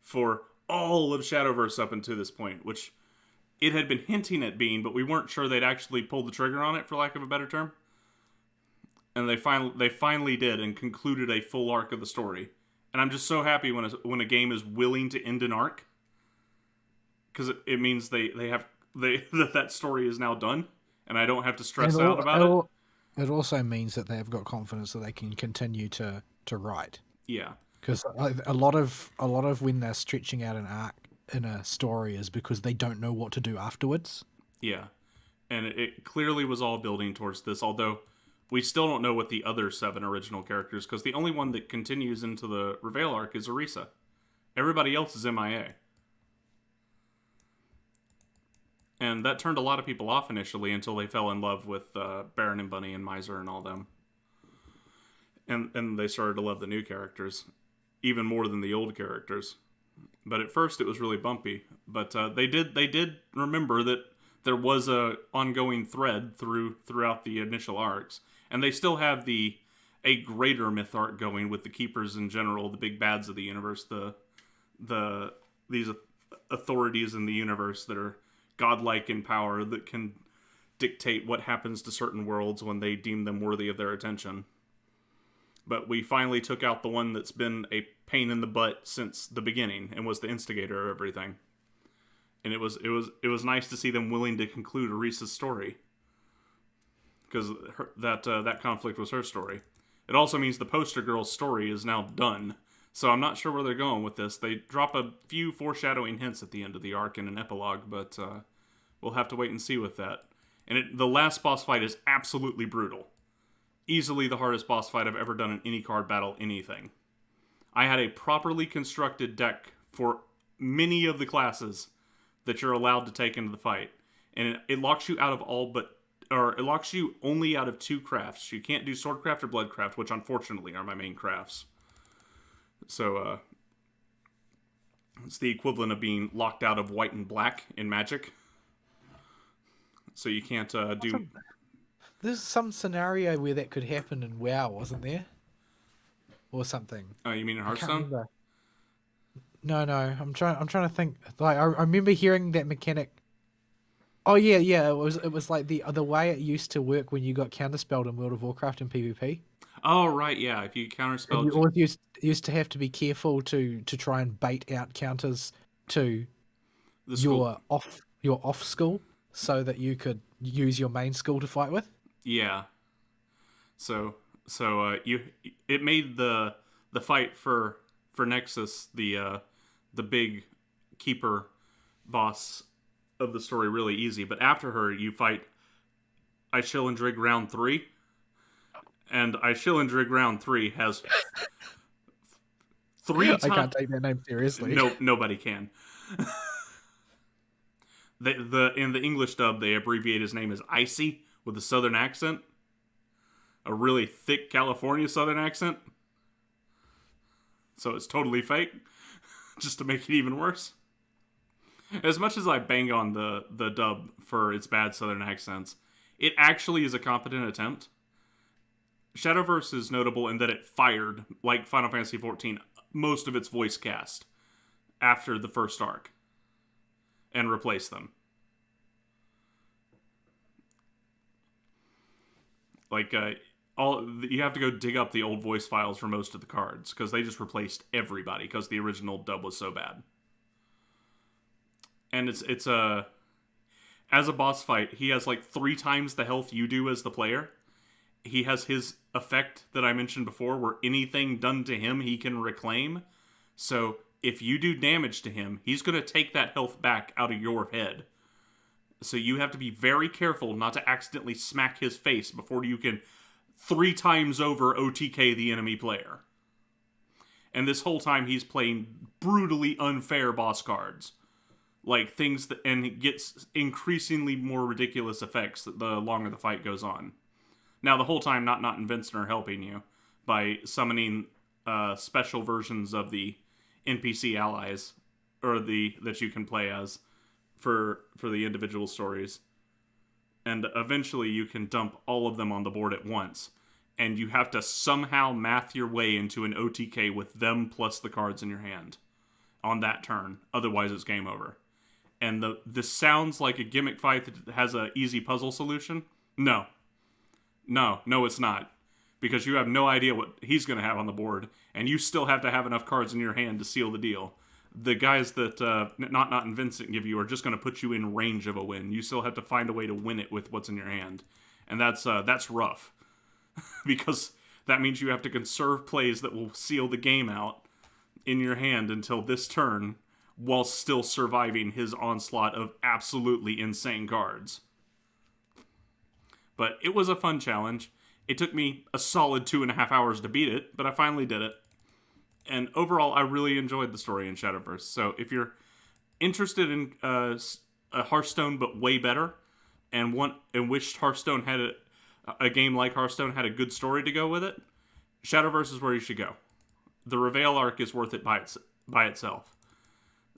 for all of Shadowverse up until this point, which it had been hinting at being, but we weren't sure they'd actually pull the trigger on it, for lack of a better term. And they finally did, and concluded a full arc of the story. And I'm just so happy when a game is willing to end an arc. Because it means that story is now done, and I don't have to stress out about it. It also means that they've got confidence that they can continue to write. Yeah, because a lot of when they're stretching out an arc in a story is because they don't know what to do afterwards. Yeah, and it clearly was all building towards this. Although we still don't know what the other 7 original characters, because the only one that continues into the Reveal arc is Orisa. Everybody else is MIA. And that turned a lot of people off initially until they fell in love with Baron and Bunny and Miser and all them. And they started to love the new characters, even more than the old characters. But at first it was really bumpy. But they did remember that there was a ongoing thread throughout the initial arcs. And they still have a greater myth arc going with the Keepers in general, the big bads of the universe, these authorities in the universe that are godlike in power, that can dictate what happens to certain worlds when they deem them worthy of their attention. But we finally took out the one that's been a pain in the butt since the beginning and was the instigator of everything. And it was nice to see them willing to conclude Arisa's story, because that conflict was her story. It also means the poster girl's story is now done. So I'm not sure where they're going with this. They drop a few foreshadowing hints at the end of the arc in an epilogue, but we'll have to wait and see with that. And the last boss fight is absolutely brutal. Easily the hardest boss fight I've ever done in any card battle, anything. I had a properly constructed deck for many of the classes that you're allowed to take into the fight. And it locks you out of it locks you only out of 2 crafts. You can't do Swordcraft or Bloodcraft, which unfortunately are my main crafts. So, it's the equivalent of being locked out of white and black in Magic. So you can't do... There's some scenario where that could happen in WoW, wasn't there? Or something. Oh, you mean in Hearthstone? No. I'm trying to think. Like I remember hearing that mechanic. Oh yeah. It was like the way it used to work when you got counterspelled in World of Warcraft and PvP. Oh right, yeah. If you counterspell, you always used to have to be careful to try and bait out counters to your off skill, so that you could use your main skill to fight with. Yeah. So it made the fight for Nexus the big keeper boss of the story really easy. But after her, you fight Ishilindrig round 3. And Ishilindrig round 3 has 3 times... I can't take that name seriously. No, nobody can. In the English dub, they abbreviate his name as Icy with a southern accent. A really thick California southern accent. So it's totally fake, just to make it even worse. As much as I bang on the dub for its bad Southern accents, it actually is a competent attempt. Shadowverse is notable in that it fired, like Final Fantasy XIV, most of its voice cast after the first arc and replaced them. Like, you have to go dig up the old voice files for most of the cards because they just replaced everybody because the original dub was so bad. And it's as a boss fight, he has like 3 times the health you do as the player. He has his effect that I mentioned before, where anything done to him he can reclaim. So if you do damage to him, he's going to take that health back out of your head. So you have to be very careful not to accidentally smack his face before you can 3 times over OTK the enemy player. And this whole time he's playing brutally unfair boss cards. Like things that, and it gets increasingly more ridiculous effects the longer the fight goes on. Now the whole time not Vincent are helping you by summoning special versions of the NPC allies or that you can play as for the individual stories. And eventually you can dump all of them on the board at once. And you have to somehow math your way into an OTK with them plus the cards in your hand on that turn. Otherwise it's game over. And this sounds like a gimmick fight that has an easy puzzle solution. No, it's not. Because you have no idea what he's going to have on the board. And you still have to have enough cards in your hand to seal the deal. The guys that Not and Vincent give you are just going to put you in range of a win. You still have to find a way to win it with what's in your hand. And that's rough. Because that means you have to conserve plays that will seal the game out in your hand until this turn, while still surviving his onslaught of absolutely insane cards. But it was a fun challenge. It took me a solid 2.5 hours to beat it, but I finally did it. And overall, I really enjoyed the story in Shadowverse. So if you're interested in a Hearthstone but way better, and wished Hearthstone had a game like Hearthstone had a good story to go with it, Shadowverse is where you should go. The Reveal arc is worth it by itself.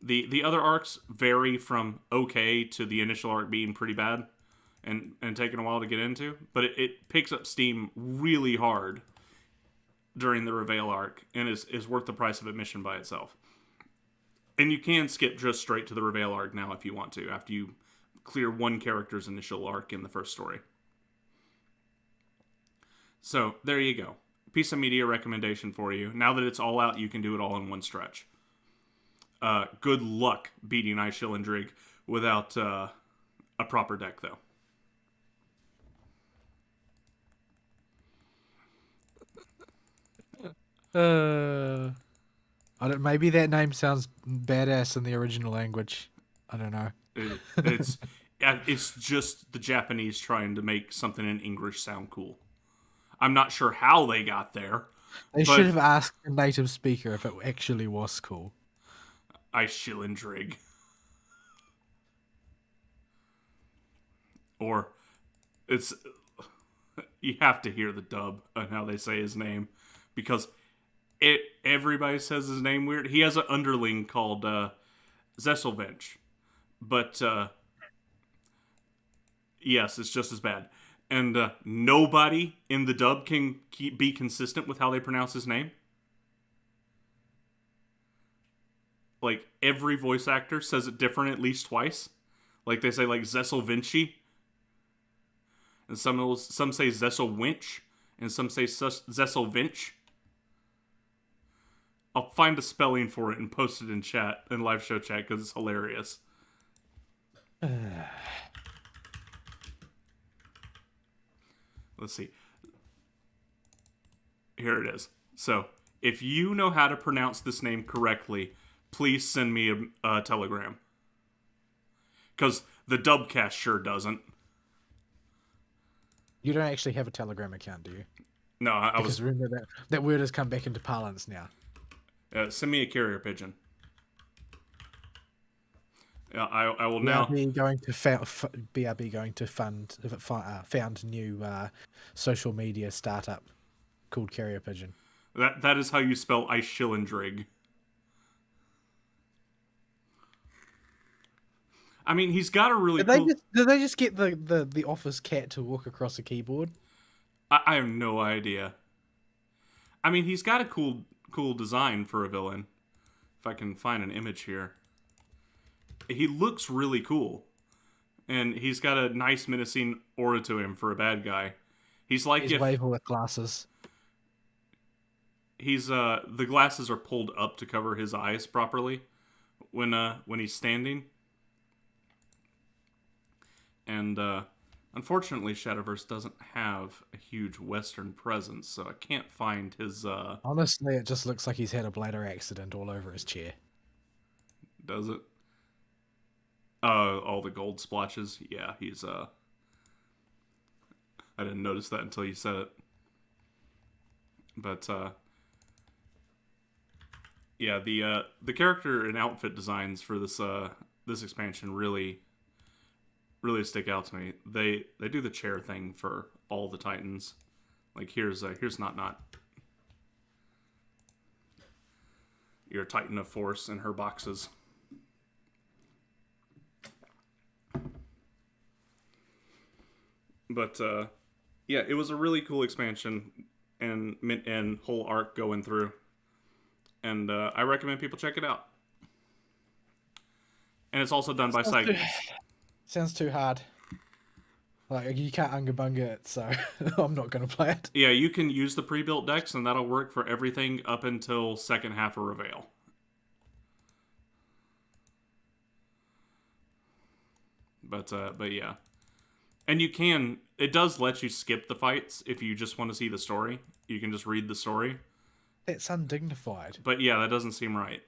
The other arcs vary from okay to the initial arc being pretty bad and taking a while to get into, but it picks up steam really hard during the Reveal arc and is worth the price of admission by itself. And you can skip just straight to the Reveal arc now if you want to, after you clear one character's initial arc in the first story. So, there you go. Piece of media recommendation for you. Now that it's all out, you can do it all in one stretch. Good luck beating Aishil and Drig without a proper deck, though. I don't. Maybe that name sounds badass in the original language. I don't know. It's just the Japanese trying to make something in English sound cool. I'm not sure how they got there. They should have asked a native speaker if it actually was cool. Aishil and Drig. Or it's you have to hear the dub on how they say his name, because everybody says his name weird. He has an underling called Zesselvench, but yes, it's just as bad. And nobody in the dub can be consistent with how they pronounce his name. Like, every voice actor says it different at least twice. Like, they say, like, Zesselvinci. And some say Zesselwinch. And some say Zesselvinch. I'll find a spelling for it and post it in chat, in live show chat, because it's hilarious. Let's see. Here it is. So, if you know how to pronounce this name correctly, please send me a telegram. Because the Dubcast sure doesn't. You don't actually have a Telegram account, do you? No, I was... remember that word has come back into parlance now. Send me a carrier pigeon. I will now... BRB going to found new social media startup called Carrier Pigeon. That is how you spell Aishil and Drig. I mean, he's got a really cool. Did they just get the office cat to walk across a keyboard? I have no idea. I mean, he's got a cool design for a villain. If I can find an image here, he looks really cool, and he's got a nice menacing aura to him for a bad guy. He's like He's waving with glasses. He's the glasses are pulled up to cover his eyes properly when he's standing. And unfortunately, Shadowverse doesn't have a huge Western presence, so I can't find his. Honestly, it just looks like he's had a bladder accident all over his chair. Does it? All the gold splotches. Yeah, he's. I didn't notice that until you said it. But yeah, the character and outfit designs for this expansion really stick out to me. They do the chair thing for all the Titans. Like here's not your Titan of Force in her boxes. But yeah, it was a really cool expansion and whole arc going through. And I recommend people check it out. And it's also done by Side Games. Sounds too hard. Like, you can't Unga Bunga it, so I'm not going to play it. Yeah, you can use the pre-built decks, and that'll work for everything up until second half of Reveal. But yeah. And you can... It does let you skip the fights if you just want to see the story. You can just read the story. It's undignified. But yeah, that doesn't seem right.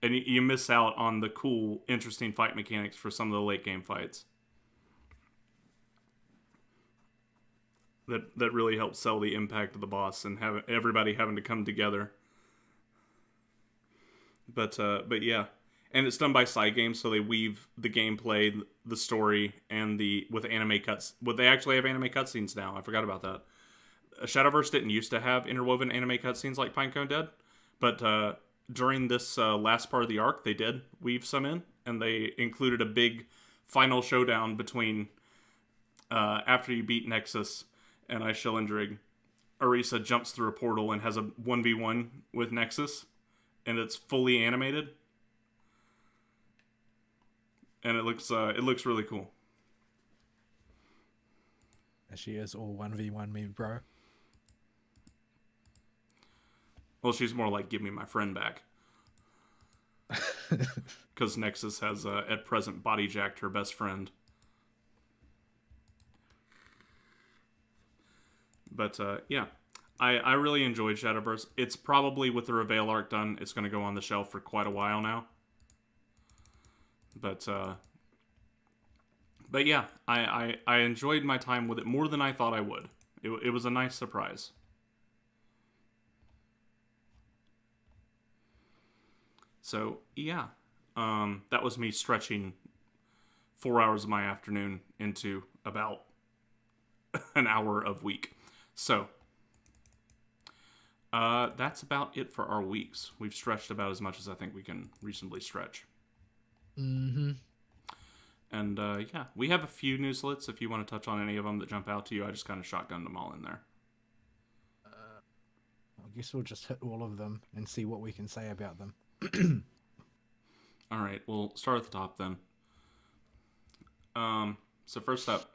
And you miss out on the cool, interesting fight mechanics for some of the late game fights. That really helps sell the impact of the boss and have everybody having to come together. But yeah, and it's done by Side Games, so they weave the gameplay, the story, and with anime cuts. Well, they actually have anime cutscenes now. I forgot about that. Shadowverse didn't used to have interwoven anime cutscenes like Pinecone did, but during this last part of the arc, they did weave some in, and they included a big final showdown between after you beat Nexus and Ishilindrig. Orisa jumps through a portal and has a 1v1 with Nexus, and it's fully animated, and it looks really cool. She is all 1v1 me, bro. Well, she's more like, give me my friend back. Because Nexus has, at present, body-jacked her best friend. But, yeah. I really enjoyed Shadowverse. It's probably, with the Reveal arc done, it's going to go on the shelf for quite a while now. But yeah, I enjoyed my time with it more than I thought I would. It was a nice surprise. So, yeah, that was me stretching 4 hours of my afternoon into about an hour of week. So, that's about it for our weeks. We've stretched about as much as I think we can reasonably stretch. Mm-hmm. And, yeah, we have a few newslets if you want to touch on any of them that jump out to you. I just kind of shotgunned them all in there. I guess we'll just hit all of them and see what we can say about them. All right, we'll start at the top then. So first up,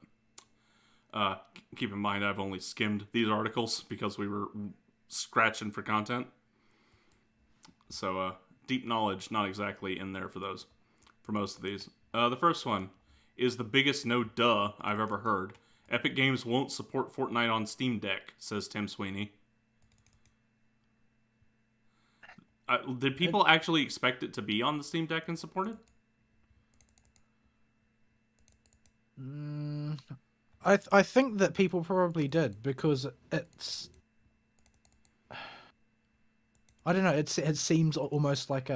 keep in mind I've only skimmed these articles because we were scratching for content. So deep knowledge not exactly in there for most of these. The first one is the biggest no duh I've ever heard. Epic Games won't support Fortnite on Steam Deck, says Tim Sweeney. Did people actually expect it to be on the Steam Deck and supported? I think that people probably did because it's... I don't know. It seems almost like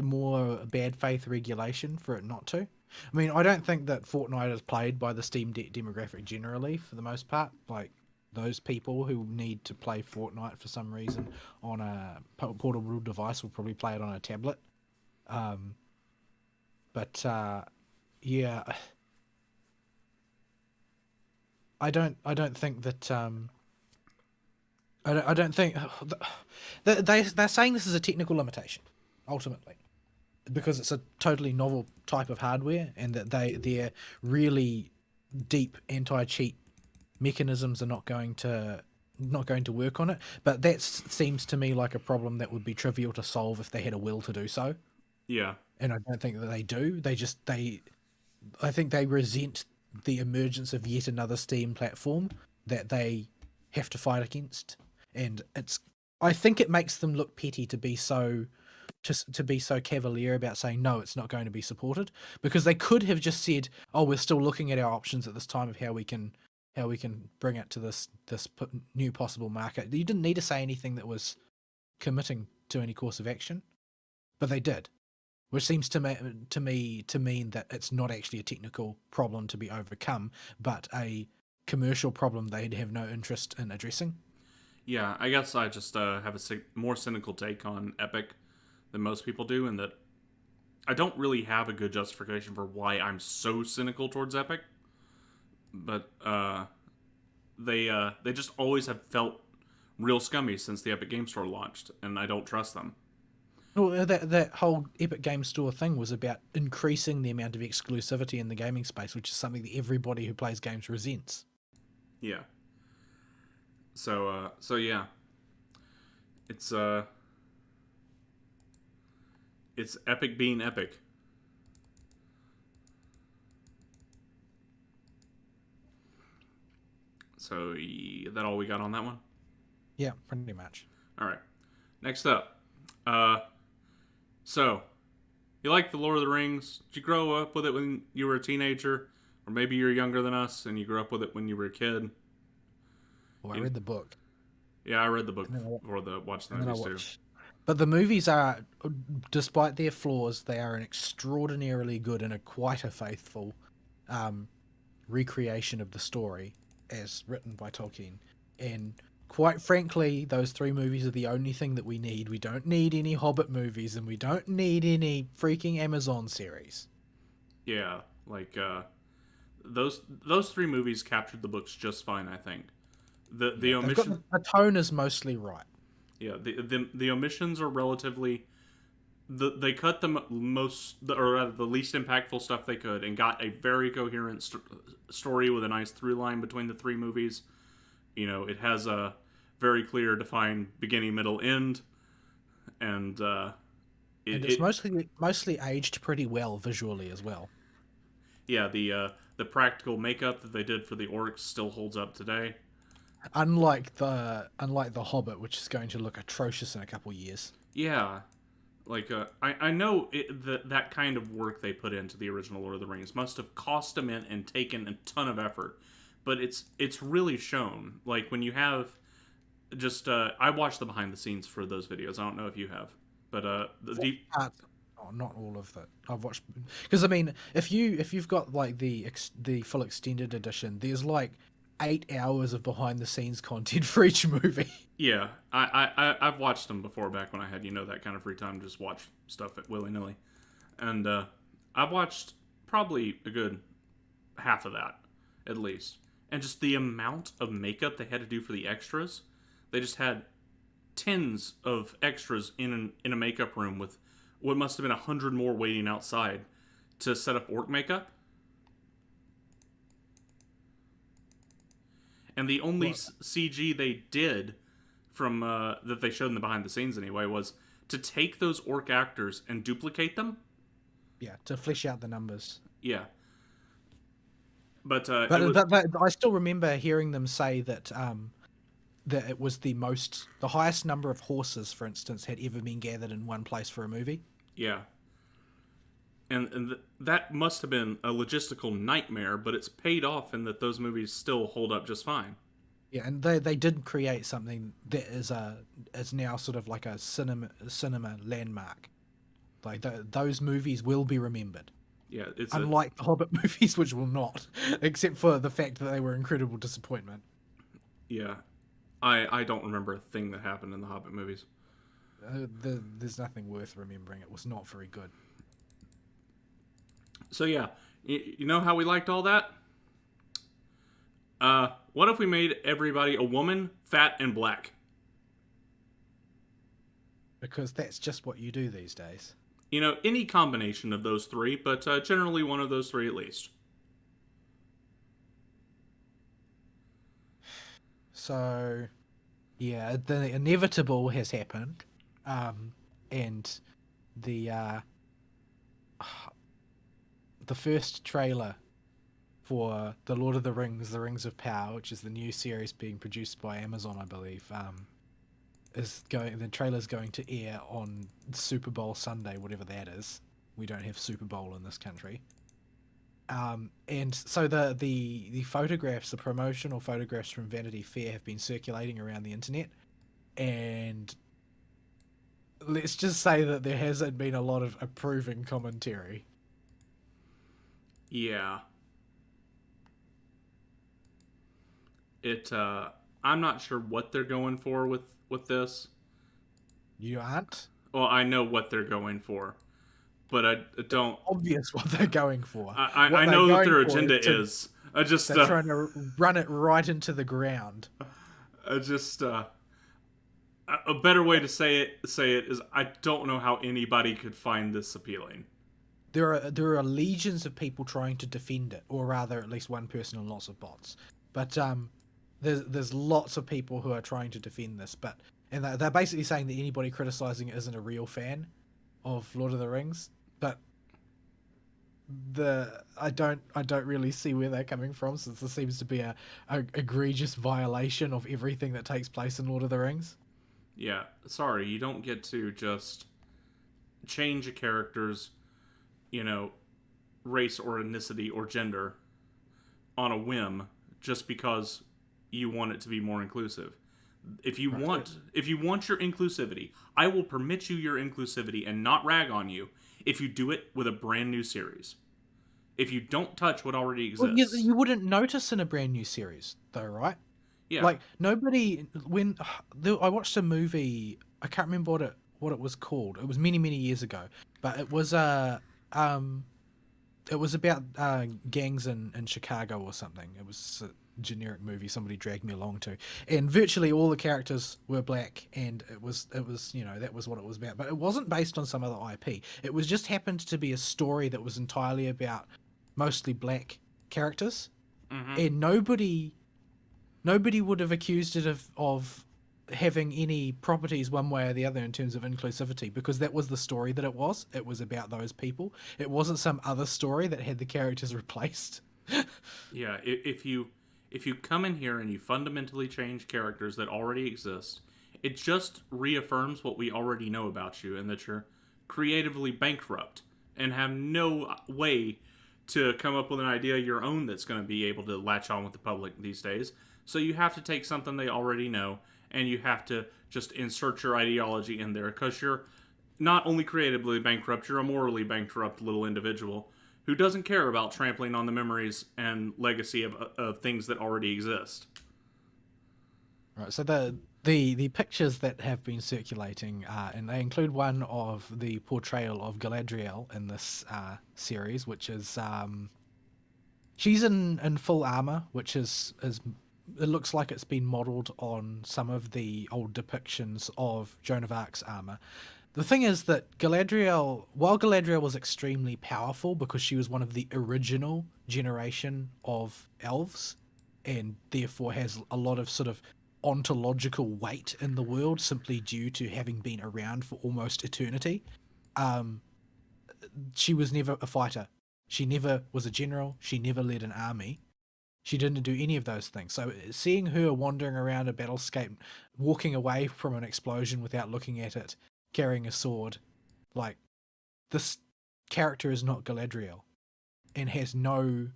more bad faith regulation for it not to. I mean, I don't think that Fortnite is played by the Steam Deck demographic generally for the most part. Like, those people who need to play Fortnite for some reason on a portable device will probably play it on a tablet. But But yeah, I don't think that I don't think they're saying this is a technical limitation, ultimately, because it's a totally novel type of hardware, and that their really deep anti-cheat mechanisms are not going to work on it. But that seems to me like a problem that would be trivial to solve if they had a will to do so. Yeah. And I don't think that they do. I think they resent the emergence of yet another Steam platform that they have to fight against, and I think it makes them look petty to be so cavalier about saying no, it's not going to be supported, because they could have just said, oh, we're still looking at our options at this time of how we can bring it to this new possible market. You didn't need to say anything that was committing to any course of action, but they did, which seems to me to mean that it's not actually a technical problem to be overcome, but a commercial problem they'd have no interest in addressing. Yeah, I guess I just have a more cynical take on Epic than most people do, in that I don't really have a good justification for why I'm so cynical towards Epic. But they just always have felt real scummy since the Epic Game Store launched, and I don't trust them. Well, that whole Epic Game Store thing was about increasing the amount of exclusivity in the gaming space, which is something that everybody who plays games resents. Yeah. So yeah, it's Epic being Epic. So that all we got on that one? Yeah, pretty much. All right. Next up, so you like the Lord of the Rings? Did you grow up with it when you were a teenager, or maybe you're younger than us and you grew up with it when you were a kid? Well, I read the book. Yeah, I read the book or watched the movies too. But the movies are, despite their flaws, they are an extraordinarily good and quite a faithful recreation of the story as written by Tolkien. And quite frankly, those 3 movies are the only thing that we need. We don't need any Hobbit movies, and we don't need any freaking Amazon series. Yeah, like those 3 movies captured the books just fine, I think. The omission, the tone is mostly right. Yeah, the omissions are relatively. They cut the the least impactful stuff they could, and got a very coherent story with a nice through line between the 3 movies. You know, it has a very clear, defined beginning, middle, end, and it's mostly aged pretty well visually as well. Yeah, the practical makeup that they did for the orcs still holds up today. Unlike the Hobbit, which is going to look atrocious in a couple years. Yeah, like I know that kind of work they put into the original Lord of the Rings must have cost them and taken a ton of effort, but it's really shown. Like when you have just I watched the behind the scenes for those videos. I don't know if you have, but not all of that. I've watched, because I mean, if you've got like the full extended edition, there's like 8 hours of behind the scenes content for each movie. Yeah, I've watched them before, back when I had that kind of free time to just watch stuff at willy nilly, and I've watched probably a good half of that at least, and just the amount of makeup they had to do for the extras. They just had tens of extras in a makeup room with what must have been 100 more waiting outside to set up orc makeup. And the only CG they did from that they showed in the behind the scenes anyway was to take those orc actors and duplicate them. Yeah, to flesh out the numbers. Yeah. But I still remember hearing them say that that it was the highest number of horses, for instance, had ever been gathered in one place for a movie. Yeah. And that must have been a logistical nightmare, but it's paid off in that those movies still hold up just fine. Yeah, and they did create something that is now sort of like a cinema landmark. Like those movies will be remembered. Yeah, it's unlike the Hobbit movies, which will not, except for the fact that they were incredible disappointment. Yeah, I don't remember a thing that happened in the Hobbit movies. There's nothing worth remembering. It was not very good. So yeah, you know how we liked all that? What if we made everybody a woman, fat, and black? Because that's just what you do these days. You know, any combination of those three, but generally one of those three at least. So, yeah, the inevitable has happened, and the the first trailer for the Lord of the Rings: The Rings of Power, which is the new series being produced by Amazon, I believe, is going. The trailer's going to air on Super Bowl Sunday, whatever that is. We don't have Super Bowl in this country. And so the photographs, the promotional photographs from Vanity Fair have been circulating around the internet, and let's just say that there hasn't been a lot of approving commentary. Yeah. I'm not sure what they're going for with this. You aren't? Well, I know what they're going for, but I don't. Obvious what they're going for. I know that their agenda is. They're trying to run it right into the ground. A better way to say it is I don't know how anybody could find this appealing. There are legions of people trying to defend it, or rather, at least one person and lots of bots. But there's lots of people who are trying to defend this, and they're basically saying that anybody criticizing it isn't a real fan of Lord of the Rings. But I don't really see where they're coming from, since there seems to be a egregious violation of everything that takes place in Lord of the Rings. Yeah, sorry, you don't get to just change a character's, race or ethnicity or gender on a whim just because you want it to be more inclusive. If you want your inclusivity, I will permit you your inclusivity and not rag on you if you do it with a brand new series. If you don't touch what already exists. Well, you wouldn't notice in a brand new series, though, right? Yeah. Like, nobody... I watched a movie, I can't remember what it was called. It was many, many years ago. But it was about gangs in Chicago or something. It was a generic movie somebody dragged me along to. And virtually all the characters were black, and it was that was what it was about. But it wasn't based on some other IP. It was just happened to be a story that was entirely about mostly black characters. Mm-hmm. And nobody would have accused it of having any properties one way or the other in terms of inclusivity, because that was the story that it was. It was about those people. It wasn't some other story that had the characters replaced. Yeah, if you come in here and you fundamentally change characters that already exist, it just reaffirms what we already know about you, and that you're creatively bankrupt and have no way to come up with an idea of your own that's going to be able to latch on with the public these days. So you have to take something they already know, and you have to just insert your ideology in there, because you're not only creatively bankrupt, you're a morally bankrupt little individual who doesn't care about trampling on the memories and legacy of things that already exist. Right, so the pictures that have been circulating, and they include one of the portrayal of Galadriel in this series, which is she's in full armor, which is it looks like it's been modeled on some of the old depictions of Joan of Arc's armor. The thing is that while Galadriel was extremely powerful because she was one of the original generation of elves, and therefore has a lot of sort of ontological weight in the world simply due to having been around for almost eternity, she was never a fighter. She never was a general. She never led an army. She didn't do any of those things. So seeing her wandering around a battlescape, walking away from an explosion without looking at it, carrying a sword, like, this character is not Galadriel, and has no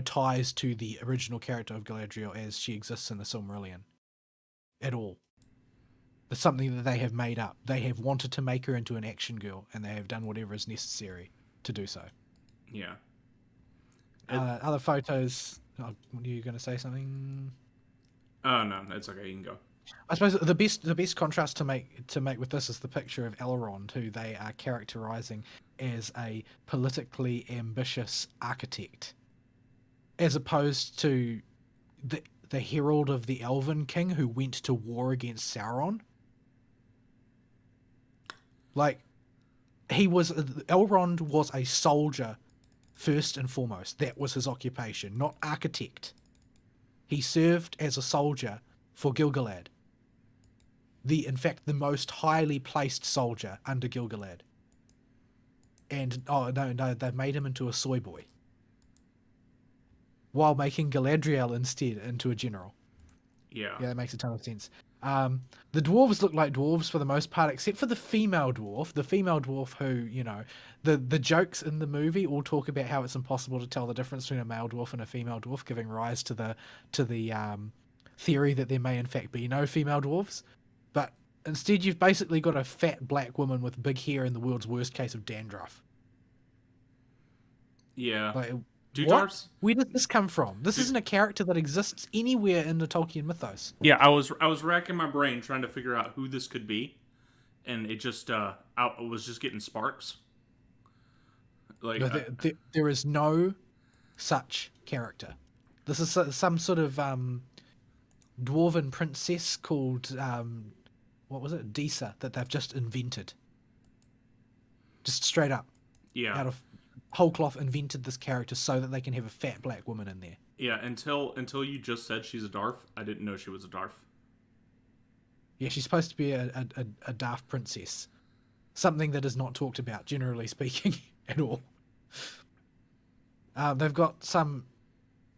ties to the original character of Galadriel as she exists in the Silmarillion at all. It's something that they have made up. They have wanted to make her into an action girl, and they have done whatever is necessary to do so. Yeah. Other photos. Oh, were you going to say something? Oh no, it's okay. You can go. I suppose the best contrast to make with this is the picture of Elrond, who they are characterizing as a politically ambitious architect, as opposed to the herald of the Elven King who went to war against Sauron. Like, Elrond was a soldier first and foremost. That was his occupation, not architect. He served as a soldier for Gilgalad. In fact, the most highly placed soldier under Gilgalad. And, oh, no, they've made him into a soy boy. While making Galadriel instead into a general. Yeah. Yeah, that makes a ton of sense. The dwarves look like dwarves for the most part, except for the female dwarf. The female dwarf who, you know, the jokes in the movie all talk about how it's impossible to tell the difference between a male dwarf and a female dwarf, giving rise to the theory that there may in fact be no female dwarves. But instead, you've basically got a fat black woman with big hair in the world's worst case of dandruff. Yeah. Like, Do what? dwarves? Where did this come from? This isn't a character that exists anywhere in the Tolkien mythos. Yeah, I was racking my brain trying to figure out who this could be, and it just I was just getting sparks. Like No, there is no such character. This is some sort of dwarven princess called what was it, Disa, that they've just invented. Just straight up, yeah, out of whole cloth, invented this character so that they can have a fat black woman in there. yeah. Until you just said she's a Darth, I didn't know she was a Darth. Yeah, she's supposed to be a daft princess, something that is not talked about, generally speaking, at all. They've got some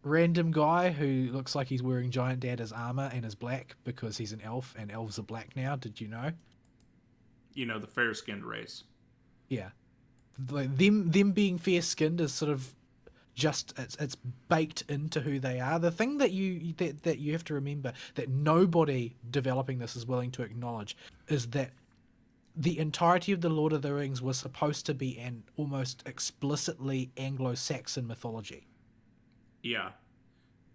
random guy who looks like he's wearing Giant Dad's armor and is black because he's an elf, and elves are black now. Did you know? You know, the fair-skinned race. Yeah, like them being fair-skinned is sort of just it's baked into who they are. The thing that you have to remember, that nobody developing this is willing to acknowledge, is that the entirety of the Lord of the Rings was supposed to be an almost explicitly Anglo-Saxon mythology. Yeah.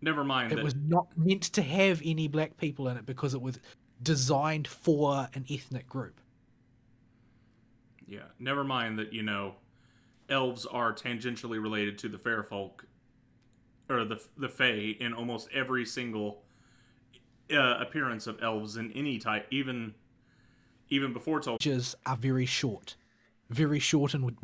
Never mind It that. was not meant to have any black people in it because it was designed for an ethnic group. Yeah. Never mind that, you know, elves are tangentially related to the fair folk, or the fae, in almost every single appearance of elves in any type, even before Tolkien. Are very short and would